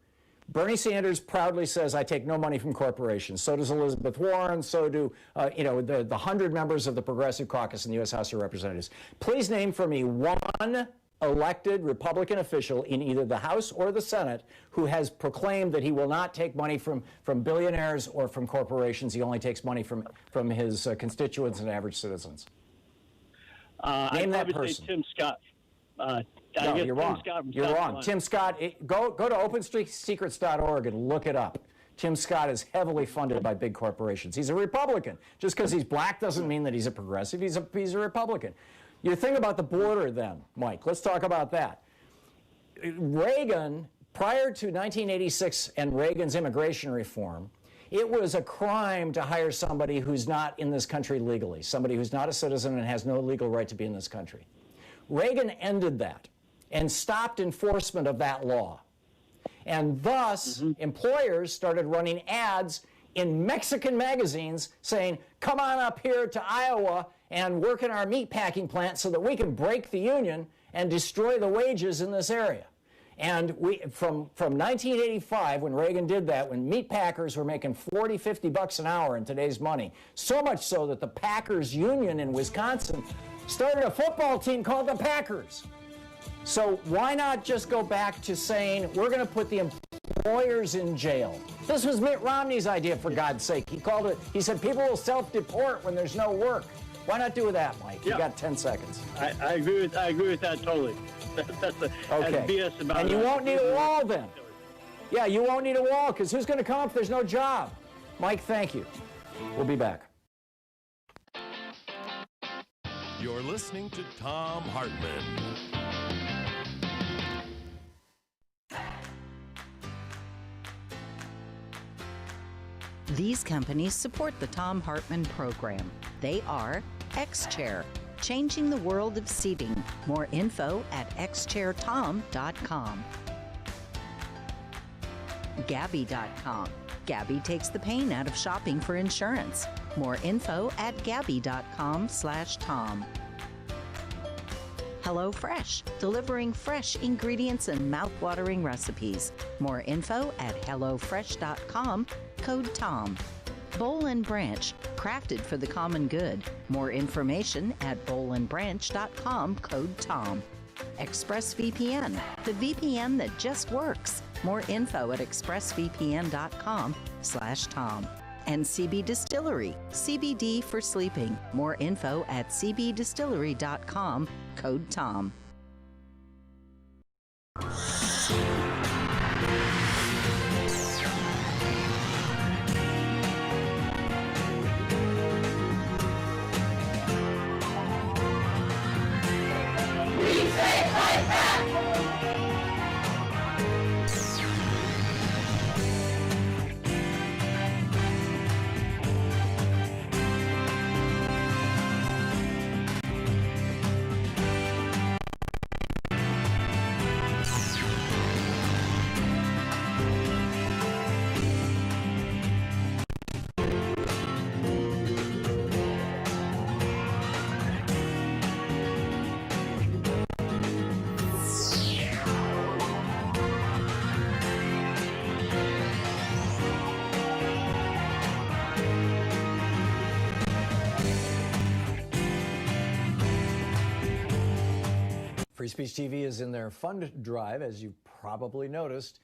Speaker 13: Bernie Sanders proudly says, I take no money from corporations. So does Elizabeth Warren. So do, the 100 members of the Progressive Caucus in the U.S. House of Representatives. Please name for me one elected Republican official in either the House or the Senate who has proclaimed that he will not take money from billionaires or from corporations. He only takes money from his constituents and average citizens. Name that person.
Speaker 12: Tim Scott.
Speaker 13: No, you're wrong. You're wrong. Tim Scott, go to OpenSecrets.org and look it up. Tim Scott is heavily funded by big corporations. He's a Republican. Just because he's black doesn't mean that he's a progressive. He's a Republican. Your thing about the border then, Mike, let's talk about that. Reagan, prior to 1986 and Reagan's immigration reform, it was a crime to hire somebody who's not in this country legally, somebody who's not a citizen and has no legal right to be in this country. Reagan ended that and stopped enforcement of that law. And thus, employers started running ads in Mexican magazines saying, come on up here to Iowa and work in our meatpacking plant so that we can break the union and destroy the wages in this area. And from 1985, when Reagan did that, when meat packers were making $40, $50 an hour in today's money, so much so that the Packers Union in Wisconsin started a football team called the Packers. So why not just go back to saying we're going to put the lawyers in jail. This was Mitt Romney's idea, for God's sake. He called it, he said people will self-deport when there's no work. Why not do that, Mike? You got 10 seconds.
Speaker 12: I agree with that totally. That's BS about
Speaker 13: and you won't need a wall then. Yeah, you won't need a wall, because who's going to come if there's no job? Mike, thank you. We'll be back.
Speaker 3: You're listening to Thom Hartmann.
Speaker 6: These companies support the Thom Hartmann Program. They are X-Chair, changing the world of seating. More info at xchairtom.com. Gabby.com. Gabby takes the pain out of shopping for insurance. More info at gabby.com/Tom. HelloFresh, delivering fresh ingredients and mouth-watering recipes. More info at hellofresh.com, code TOM. Boll and Branch, crafted for the common good. More information at bollandbranch.com, code TOM. ExpressVPN, the VPN that just works. More info at expressvpn.com/Tom. And CB Distillery, CBD for sleeping. More info at cbdistillery.com, code TOM.
Speaker 13: Free Speech TV is in their fund drive, as you probably noticed.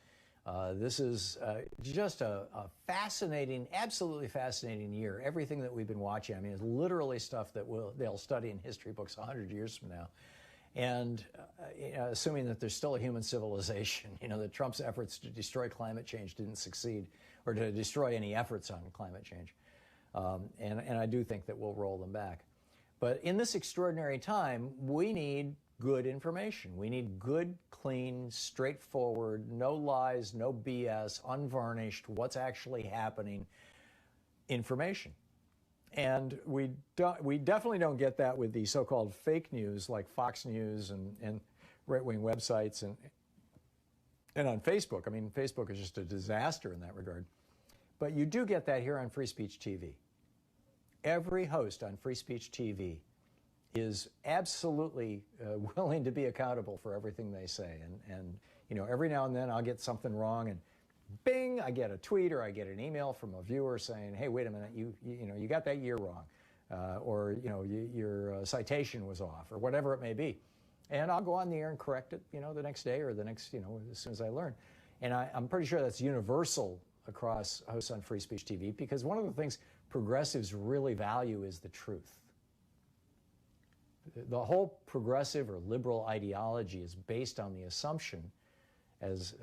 Speaker 13: This is just a fascinating, absolutely fascinating year. Everything that we've been watching, I mean, it's literally stuff that they'll study in history books 100 years from now. And assuming that there's still a human civilization, that Trump's efforts to destroy climate change didn't succeed, or to destroy any efforts on climate change. And I do think that we'll roll them back. But in this extraordinary time, we need good information. We need good, clean, straightforward, no lies, no BS, unvarnished, what's actually happening information. And we definitely don't get that with the so-called fake news like Fox News and right-wing websites and on Facebook. I mean, Facebook is just a disaster in that regard. But you do get that here on Free Speech TV. Every host on Free Speech TV is absolutely willing to be accountable for everything they say. And every now and then I'll get something wrong, and bing, I get a tweet or I get an email from a viewer saying, hey, wait a minute, you got that year wrong, or your citation was off, or whatever it may be. And I'll go on the air and correct it, the next day or the next, as soon as I learn. And I'm pretty sure that's universal across hosts on Free Speech TV, because one of the things progressives really value is the truth. The whole progressive or liberal ideology is based on the assumption, as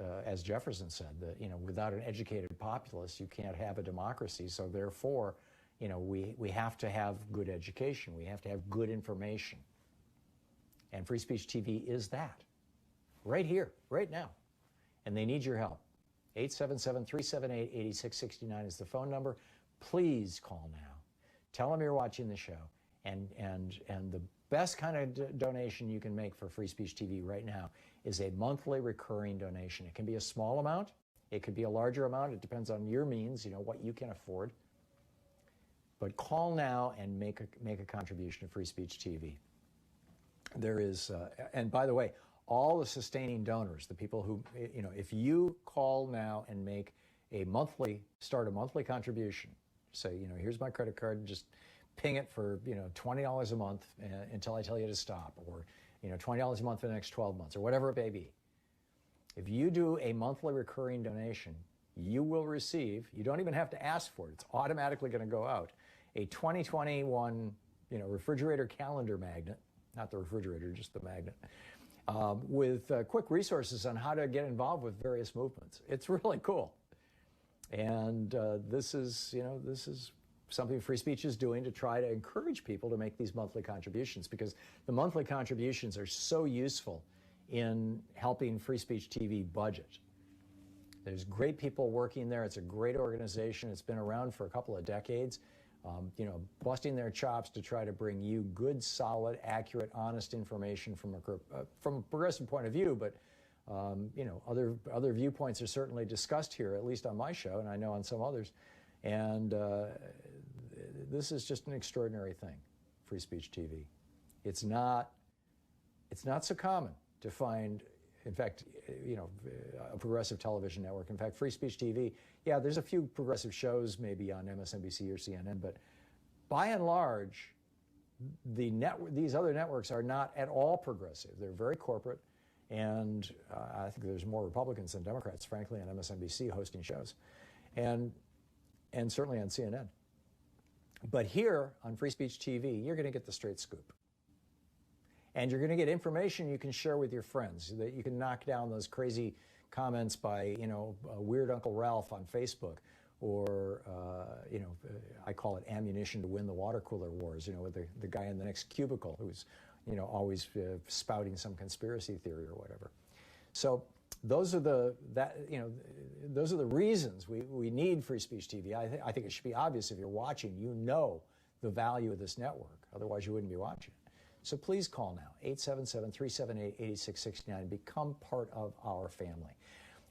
Speaker 13: Jefferson said, that without an educated populace you can't have a democracy. So therefore, we have to have good education. We have to have good information. And Free Speech TV is that, right here, right now. And they need your help. 877-378-8669 is the phone number. Please call now. Tell them you're watching the show. And the best kind of donation you can make for Free Speech TV right now is a monthly recurring donation. It can be a small amount. It could be a larger amount. It depends on your means, what you can afford. But call now and make a contribution to Free Speech TV. There is, and by the way, all the sustaining donors, the people who, if you call now and start a monthly contribution, say, here's my credit card, just ping it for, $20 a month until I tell you to stop, or, $20 a month for the next 12 months, or whatever it may be. If you do a monthly recurring donation, you will receive, you don't even have to ask for it, it's automatically going to go out, a 2021 refrigerator calendar magnet, not the refrigerator, just the magnet, with quick resources on how to get involved with various movements. It's really cool. And this is something Free Speech is doing to try to encourage people to make these monthly contributions, because the monthly contributions are so useful in helping Free Speech TV budget. There's great people working there. It's a great organization. It's been around for a couple of decades, busting their chops to try to bring you good, solid, accurate, honest information from a progressive point of view. But other viewpoints are certainly discussed here, at least on my show, and I know on some others. And this is just an extraordinary thing, Free Speech TV. It's not so common to find, in fact, a progressive television network. In fact, Free Speech TV, yeah, there's a few progressive shows maybe on MSNBC or CNN, but by and large, these other networks are not at all progressive. They're very corporate, and I think there's more Republicans than Democrats, frankly, on MSNBC hosting shows, and certainly on CNN. But here on Free Speech TV, you're going to get the straight scoop. And you're going to get information you can share with your friends, that you can knock down those crazy comments by, weird Uncle Ralph on Facebook, or, I call it ammunition to win the water cooler wars, with the guy in the next cubicle who's, always spouting some conspiracy theory or whatever. So those are the reasons we need Free Speech TV. I think it should be obvious if you're watching, the value of this network. Otherwise, you wouldn't be watching it. So please call now, 877-378-8669. Become part of our family.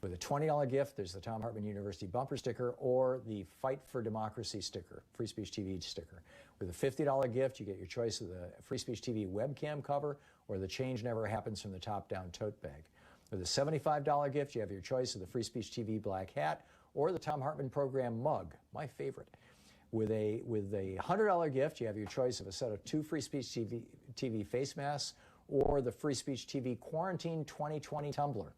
Speaker 13: With a $20 gift, there's the Thom Hartmann University bumper sticker or the Fight for Democracy sticker, Free Speech TV sticker. With a $50 gift, you get your choice of the Free Speech TV webcam cover or the Change Never Happens from the Top Down tote bag. With a $75 gift, you have your choice of the Free Speech TV black hat or the Thom Hartmann Program mug, my favorite. With a $100 gift, you have your choice of a set of 2 Free Speech TV face masks or the Free Speech TV Quarantine 2020 tumbler.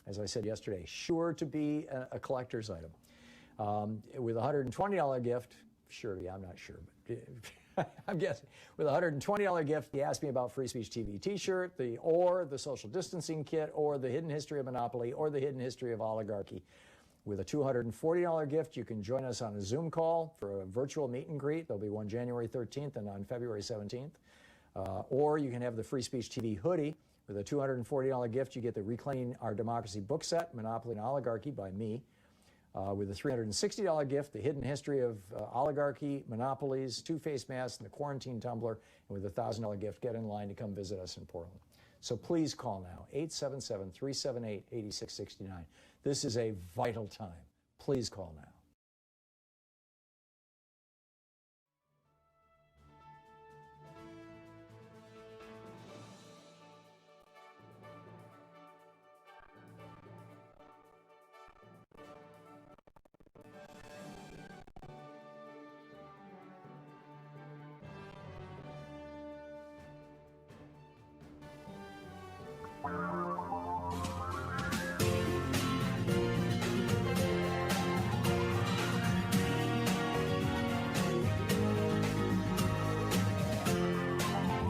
Speaker 13: As I said yesterday, sure to be a collector's item. With a $120 gift, sure to be, I'm not sure, but I'm guessing. With a $120 gift, you ask me about Free Speech TV t-shirt, or the social distancing kit, or the hidden history of monopoly, or the hidden history of oligarchy. With a $240 gift, you can join us on a Zoom call for a virtual meet and greet. There'll be one January 13th and on February 17th. Or you can have the Free Speech TV hoodie. With a $240 gift, you get the Reclaiming Our Democracy book set, Monopoly and Oligarchy by me. With a $360 gift, the hidden history of oligarchy, monopolies, 2 face masks, and the quarantine tumbler. And with a $1,000 gift, get in line to come visit us in Portland. So please call now, 877-378-8669. This is a vital time. Please call now.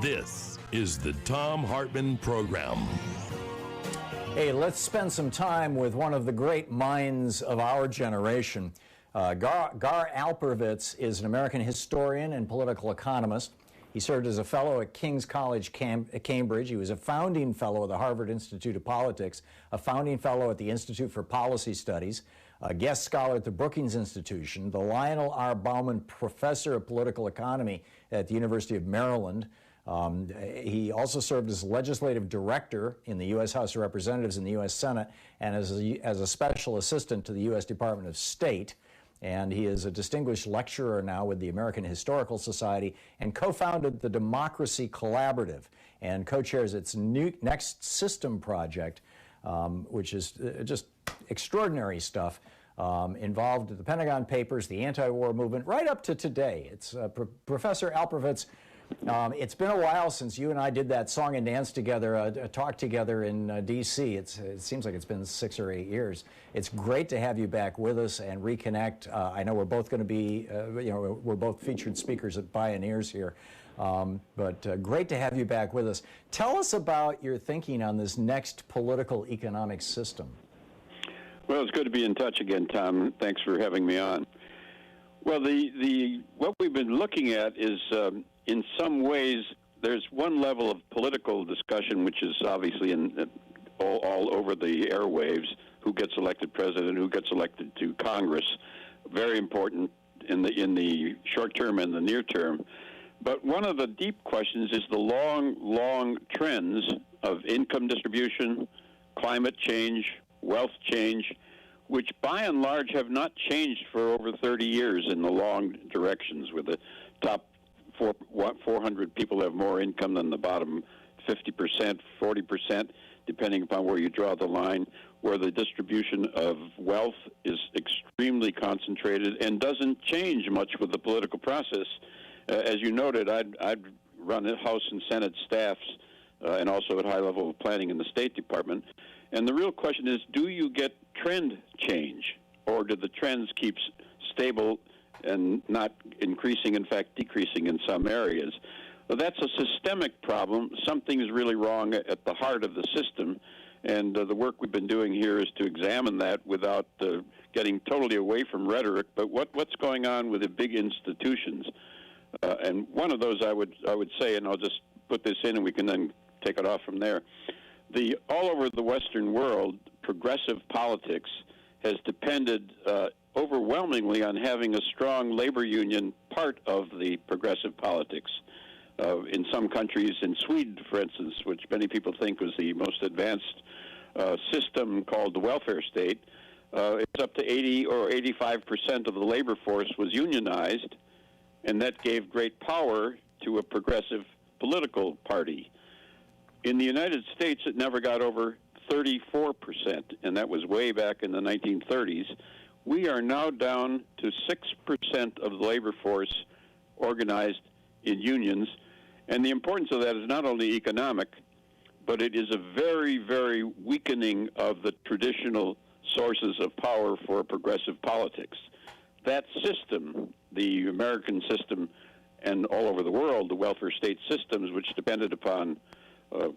Speaker 3: This is the Thom Hartmann Program.
Speaker 13: Hey, let's spend some time with one of the great minds of our generation. Gar Alperovitz is an American historian and political economist. He served as a fellow at King's College, Cambridge. He was a founding fellow of the Harvard Institute of Politics, a founding fellow at the Institute for Policy Studies, a guest scholar at the Brookings Institution, the Lionel R. Bauman Professor of Political Economy at the University of Maryland. He also served as legislative director in the U.S. House of Representatives and the U.S. Senate, and as a special assistant to the U.S. Department of State. And he is a distinguished lecturer now with the American Historical Society and co-founded the Democracy Collaborative and co-chairs its Next System project, which is just extraordinary stuff, involved in the Pentagon Papers, the anti-war movement, right up to today. It's Professor Alperovitz. It's been a while since you and I did that song and dance together, a talk together in D.C. It seems like it's been 6 or 8 years. It's great to have you back with us and reconnect. I know we're both going to be, we're both featured speakers at Pioneers here, but great to have you back with us. Tell us about your thinking on this next political economic system.
Speaker 14: Well, it's good to be in touch again, Tom. Thanks for having me on. Well, what we've been looking at is, in some ways, there's one level of political discussion, which is obviously all over the airwaves, who gets elected president, who gets elected to Congress, very important in the short term and the near term. But one of the deep questions is the long trends of income distribution, climate change, wealth change, which by and large have not changed for over 30 years in the long directions, where the top 400 people have more income than the bottom 50%, 40%, depending upon where you draw the line, where the distribution of wealth is extremely concentrated and doesn't change much with the political process. As you noted, I'd run House and Senate staffs and also at high level of planning in the State Department. And the real question is, do you get trend change, or do the trends keep stable and not increasing, in fact, decreasing in some areas? Well, that's a systemic problem. Something's really wrong at the heart of the system, and the work we've been doing here is to examine that without getting totally away from rhetoric, but what's going on with the big institutions. And one of those I would say, and I'll just put this in and we can then take it off from there, all over the Western world, progressive politics has depended overwhelmingly on having a strong labor union part of the progressive politics. In some countries, in Sweden, for instance, which many people think was the most advanced system called the welfare state, it's up to 80 or 85% of the labor force was unionized, and that gave great power to a progressive political party. In the United States, it never got over 34%, and that was way back in the 1930s. We are now down to 6% of the labor force organized in unions, and the importance of that is not only economic, but it is a very, very weakening of the traditional sources of power for progressive politics. That system, the American system, and all over the world, the welfare state systems, which depended upon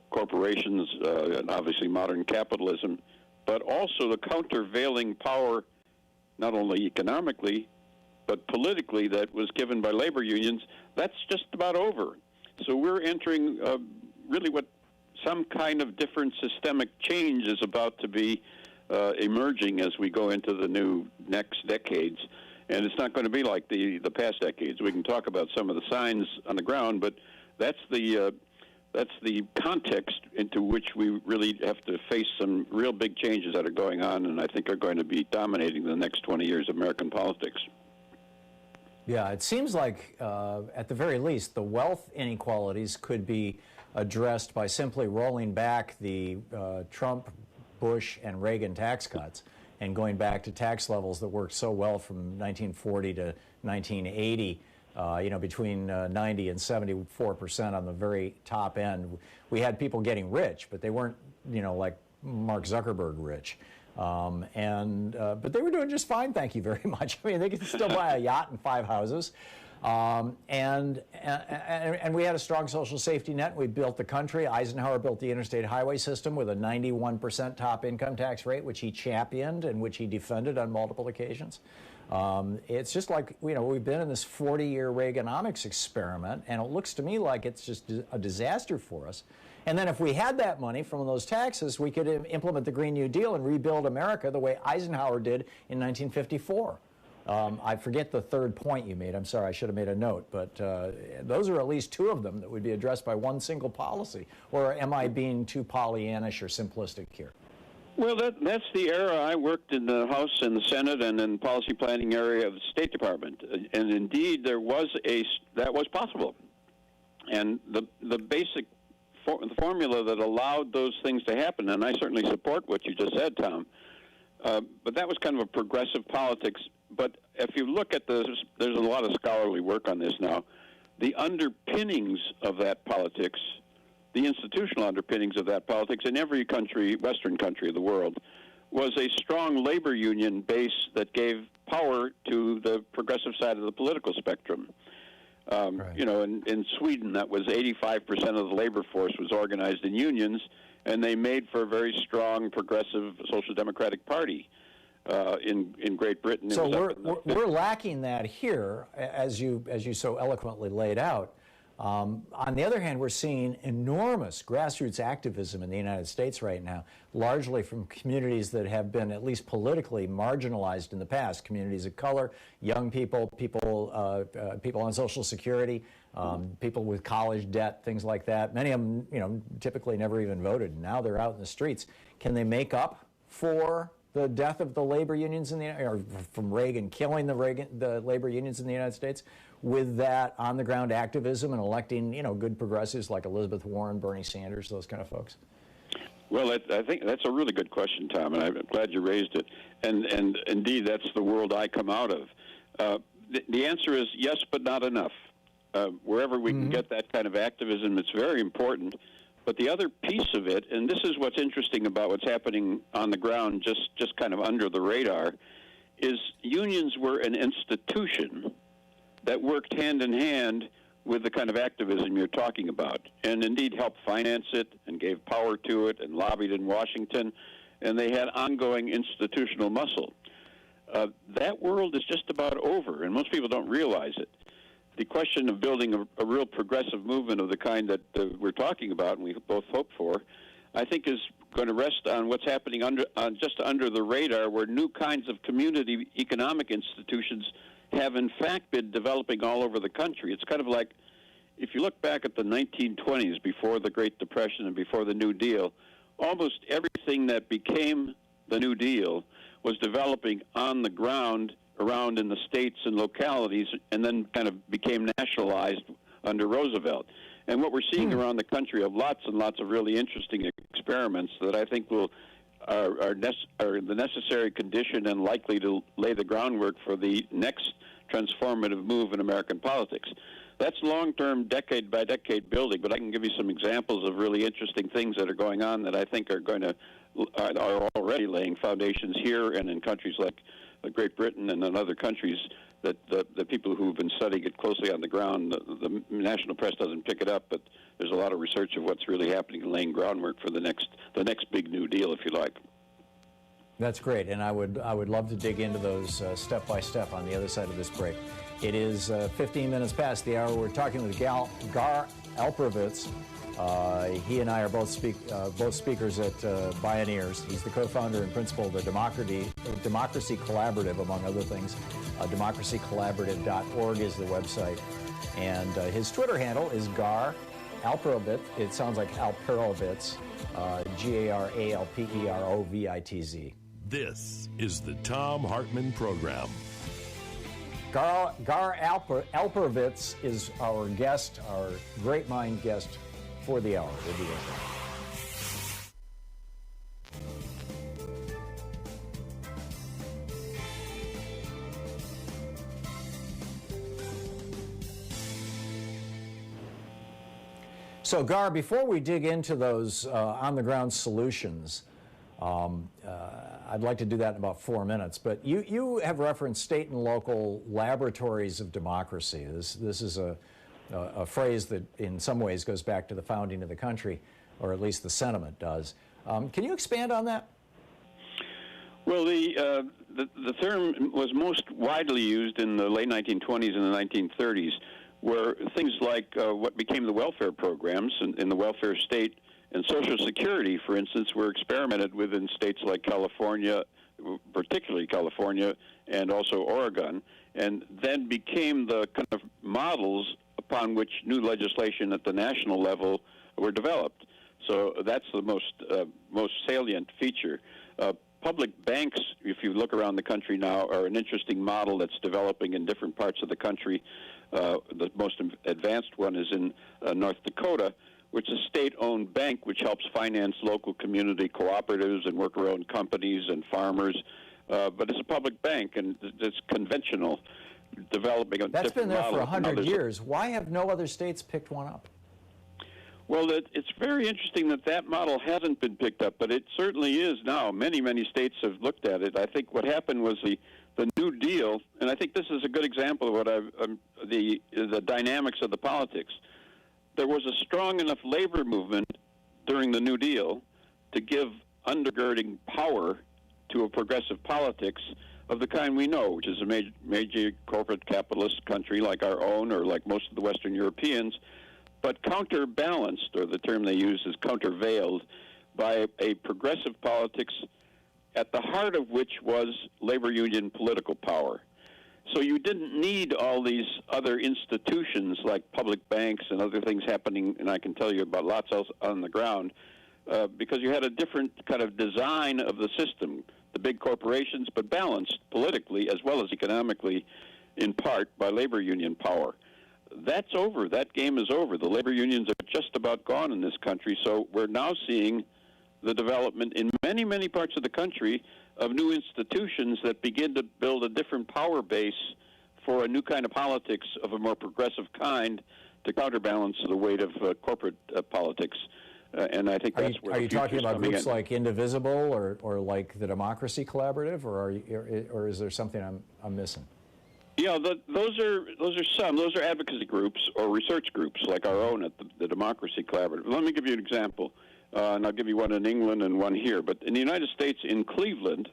Speaker 14: corporations and obviously modern capitalism, but also the countervailing power, not only economically, but politically, that was given by labor unions, that's just about over. So we're entering really what some kind of different systemic change is about to be emerging as we go into the new next decades. And it's not going to be like the past decades. We can talk about some of the signs on the ground, but that's the context into which we really have to face some real big changes that are going on, and I think are going to be dominating the next 20 years of American politics.
Speaker 13: Yeah, it seems like, at the very least, the wealth inequalities could be addressed by simply rolling back the Trump, Bush, and Reagan tax cuts and going back to tax levels that worked so well from 1940 to 1980. Between 90 and 74% on the very top end. We had people getting rich, but they weren't, like Mark Zuckerberg rich. But they were doing just fine, thank you very much. I mean, they could still buy a yacht and 5 houses. And we had a strong social safety net. We built the country. Eisenhower built the interstate highway system with a 91% top income tax rate, which he championed and which he defended on multiple occasions. It's just like, we've been in this 40-year Reaganomics experiment, and it looks to me like it's just a disaster for us. And then if we had that money from those taxes, we could implement the Green New Deal and rebuild America the way Eisenhower did in 1954. I forget the third point you made. I'm sorry, I should have made a note. But those are at least 2 of them that would be addressed by one single policy. Or am I being too Pollyannish or simplistic here?
Speaker 14: Well, that's the era I worked in the House and the Senate and in the policy planning area of the State Department. And indeed, that was possible. And the basic the formula that allowed those things to happen, and I certainly support what you just said, Tom, but that was kind of a progressive politics. But if you look at there's a lot of scholarly work on this now. the underpinnings of that politics, the institutional underpinnings of that politics in every country, Western country of the world, was a strong labor union base that gave power to the progressive side of the political spectrum. You know, in Sweden, that was 85% of the labor force was organized in unions, and they made for a very strong progressive social democratic party. In Great Britain,
Speaker 13: so we're lacking that here, as you so eloquently laid out. On the other hand, we're seeing enormous grassroots activism in the United States right now, largely from communities that have been at least politically marginalized in the past, communities of color, young people, people on Social Security, people with college debt, things like that. Many of them, you know, typically never even voted. Now they're out in the streets. Can they make up for the death of the labor unions or from Reagan killing the labor unions in the United States with that on-the-ground activism and electing, you know, good progressives like Elizabeth Warren, Bernie Sanders, those kind of folks?
Speaker 14: Well, I think that's a really good question, Tom, and I'm glad you raised it. And indeed, that's the world I come out of. The answer is yes, but not enough. Wherever we can get that kind of activism, it's very important. But the other piece of it, and this is what's interesting about what's happening on the ground, just kind of under the radar, is unions were an institution that worked hand in hand with the kind of activism you're talking about, and indeed helped finance it and gave power to it and lobbied in Washington, and they had ongoing institutional muscle. That world is just about over, and most people don't realize it. The question of building a real progressive movement of the kind that we're talking about and we both hope for, I think is going to rest on what's happening just under the radar, where new kinds of community economic institutions have in fact been developing all over the country. It's kind of like, if you look back at the 1920s, before the Great Depression and before the New Deal, almost everything that became the New Deal was developing on the ground around in the states and localities, and then kind of became nationalized under Roosevelt. And what we're seeing around the country are lots and lots of really interesting experiments that I think are the necessary condition and likely to lay the groundwork for the next transformative move in American politics. That's long-term, decade-by-decade building, but I can give you some examples of really interesting things that are going on that I think are are already laying foundations here and in countries like Great Britain and in other countries that the people who've been studying it closely on the ground, the national press doesn't pick it up, but there's a lot of research of what's really happening and laying groundwork for the next big New Deal, if you like.
Speaker 13: That's great, and I would love to dig into those step by step on the other side of this break. It is 15 minutes past the hour. We're talking with Gar Alperovitz. He and I are both speakers at Bioneers. He's the co-founder and principal of the Democracy Collaborative, among other things. Democracycollaborative.org is the website. And his Twitter handle is Gar Alperovitz. It sounds like Alperovitz, Garalperovitz.
Speaker 3: This is the Thom Hartmann Program.
Speaker 13: Gar Alperovitz is our guest, our great mind guest for the hour. We'll be right back. So, Gar, before we dig into those on-the-ground solutions, I'd like to do that in about 4 minutes, but you have referenced state and local laboratories of democracy. This is a phrase that in some ways goes back to the founding of the country, or at least the sentiment does. Can you expand on that?
Speaker 14: Well, the term was most widely used in the late 1920s and the 1930s, where things like what became the welfare programs in the welfare state and Social Security, for instance, were experimented with in states like California, particularly California, and also Oregon, and then became the kind of models upon which new legislation at the national level were developed. So that's the most salient feature. Public banks, if you look around the country now, are an interesting model that's developing in different parts of the country. The most advanced one is in North Dakota, which is a state-owned bank which helps finance local community cooperatives and worker-owned companies and farmers. But it's a public bank, and it's conventional. developing a
Speaker 13: That's
Speaker 14: different
Speaker 13: been there
Speaker 14: model.
Speaker 13: for 100 years. Why have no other states picked one up?
Speaker 14: Well, it's very interesting that that model hasn't been picked up, but it certainly is now. Many, many states have looked at it. I think what happened was the New Deal, and I think this is a good example of what the dynamics of the politics. There was a strong enough labor movement during the New Deal to give undergirding power to a progressive politics of the kind we know, which is a major corporate capitalist country like our own or like most of the Western Europeans, but counterbalanced, or the term they use is countervailed, by a progressive politics at the heart of which was labor union political power. So you didn't need all these other institutions like public banks and other things happening, and I can tell you about lots else on the ground, because you had a different kind of design of the system, the big corporations, but balanced politically as well as economically, in part by labor union power. That's over. That game is over. The labor unions are just about gone in this country, so we're now seeing the development in many, many parts of the country of new institutions that begin to build a different power base for a new kind of politics of a more progressive kind to counterbalance the weight of corporate politics. And I think that's where
Speaker 13: Are you talking about groups like Indivisible or like the Democracy Collaborative, or is there something I'm missing?
Speaker 14: Yeah, those are some. Those are advocacy groups or research groups like our own at the Democracy Collaborative. Let me give you an example, and I'll give you one in England and one here. But in the United States, in Cleveland,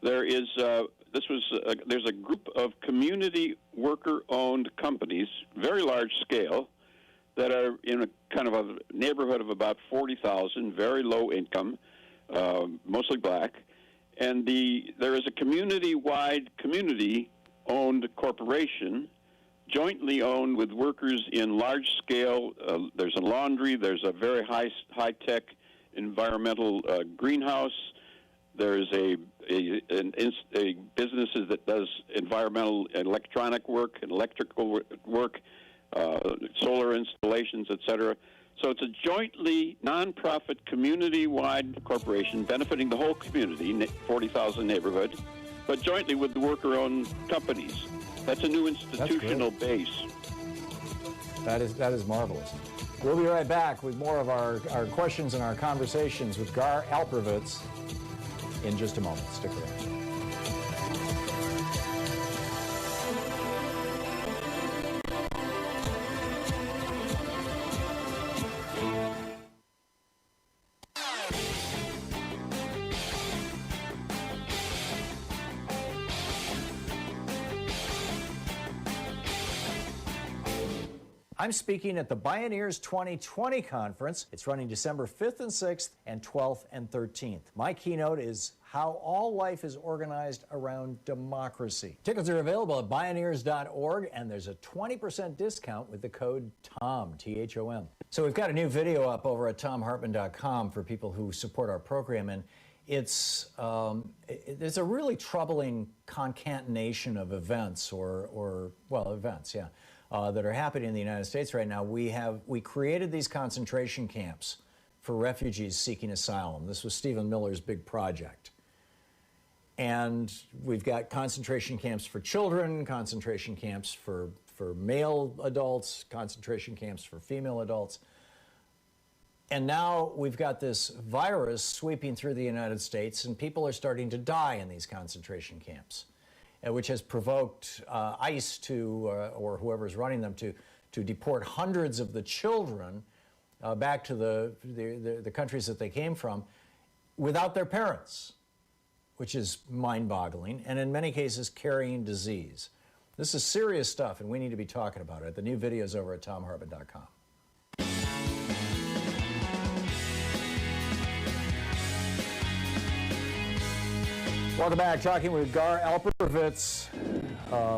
Speaker 14: there is there's a group of community worker-owned companies, very large scale, that are in a kind of a neighborhood of about 40,000, very low income, mostly black, and there is a community-wide community-owned corporation, jointly owned with workers in large scale. There's a laundry. There's a very high-tech environmental greenhouse. There's a business that does environmental and electronic work and electrical work, solar installations, etc. So it's a jointly nonprofit community-wide corporation benefiting the whole community, 40,000 neighborhood, but jointly with the worker-owned companies. That's a new institutional base.
Speaker 13: That is marvelous. We'll be right back with more of our questions and our conversations with Gar Alperovitz in just a moment. Stick around. I'm speaking at the Bioneers 2020 conference. It's running December 5th and 6th and 12th and 13th. My keynote is how all life is organized around democracy. Tickets are available at Bioneers.org, and there's a 20% discount with the code TOM, T-H-O-M. So we've got a new video up over at TomHartmann.com for people who support our program, and there's a really troubling concatenation of events events, yeah. That are happening in the United States right now. We created these concentration camps for refugees seeking asylum. This was Stephen Miller's big project. And we've got concentration camps for children, concentration camps for male adults, concentration camps for female adults. And now we've got this virus sweeping through the United States, and people are starting to die in these concentration camps, which has provoked ICE or whoever's running them to deport hundreds of the children back to the countries that they came from without their parents, which is mind-boggling, and in many cases carrying disease. This is serious stuff, and we need to be talking about it. The new video is over at TomHartmann.com. Welcome back. Talking with Gar Alperovitz,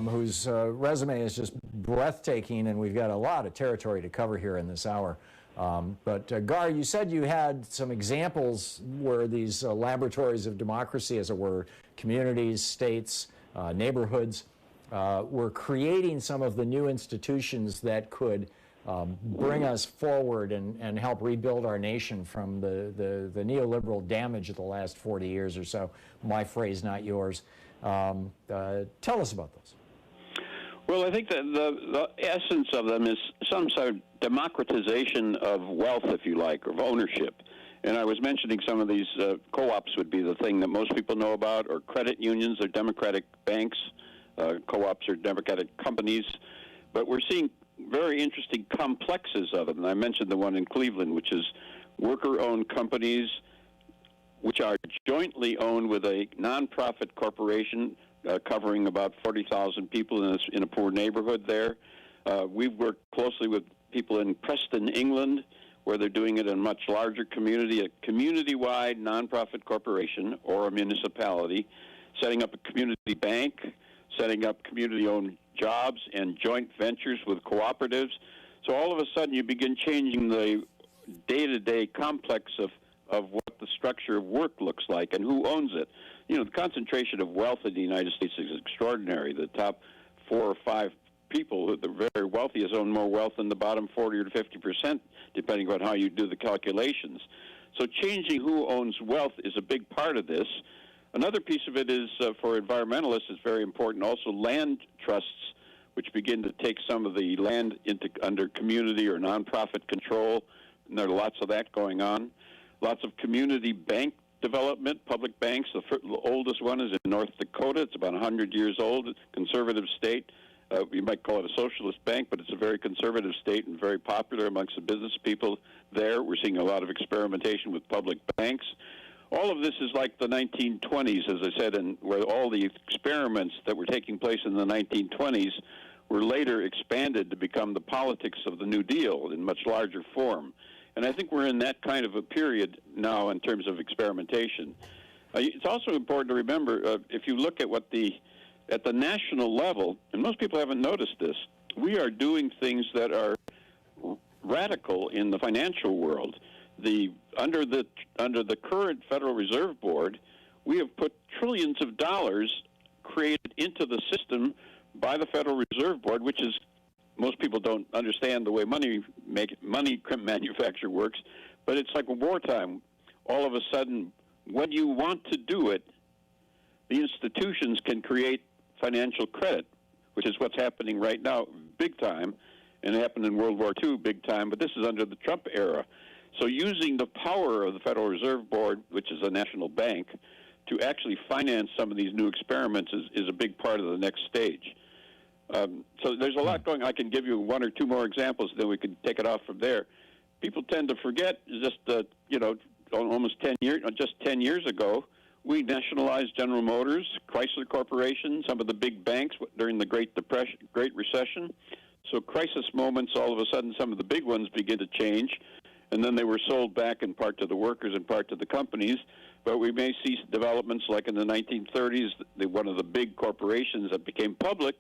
Speaker 13: whose resume is just breathtaking, and we've got a lot of territory to cover here in this hour. But Gar, you said you had some examples where these laboratories of democracy, as it were, communities, states, neighborhoods, were creating some of the new institutions that could bring us forward and help rebuild our nation from the neoliberal damage of the last 40 years or so. My phrase, not yours. Tell us about those.
Speaker 14: Well, I think that the essence of them is some sort of democratization of wealth, if you like, of ownership. And I was mentioning some of these co-ops would be the thing that most people know about, or credit unions or democratic banks. Co-ops are democratic companies. But we're seeing very interesting complexes of them. And I mentioned the one in Cleveland, which is worker-owned companies which are jointly owned with a nonprofit corporation covering about 40,000 people in a poor neighborhood there. We've worked closely with people in Preston, England, where they're doing it in a much larger community, a community-wide nonprofit corporation or a municipality, setting up a community bank, setting up community-owned jobs and joint ventures with cooperatives. So all of a sudden you begin changing the day-to-day complex of what the structure of work looks like and who owns it. You know, the concentration of wealth in the United States is extraordinary. The top 4 or 5 people, the very wealthiest, own more wealth than the bottom 40 or 50%, depending on how you do the calculations. So changing who owns wealth is a big part of this. Another piece of it is, for environmentalists, is very important. Also, land trusts, which begin to take some of the land under community or nonprofit control, and there are lots of that going on. Lots of community bank development, public banks. The oldest one is in North Dakota. It's about 100 years old, conservative state. You might call it a socialist bank, but it's a very conservative state and very popular amongst the business people there. We're seeing a lot of experimentation with public banks. All of this is like the 1920s, as I said, and where all the experiments that were taking place in the 1920s were later expanded to become the politics of the New Deal in much larger form. And I think we're in that kind of a period now in terms of experimentation. It's also important to remember, if you look at what at the national level, and most people haven't noticed this, we are doing things that are radical in the financial world. Under the current Federal Reserve Board, we have put trillions of dollars created into the system by the Federal Reserve Board, which is, most people don't understand the way money manufacture works, but it's like wartime. All of a sudden, when you want to do it, the institutions can create financial credit, which is what's happening right now, big time, and it happened in World War II, big time, but this is under the Trump era. So using the power of the Federal Reserve Board, which is a national bank, to actually finance some of these new experiments is a big part of the next stage. So there's a lot going on. I can give you 1 or 2 more examples, then we can take it off from there. People tend to forget just, almost 10 years ago, we nationalized General Motors, Chrysler Corporation, some of the big banks during the Great Recession. So crisis moments, all of a sudden, some of the big ones begin to change, and then they were sold back in part to the workers and part to the companies. But we may see developments like in the 1930s, one of the big corporations that became public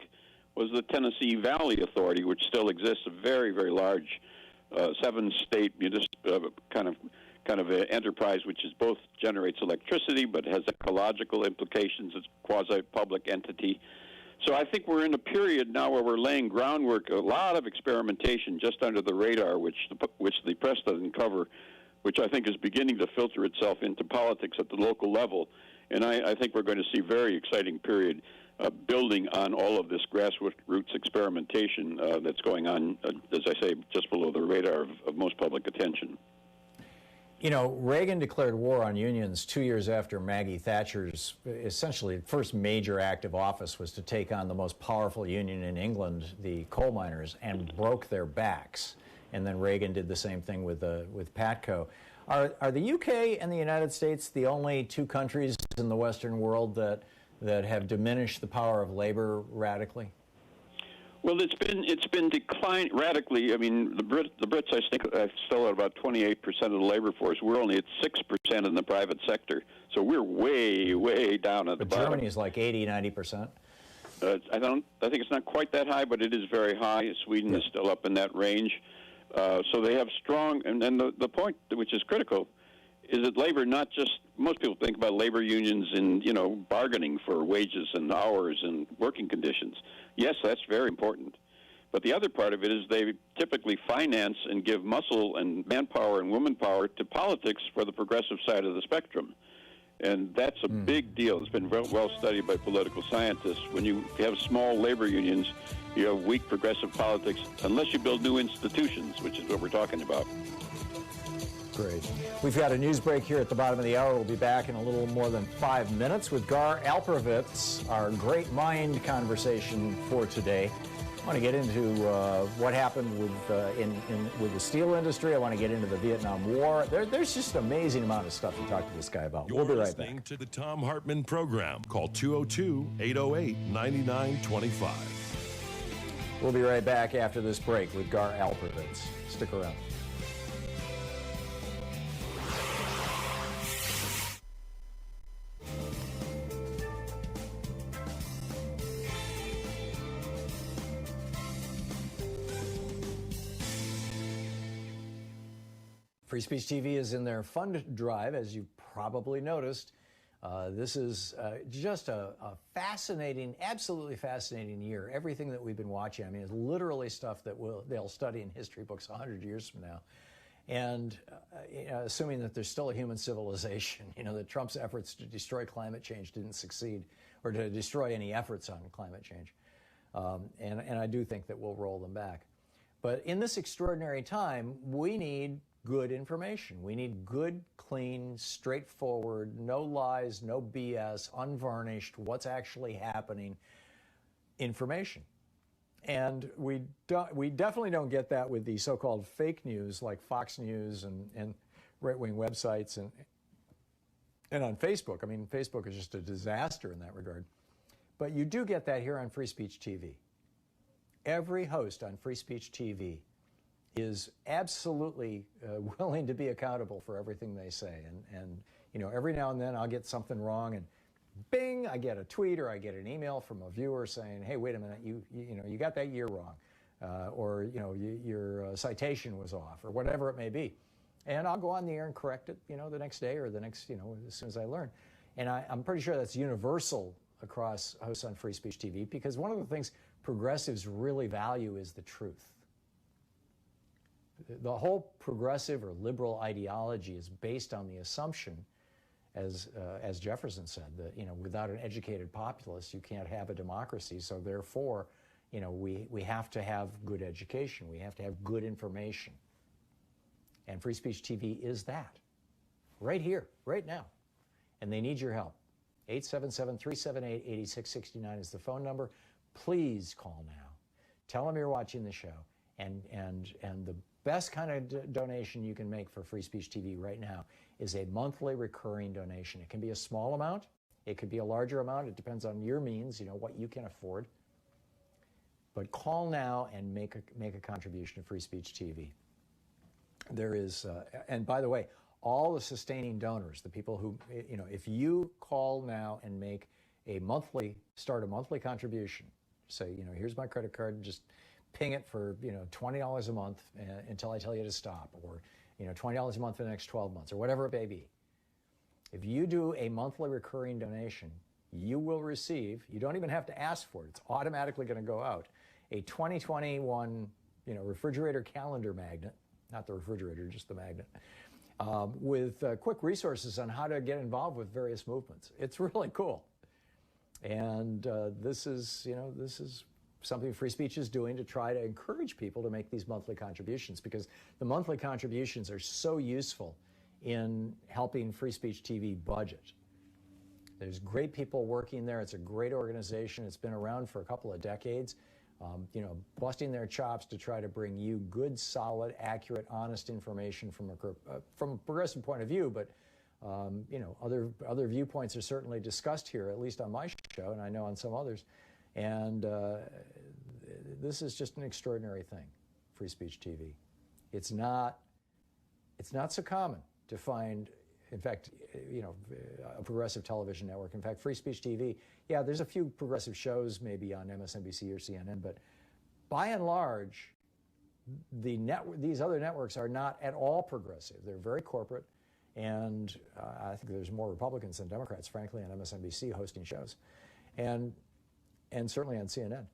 Speaker 14: was the Tennessee Valley Authority, which still exists, a very, very large 7-state kind of enterprise, which is both generates electricity but has ecological implications. It's a quasi-public entity. So I think we're in a period now where we're laying groundwork, a lot of experimentation just under the radar, which the press doesn't cover, which I think is beginning to filter itself into politics at the local level. And I think we're going to see a very exciting period building on all of this grassroots experimentation that's going on, as I say, just below the radar of most public attention.
Speaker 13: You know, Reagan declared war on unions 2 years after Maggie Thatcher's essentially first major act of office was to take on the most powerful union in England, the coal miners, and broke their backs. And then Reagan did the same thing with PATCO. Are the UK and the United States the only 2 countries in the Western world that have diminished the power of labor radically?
Speaker 14: Well, it's been declined radically. I mean, the Brits, I think, still at about 28% of the labor force. We're only at 6% in the private sector, so we're way, way down at the bottom.
Speaker 13: Germany is like 80, 90%.
Speaker 14: I think it's not quite that high, but it is very high. Sweden is still up in that range. So they have strong, and then the point which is critical is that labor, not just, most people think about labor unions and, bargaining for wages and hours and working conditions. Yes, that's very important. But the other part of it is they typically finance and give muscle and manpower and woman power to politics for the progressive side of the spectrum. And that's a big deal. It's been well studied by political scientists. When you have small labor unions, you have weak progressive politics, unless you build new institutions, which is what we're talking about.
Speaker 13: Great. We've got a news break here at the bottom of the hour. We'll be back in a little more than 5 minutes with Gar Alperovitz, our great mind conversation for today. I want to get into what happened with with the steel industry. I want to get into the Vietnam War. There's just an amazing amount of stuff to talk to this guy about. We'll be right back.
Speaker 3: You're listening to the Thom Hartmann Program. Call 202-808-9925.
Speaker 13: We'll be right back after this break with Gar Alperovitz. Stick around. Free Speech TV is in their fund drive, as you probably noticed. This is just a fascinating, absolutely fascinating year. Everything that we've been watching, I mean, it's literally stuff that they'll study in history books 100 years from now. And assuming that there's still a human civilization, that Trump's efforts to destroy climate change didn't succeed, or to destroy any efforts on climate change. And I do think that we'll roll them back. But in this extraordinary time, we need good information. We need good, clean, straightforward, no lies, no BS, unvarnished, what's actually happening information. And we definitely don't get that with the so-called fake news like Fox News and right-wing websites and on Facebook. I mean, Facebook is just a disaster in that regard. But you do get that here on Free Speech TV. Every host on Free Speech TV is absolutely willing to be accountable for everything they say. And every now and then I'll get something wrong, and bing, I get a tweet or I get an email from a viewer saying, hey, wait a minute, you got that year wrong, or your citation was off, or whatever it may be. And I'll go on the air and correct it, the next day or the next, as soon as I learn. And I'm pretty sure that's universal across hosts on Free Speech TV, because one of the things progressives really value is the truth. The whole progressive or liberal ideology is based on the assumption, as Jefferson said, that without an educated populace you can't have a democracy. So therefore, we have to have good education. We have to have good information. And Free Speech TV is that, right here, right now. And they need your help. 877-378-8669 is the phone number. Please call now. Tell them you're watching the show. And the best kind of donation you can make for Free Speech TV right now is a monthly recurring donation. It can be a small amount. It could be a larger amount. It depends on your means, what you can afford. But call now and make a contribution to Free Speech TV. There is, and by the way, all the sustaining donors, the people who, if you call now and start a monthly contribution, say, here's my credit card, just ping it for, $20 a month until I tell you to stop, or, $20 a month for the next 12 months, or whatever it may be. If you do a monthly recurring donation, you will receive, you don't even have to ask for it, it's automatically going to go out, a 2021, refrigerator calendar magnet, not the refrigerator, just the magnet, with quick resources on how to get involved with various movements. It's really cool. And this is something Free Speech is doing to try to encourage people to make these monthly contributions, because the monthly contributions are so useful in helping Free Speech TV budget. There's great people working there. It's a great organization. It's been around for a couple of decades, busting their chops to try to bring you good, solid, accurate, honest information from a progressive point of view. But other viewpoints are certainly discussed here, at least on my show, and I know on some others. And this is just an extraordinary thing, Free Speech TV. It's not so common to find, in fact, a progressive television network. In fact, Free Speech TV, yeah, there's a few progressive shows maybe on MSNBC or CNN, but by and large, these other networks are not at all progressive. They're very corporate, and I think there's more Republicans than Democrats, frankly, on MSNBC hosting shows. And certainly on CNN.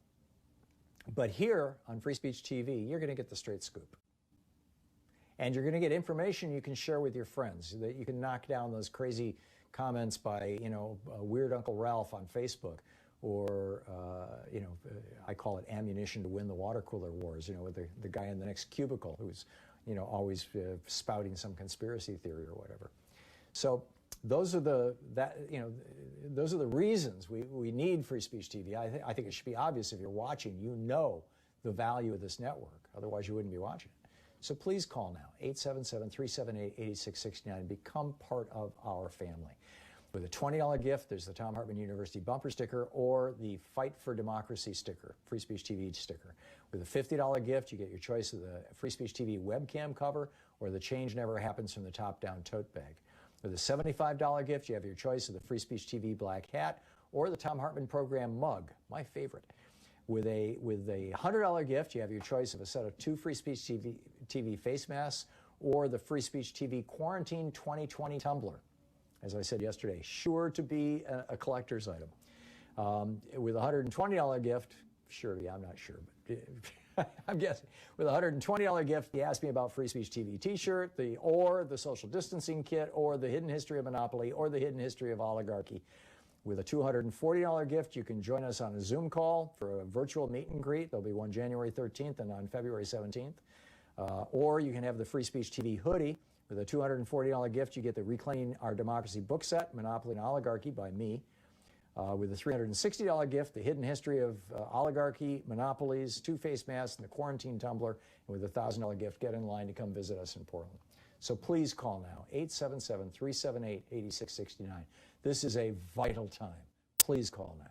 Speaker 13: But here on Free Speech TV, you're going to get the straight scoop. And you're going to get information you can share with your friends, that you can knock down those crazy comments by, weird Uncle Ralph on Facebook, or, I call it ammunition to win the water cooler wars, with the guy in the next cubicle who's, always spouting some conspiracy theory or whatever. So those are the reasons we need Free Speech TV. I think it should be obvious if you're watching, the value of this network. Otherwise, you wouldn't be watching it. So please call now, 877-378-8669, and become part of our family. With a $20 gift, there's the Thom Hartmann University bumper sticker or the Fight for Democracy sticker, Free Speech TV sticker. With a $50 gift, you get your choice of the Free Speech TV webcam cover or the Change Never Happens from the Top Down tote bag. With a $75 gift, you have your choice of the Free Speech TV black hat or the Thom Hartmann Program mug, my favorite. With a $100 gift, you have your choice of a set of 2 Free Speech TV face masks or the Free Speech TV Quarantine 2020 tumbler. As I said yesterday, sure to be a collector's item. With a $120 gift, sure to be, I'm not sure, but I'm guessing. With a $120 gift, you ask me about Free Speech TV t-shirt, or the social distancing kit, or the hidden history of monopoly, or the hidden history of oligarchy. With a $240 gift, you can join us on a Zoom call for a virtual meet and greet. There'll be one January 13th and on February 17th. Or you can have the Free Speech TV hoodie. With a $240 gift, you get the Reclaiming Our Democracy book set, Monopoly and Oligarchy by me. With a $360 gift, the hidden history of oligarchy, monopolies, 2 face masks, and the quarantine tumbler. And with a $1,000 gift, get in line to come visit us in Portland. So please call now, 877-378-8669. This is a vital time. Please call now.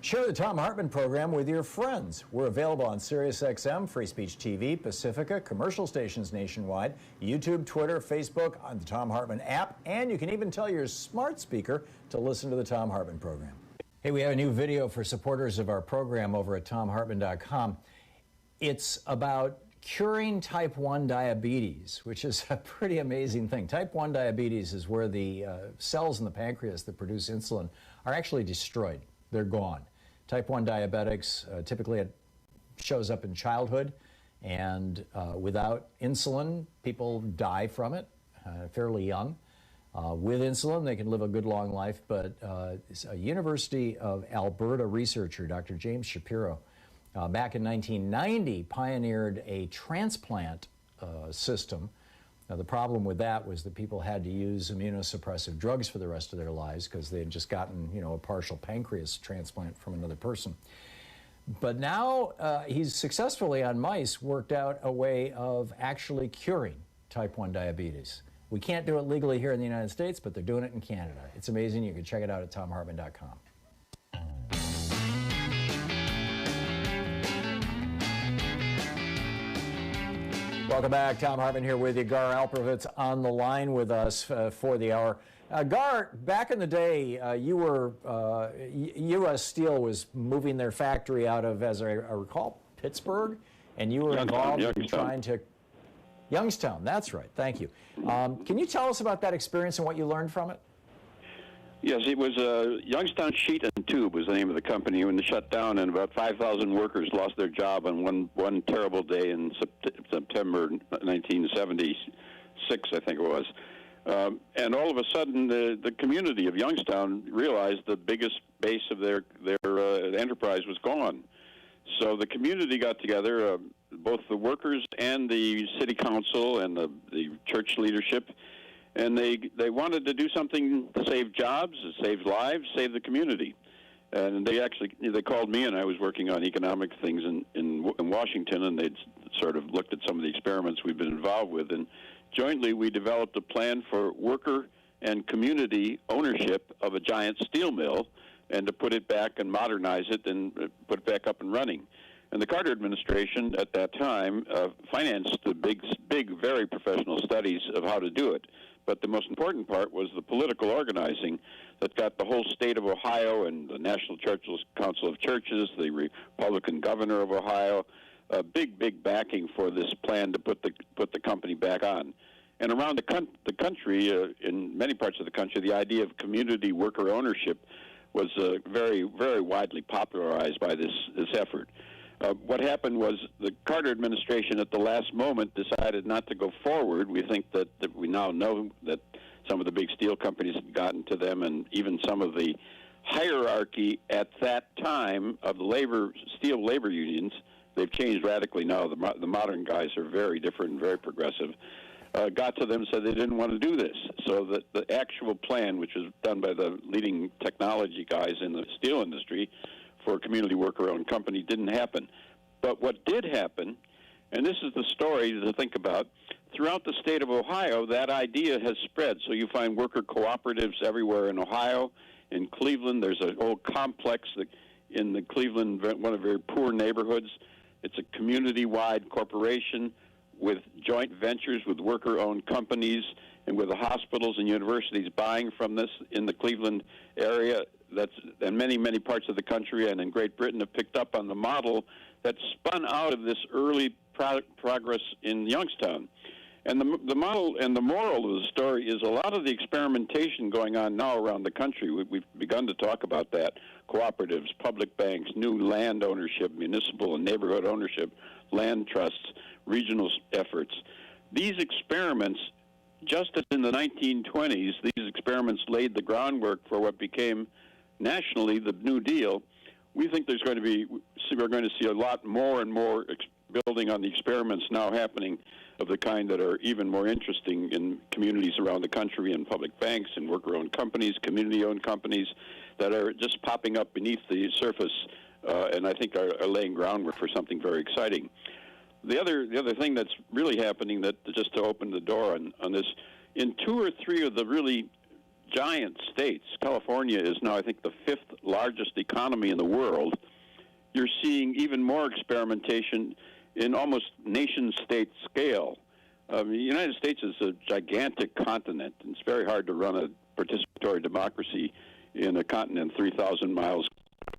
Speaker 13: Share the Thom Hartmann Program with your friends. We're available on SiriusXM, Free Speech TV, Pacifica, commercial stations nationwide, YouTube, Twitter, Facebook, on the Thom Hartmann app, and you can even tell your smart speaker to listen to the Thom Hartmann Program. Hey, we have a new video for supporters of our program over at thomhartmann.com. It's about curing type 1 diabetes, which is a pretty amazing thing. Type 1 diabetes is where the cells in the pancreas that produce insulin are actually destroyed. They're gone. Type 1 diabetics, typically it shows up in childhood, and without insulin, people die from it fairly young. With insulin, they can live a good long life, but a University of Alberta researcher, Dr. James Shapiro, back in 1990 pioneered a transplant system. Now, the problem with that was that people had to use immunosuppressive drugs for the rest of their lives because they had just gotten, a partial pancreas transplant from another person. But now he's successfully, on mice, worked out a way of actually curing type 1 diabetes. We can't do it legally here in the United States, but they're doing it in Canada. It's amazing. You can check it out at thomhartmann.com. Welcome back. Thom Hartmann here with you. Gar Alperovitz on the line with us for the hour. Gar, back in the day, U.S. Steel was moving their factory out of, as I recall, Pittsburgh, and you were involved in trying to... Youngstown, that's right. Thank you. Can you tell us about that experience and what you learned from it?
Speaker 14: Yes, it was Youngstown Sheet and Tube was the name of the company when it shut down, and about 5,000 workers lost their job on one terrible day in September 1976, I think it was. And all of a sudden, the community of Youngstown realized the biggest base of their enterprise was gone. So the community got together, both the workers and the city council and the church leadership, and they wanted to do something to save jobs, to save lives, save the community. And they called me, and I was working on economic things in Washington, and they'd sort of looked at some of the experiments we've been involved with, and jointly we developed a plan for worker and community ownership of a giant steel mill, and to put it back and modernize it and put it back up and running. And the Carter administration at that time financed the big, very professional studies of how to do it. but the most important part was the political organizing that got the whole state of Ohio and the National Council of Churches, the Republican governor of Ohio, a big backing for this plan to put the company back on. And around the country, in many parts of the country, the idea of community worker ownership was very widely popularized by this effort. What happened was the Carter administration at the last moment decided not to go forward. We think that we now know that some of the big steel companies had gotten to them, and even some of the hierarchy at that time of the steel labor unions. They've changed radically now. The modern guys are very different and very progressive. Got to them and said they didn't want to do this. So the actual plan, which was done by the leading technology guys in the steel industry for a community worker-owned company, didn't happen. But what did happen, and this is the story to think about, throughout the state of Ohio, that idea has spread. So you find worker cooperatives everywhere in Ohio. In Cleveland, there's a whole complex in the Cleveland, one of the very poor neighborhoods. It's a community-wide corporation with joint ventures with worker-owned companies and with the hospitals and universities buying from this in the Cleveland area. And many parts of the country and in Great Britain have picked up on the model that spun out of this early progress in Youngstown. And the model and the moral of the story is a lot of the experimentation going on now around the country. We've begun to talk about that. Cooperatives, public banks, new land ownership, municipal and neighborhood ownership, land trusts, regional efforts. These experiments, just as in the 1920s, these experiments laid the groundwork for what became nationally the New Deal. We think we're going to see a lot more and more building on the experiments now happening of the kind that are even more interesting in communities around the country, and public banks and worker-owned companies, community-owned companies that are just popping up beneath the surface, and I think are laying groundwork for something very exciting. The other thing that's really happening, that just to open the door on this, in 2 or 3 of the really giant states, California is now, I think, the 5th largest economy in the world. You're seeing even more experimentation in almost nation-state scale. The United States is a gigantic continent, and it's very hard to run a participatory democracy in a continent 3,000 miles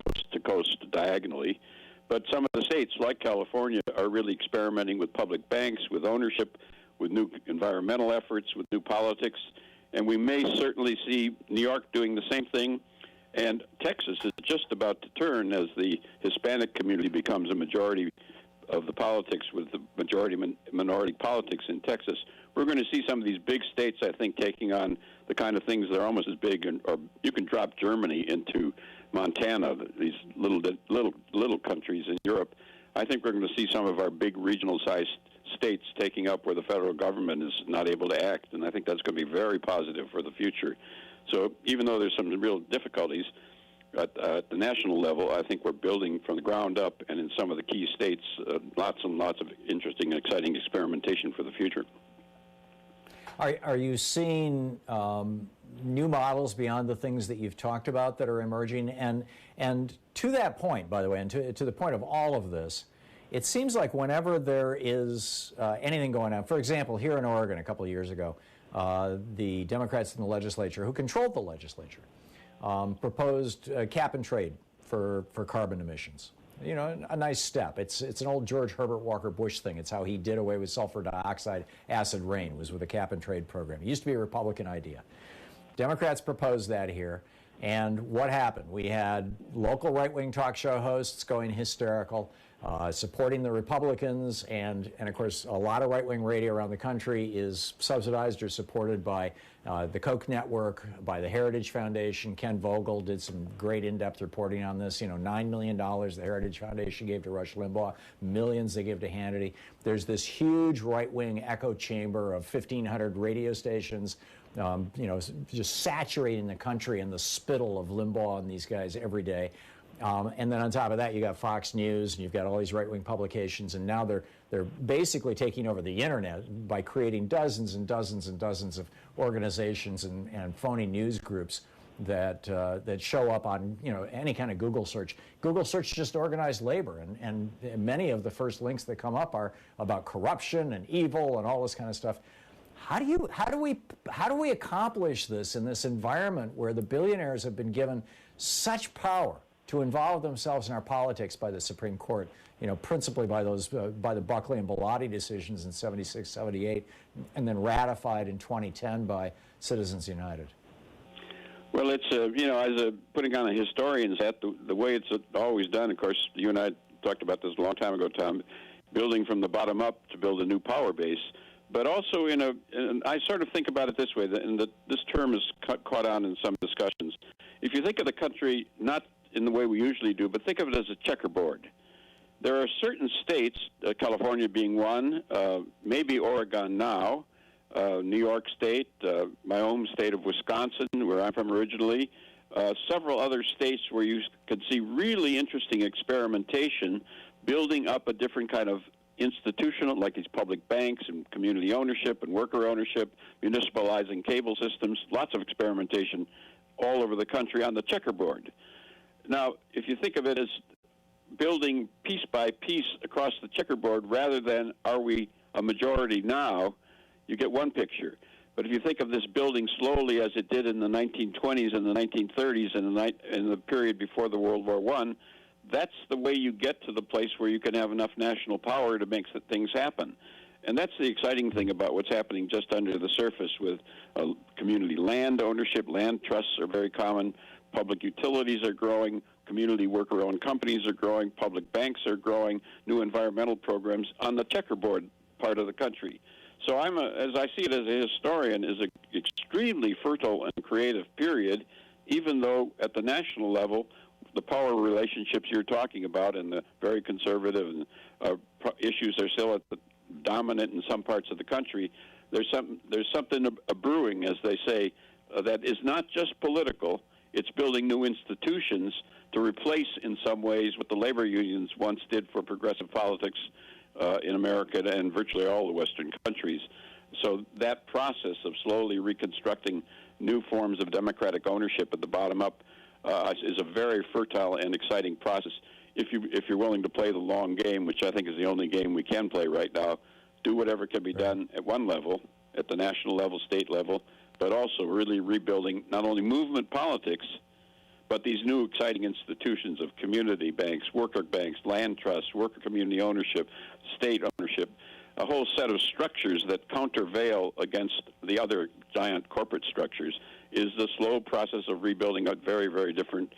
Speaker 14: coast to coast diagonally. But some of the states, like California, are really experimenting with public banks, with ownership, with new environmental efforts, with new politics. And we may certainly see New York doing the same thing. And Texas is just about to turn as the Hispanic community becomes a majority of the politics, with the majority-minority politics in Texas. We're going to see some of these big states, I think, taking on the kind of things that are almost as big, or you can drop Germany into Montana, these little countries in Europe. I think we're going to see some of our big regional-sized states taking up where the federal government is not able to act, and I think that's going to be very positive for the future. So even though there's some real difficulties at the national level, I think we're building from the ground up, and in some of the key states, lots and lots of interesting and exciting experimentation for the future.
Speaker 13: Are you seeing new models beyond the things that you've talked about that are emerging? And to that point, by the way, and to the point of all of this, it seems like whenever there is anything going on, for example, here in Oregon a couple of years ago, the Democrats in the legislature, who controlled the legislature, proposed cap and trade for carbon emissions. You know, a nice step. It's an old George Herbert Walker Bush thing. It's how he did away with sulfur dioxide acid rain, was with a cap and trade program. It used to be a Republican idea. Democrats proposed that here, and what happened? We had local right-wing talk show hosts going hysterical, supporting the Republicans, and of course a lot of right-wing radio around the country is subsidized or supported by the Koch network, by the Heritage Foundation. Ken Vogel did some great in-depth reporting on this. You know, $9 million the Heritage Foundation gave to Rush Limbaugh, millions they give to Hannity. There's this huge right-wing echo chamber of 1,500 radio stations, you know, just saturating the country in the spittle of Limbaugh and these guys every day. And then on top of that, you got Fox News, and you've got all these right-wing publications, and now they're basically taking over the internet by creating dozens and dozens and dozens of organizations and phony news groups that show up on, you know, any kind of Google search. Google search just organized labor, and many of the first links that come up are about corruption and evil and all this kind of stuff. How do we accomplish this in this environment where the billionaires have been given such power to involve themselves in our politics by the Supreme Court, principally by the Buckley and Bellotti decisions in 76, 78, and then ratified in 2010 by Citizens United?
Speaker 14: Well, it's, as putting on a historian's hat, the way it's always done, of course, you and I talked about this a long time ago, Tom, building from the bottom up to build a new power base. But also I sort of think about it this way, this term is caught on in some discussions. If you think of the country, not in the way we usually do, but think of it as a checkerboard. There are certain states, California being one, maybe Oregon now, New York State, my home state of Wisconsin, where I'm from originally, several other states where you could see really interesting experimentation, building up a different kind of institutional, like these public banks and community ownership and worker ownership, municipalizing cable systems, lots of experimentation all over the country on the checkerboard. Now, if you think of it as building piece by piece across the checkerboard rather than are we a majority now, you get one picture. But if you think of this building slowly as it did in the 1920s and the 1930s and in the period before the World War I, that's the way you get to the place where you can have enough national power to make things happen. And that's the exciting thing about what's happening just under the surface with community land ownership. Land trusts are very common. Public utilities are growing. Community worker-owned companies are growing. Public banks are growing. New environmental programs on the checkerboard part of the country. So as I see it as a historian, is an extremely fertile and creative period, even though at the national level, the power relationships you're talking about and the very conservative issues are still dominant in some parts of the country. There's something brewing, as they say, that is not just political. It's building new institutions to replace, in some ways, what the labor unions once did for progressive politics in America and virtually all the Western countries. So that process of slowly reconstructing new forms of democratic ownership at the bottom up is a very fertile and exciting process. If you're willing to play the long game, which I think is the only game we can play right now, do whatever can be done at one level, at the national level, state level, but also really rebuilding not only movement politics, but these new exciting institutions of community banks, worker banks, land trusts, worker community ownership, state ownership, a whole set of structures that countervail against the other giant corporate structures, is the slow process of rebuilding a very, very different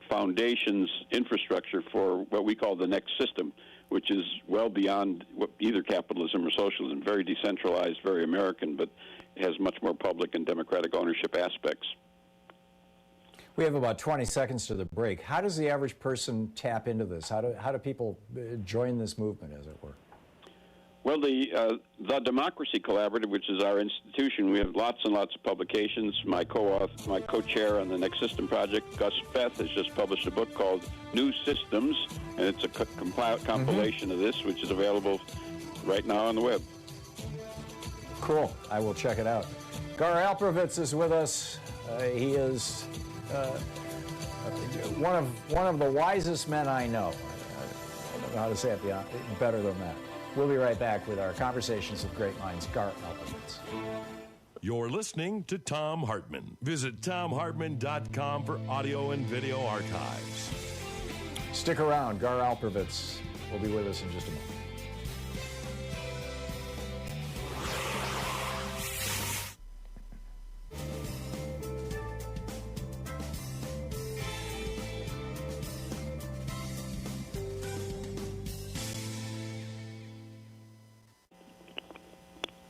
Speaker 14: foundations, infrastructure for what we call the next system, which is well beyond either capitalism or socialism, very decentralized, very American, but has much more public and democratic ownership aspects.
Speaker 13: We have about 20 seconds to the break. How does the average person tap into this? How do people join this movement, as it were?
Speaker 14: Well, the Democracy Collaborative, which is our institution, we have lots and lots of publications. My co-chair on the Next System Project, Gus Beth, has just published a book called New Systems, and it's a compilation of this, which is available right now on the web.
Speaker 13: Cool. I will check it out. Gar Alperovitz is with us. He is one of the wisest men I know. I don't know how to say it better than that. We'll be right back with our Conversations with Great Minds, Gar Alperovitz.
Speaker 3: You're listening to Thom Hartmann. Visit thomhartmann.com for audio and video archives.
Speaker 13: Stick around. Gar Alperovitz will be with us in just a moment.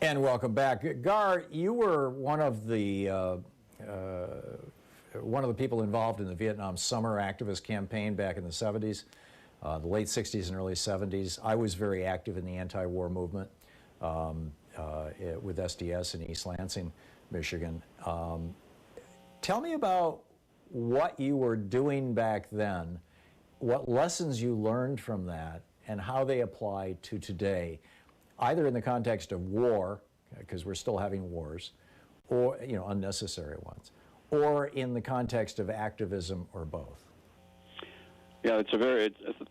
Speaker 13: And welcome back. Gar, you were one of the people involved in the Vietnam Summer activist campaign back in the 70s, the late 60s and early 70s. I was very active in the anti-war movement with SDS in East Lansing, Michigan. Tell me about what you were doing back then, what lessons you learned from that, and how they apply to today, either in the context of war, because we're still having wars, or unnecessary ones, or in the context of activism, or both.
Speaker 14: Yeah,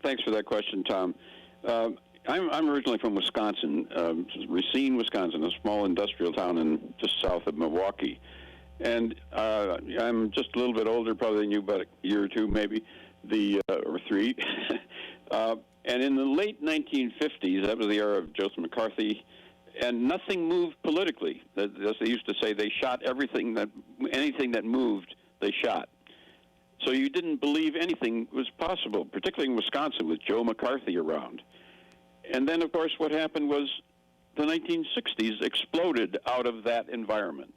Speaker 14: thanks for that question, Tom. I'm originally from Wisconsin, Racine, Wisconsin, a small industrial town just south of Milwaukee. And I'm just a little bit older, probably than you, about a year or two, maybe, or three. And in the late 1950s, that was the era of Joseph McCarthy, and nothing moved politically. As they used to say, they shot anything that moved, they shot. So you didn't believe anything was possible, particularly in Wisconsin with Joe McCarthy around. And then, of course, what happened was the 1960s exploded out of that environment.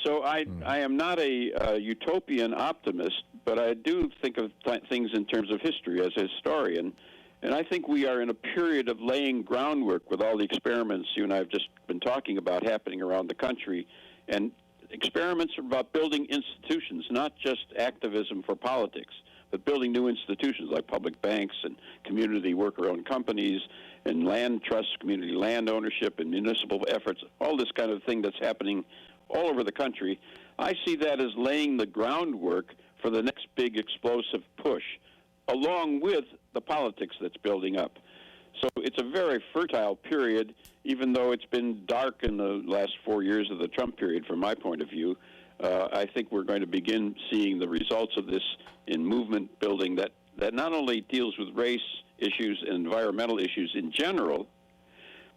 Speaker 14: So I am not a utopian optimist, but I do think of things in terms of history as a historian. And I think we are in a period of laying groundwork with all the experiments you and I have just been talking about happening around the country. And experiments are about building institutions, not just activism for politics, but building new institutions like public banks and community worker-owned companies and land trusts, community land ownership and municipal efforts, all this kind of thing that's happening all over the country. I see that as laying the groundwork for the next big explosive push, along with the politics that's building up. So it's a very fertile period, even though it's been dark in the last 4 years of the Trump period from my point of view. I think we're going to begin seeing the results of this in movement building that not only deals with race issues and environmental issues in general,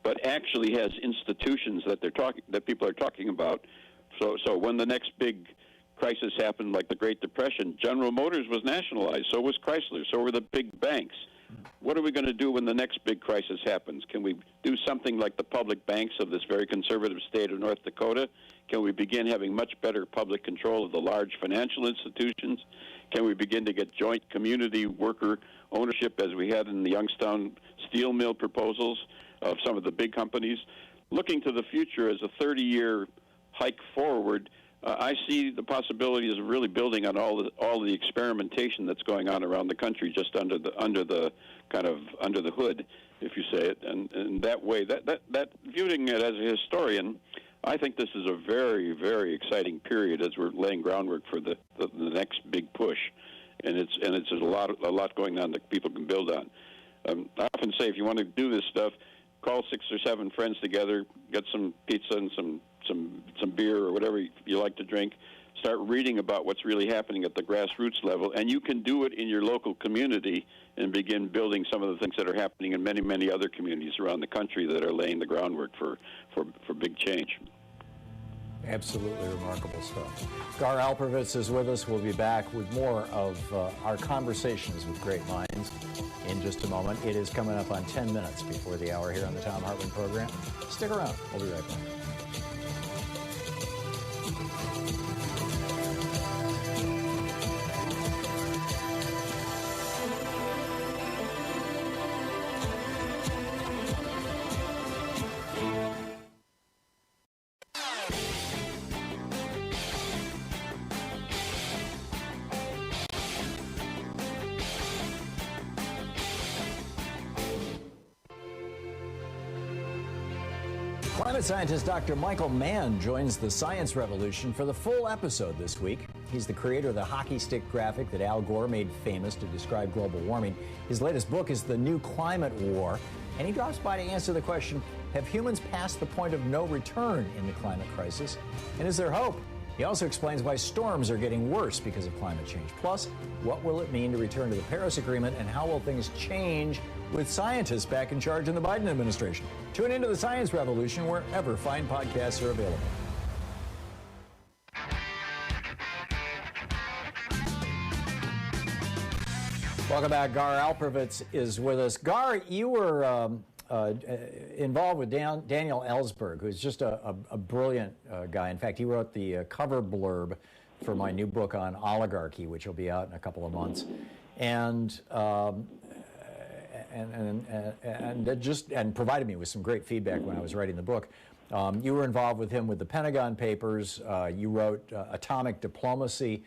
Speaker 14: but actually has institutions that people are talking about. So when the next big crisis happened, like the Great Depression, General Motors was nationalized, so was Chrysler, so were the big banks. What are we going to do when the next big crisis happens? Can we do something like the public banks of this very conservative state of North Dakota? Can we begin having much better public control of the large financial institutions? Can we begin to get joint community worker ownership as we had in the Youngstown steel mill proposals of some of the big companies? Looking to the future as a 30-year hike forward, I see the possibilities of really building on all the experimentation that's going on around the country, just under the hood, if you say it, and that way, that viewing it as a historian, I think this is a very, very exciting period as we're laying groundwork for the next big push, and it's a lot going on that people can build on. I often say, if you want to do this stuff, call 6 or 7 friends together, get some pizza and some beer or whatever you like to drink, start reading about what's really happening at the grassroots level, and you can do it in your local community and begin building some of the things that are happening in many, many other communities around the country that are laying the groundwork for big change.
Speaker 13: Absolutely remarkable stuff. Gar Alperovitz is with us. We'll be back with more of our conversations with great minds in just a moment. It is coming up on 10 minutes before the hour here on the Thom Hartmann Program. Stick around. We'll be right back. Climate scientist Dr. Michael Mann joins the science revolution for the full episode this week. He's the creator of the hockey stick graphic that Al Gore made famous to describe global warming. His latest book is The New Climate War, and he drops by to answer the question, have humans passed the point of no return in the climate crisis? And is there hope? He also explains why storms are getting worse because of climate change. Plus, what will it mean to return to the Paris Agreement, and how will things change with scientists back in charge in the Biden administration? Tune into the Science Revolution wherever fine podcasts are available. Welcome back. Gar Alperovitz is with us. Gar, you were involved with Daniel Ellsberg, who's just a brilliant guy. In fact, he wrote the cover blurb for my new book on oligarchy, which will be out in a couple of months, and provided me with some great feedback when I was writing the book. You were involved with him with the Pentagon Papers. You wrote Atomic Diplomacy.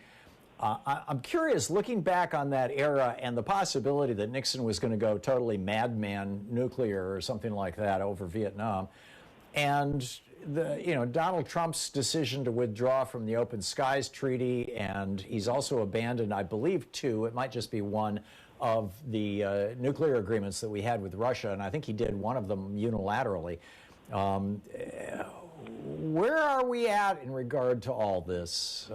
Speaker 13: I'm curious, looking back on that era and the possibility that Nixon was going to go totally madman nuclear or something like that over Vietnam, and Donald Trump's decision to withdraw from the Open Skies Treaty, and he's also abandoned, I believe, 2, it might just be 1, of the nuclear agreements that we had with Russia, and I think he did one of them unilaterally. Where are we at in regard to all this,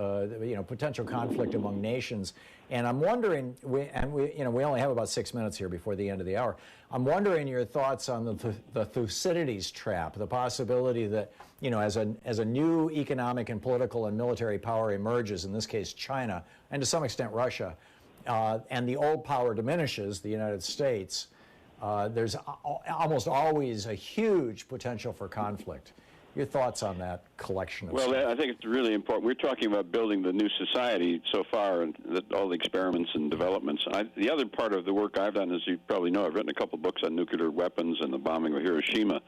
Speaker 13: potential conflict among nations? And I'm wondering, we only have about 6 minutes here before the end of the hour. I'm wondering your thoughts on the Thucydides trap, the possibility that, as a new economic and political and military power emerges, in this case China, and to some extent Russia, and the old power diminishes, the United States, there's almost always a huge potential for conflict. Your thoughts on that collection of
Speaker 14: Well,
Speaker 13: stuff?
Speaker 14: I think it's really important. We're talking about building the new society so far, and all the experiments and developments. The other part of the work I've done, as you probably know, I've written a couple of books on nuclear weapons and the bombing of Hiroshima.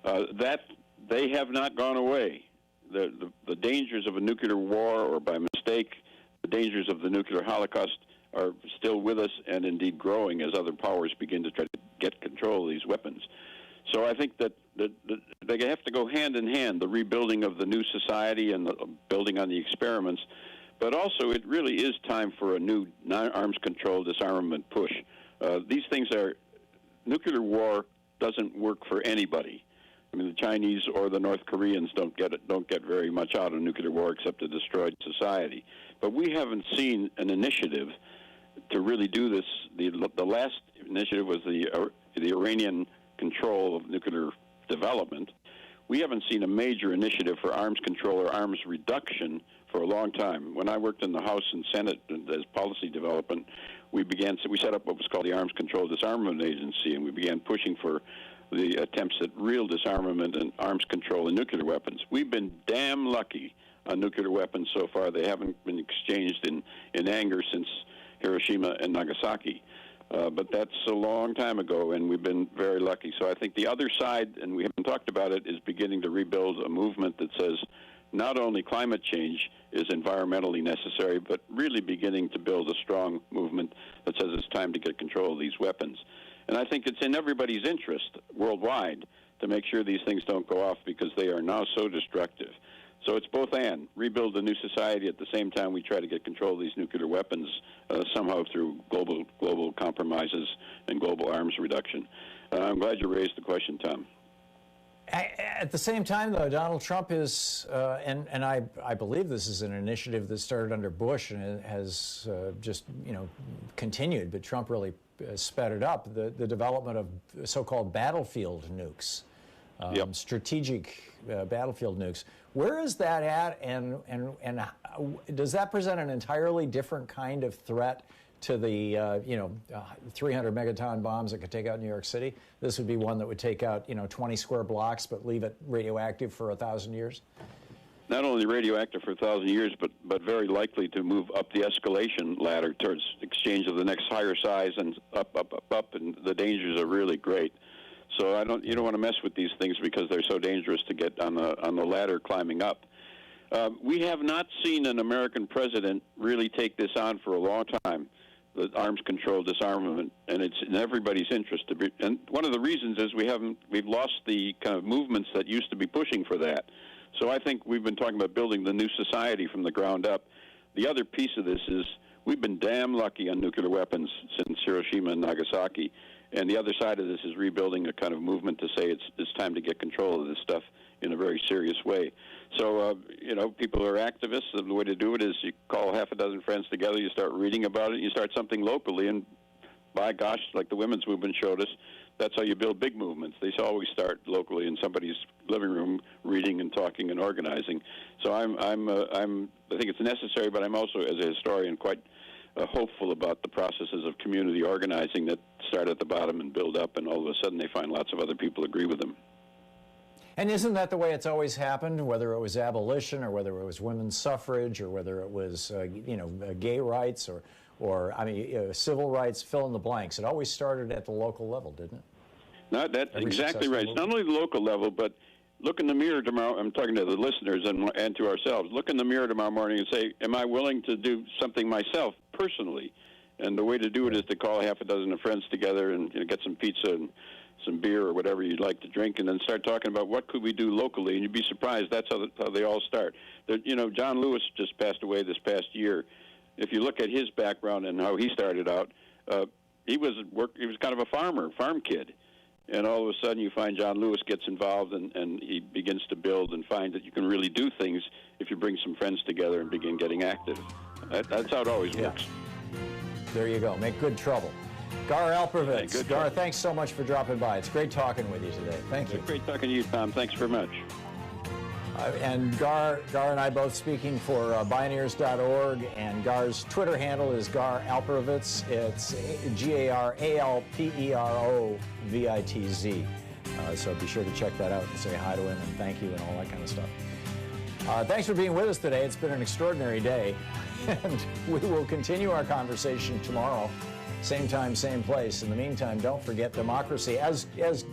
Speaker 14: That they have not gone away. The dangers of a nuclear war, or by mistake, the dangers of the nuclear holocaust, are still with us, and indeed growing as other powers begin to try to get control of these weapons. So I think that they have to go hand in hand, the rebuilding of the new society and the building on the experiments. But also, it really is time for a new arms control disarmament push. These things nuclear war doesn't work for anybody. I mean, the Chinese or the North Koreans don't get very much out of nuclear war except a destroyed society. But we haven't seen an initiative to really do this. The last initiative was the Iranian control of nuclear development. We haven't seen a major initiative for arms control or arms reduction for a long time. When I worked in the House and Senate as policy development, we set up what was called the Arms Control Disarmament Agency, and we began pushing for the attempts at real disarmament and arms control in nuclear weapons. We've been damn lucky on nuclear weapons so far. They haven't been exchanged in anger since Hiroshima and Nagasaki. But that's a long time ago, and we've been very lucky. So I think the other side, and we haven't talked about it, is beginning to rebuild a movement that says not only climate change is environmentally necessary, but really beginning to build a strong movement that says it's time to get control of these weapons. And I think it's in everybody's interest worldwide to make sure these things don't go off, because they are now so destructive. So it's both and. Rebuild the new society at the same time we try to get control of these nuclear weapons somehow through global compromises and global arms reduction. I'm glad you raised the question, Tom.
Speaker 13: At the same time, though, Donald Trump is, and I believe this is an initiative that started under Bush and it has just continued, but Trump really sped it up. The development of so-called battlefield nukes, strategic battlefield nukes. Where is that at, and does that present an entirely different kind of threat to the 300 megaton bombs that could take out New York City? This would be one that would take out 20 square blocks, but leave it radioactive for 1,000 years.
Speaker 14: Not only radioactive for 1,000 years, but very likely to move up the escalation ladder towards exchange of the next higher size and up, and the dangers are really great. So you don't want to mess with these things because they're so dangerous to get on the ladder climbing up. We have not seen an American president really take this on for a long time, the arms control disarmament, and it's in everybody's interest to be. And one of the reasons is we've lost the kind of movements that used to be pushing for that. So I think we've been talking about building the new society from the ground up. The other piece of this is we've been damn lucky on nuclear weapons since Hiroshima and Nagasaki. And the other side of this is rebuilding a kind of movement to say it's time to get control of this stuff in a very serious way. So, people are activists, and the way to do it is you call half a dozen friends together, you start reading about it, you start something locally, and by gosh, like the women's movement showed us, that's how you build big movements. They always start locally in somebody's living room, reading and talking and organizing. So I think it's necessary, but I'm also, as a historian, quite hopeful about the processes of community organizing that start at the bottom and build up, and all of a sudden they find lots of other people agree with them.
Speaker 13: And isn't that the way it's always happened, whether it was abolition or whether it was women's suffrage or whether it was, gay rights or civil rights, fill in the blanks? It always started at the local level, didn't it?
Speaker 14: No, that's exactly right. It's not only the local level, but look in the mirror tomorrow. I'm talking to the listeners and to ourselves. Look in the mirror tomorrow morning and say, am I willing to do something myself personally? And the way to do it is to call half a dozen of friends together and get some pizza and some beer or whatever you'd like to drink, and then start talking about what could we do locally. And you'd be surprised that's how they all start. John Lewis just passed away this past year. If you look at his background and how he started out, he was kind of a farm kid. And all of a sudden you find John Lewis gets involved and he begins to build and find that you can really do things if you bring some friends together and begin getting active. That's how it always works.
Speaker 13: There you go. Make good trouble. Gar Alperovitz.
Speaker 14: Hey,
Speaker 13: Gar, thanks so much for dropping by. It's great talking with you today. Thank you.
Speaker 14: Great talking to you, Tom. Thanks very much.
Speaker 13: And Gar and I both speaking for Bioneers.org, and Gar's Twitter handle is Gar Alperovitz. It's GarAlperovitz. So be sure to check that out and say hi to him and thank you and all that kind of stuff. Thanks for being with us today. It's been an extraordinary day, and we will continue our conversation tomorrow. Same time, same place. In the meantime, don't forget democracy. As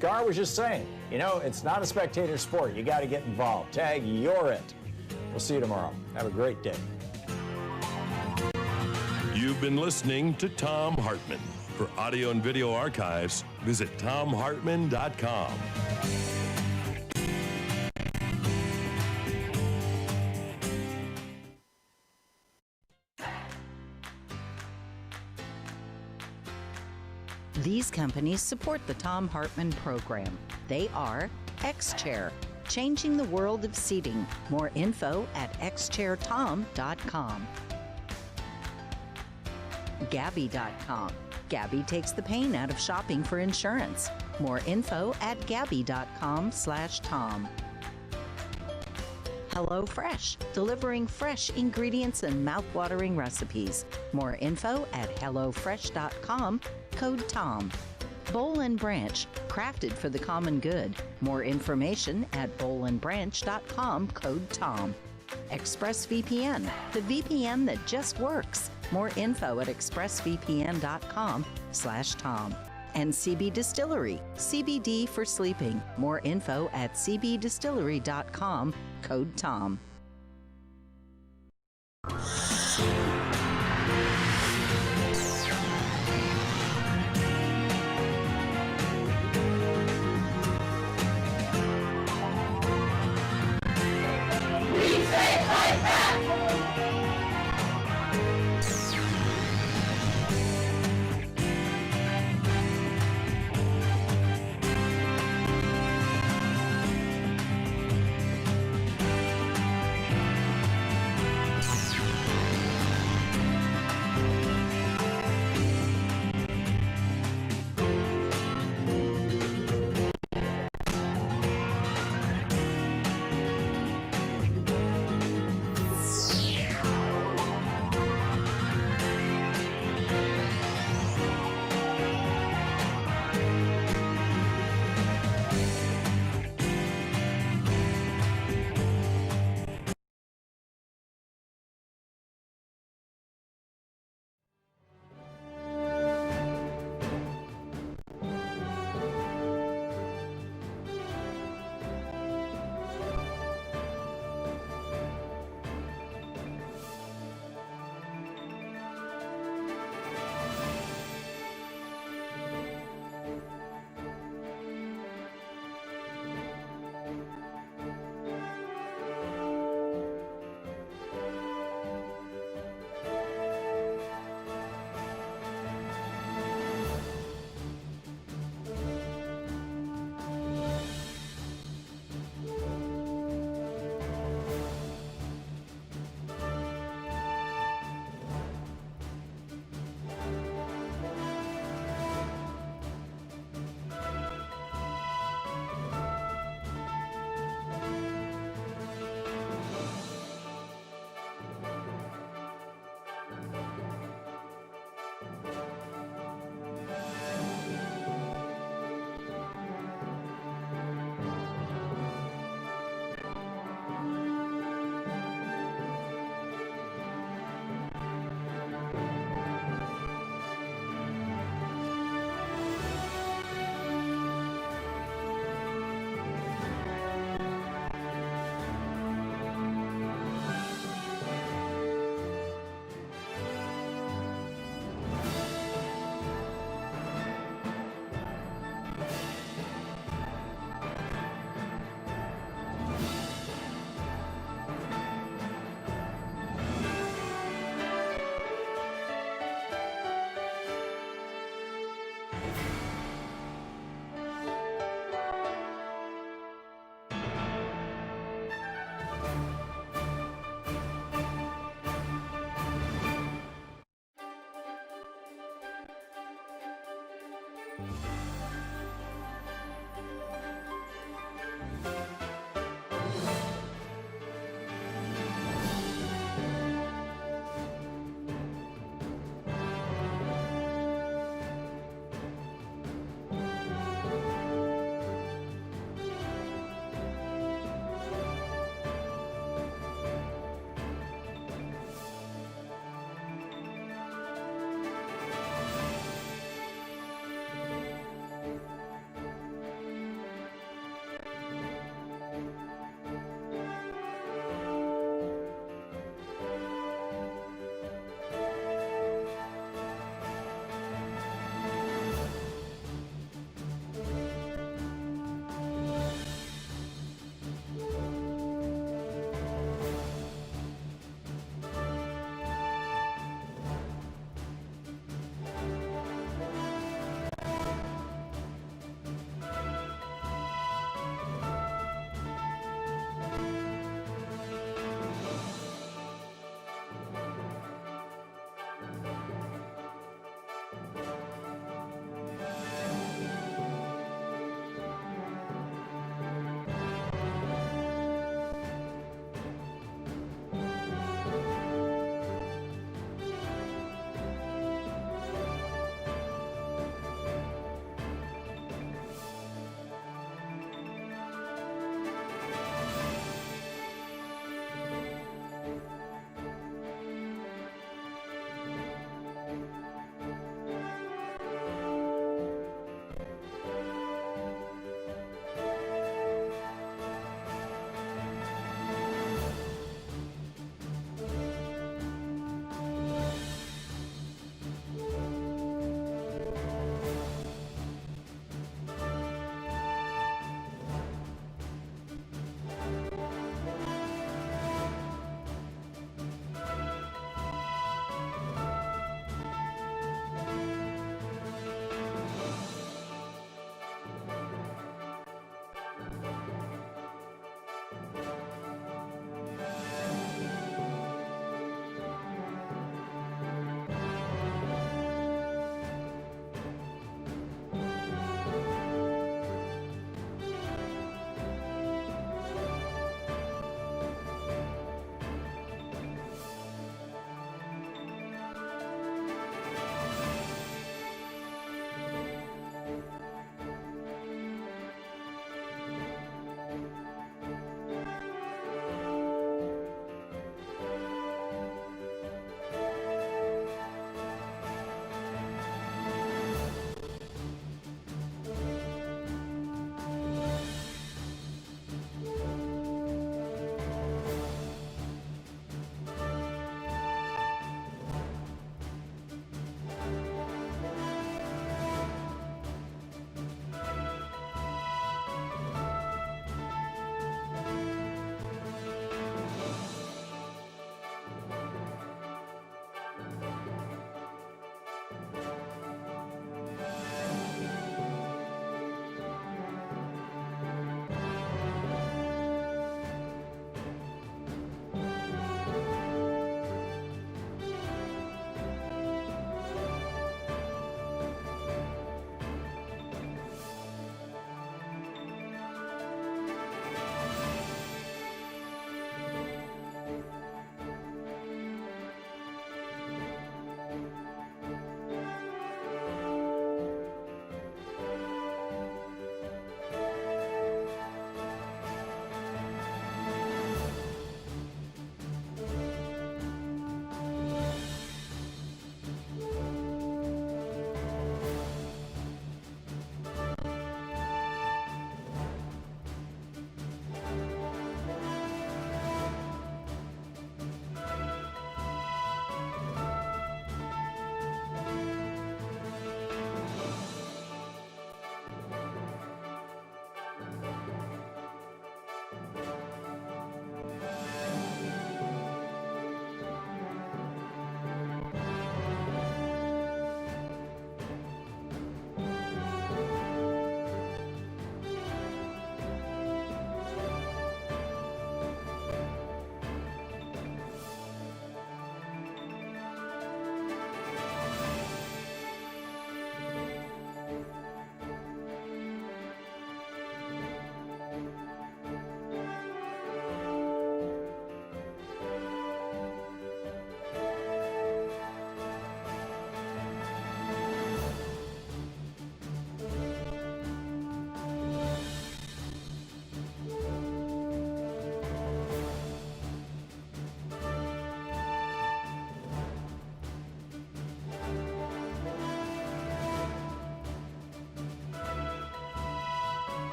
Speaker 13: Gar was just saying, you know, it's not a spectator sport. You got to get involved. Tag, you're it. We'll see you tomorrow. Have a great day.
Speaker 3: You've been listening to Thom Hartmann. For audio and video archives, visit thomhartmann.com.
Speaker 6: These companies support the Thom Hartmann Program. They are X-Chair, changing the world of seating. More info at xchairtom.com. Gabby.com. Gabby takes the pain out of shopping for insurance. More info at gabby.com/Tom. HelloFresh, delivering fresh ingredients and mouth-watering recipes. More info at hellofresh.com, code TOM. Boll and Branch, crafted for the common good. More information at bollandbranch.com, code TOM. ExpressVPN, the VPN that just works. More info at expressvpn.com/Tom. And CB Distillery, CBD for sleeping. More info at cbdistillery.com, code TOM.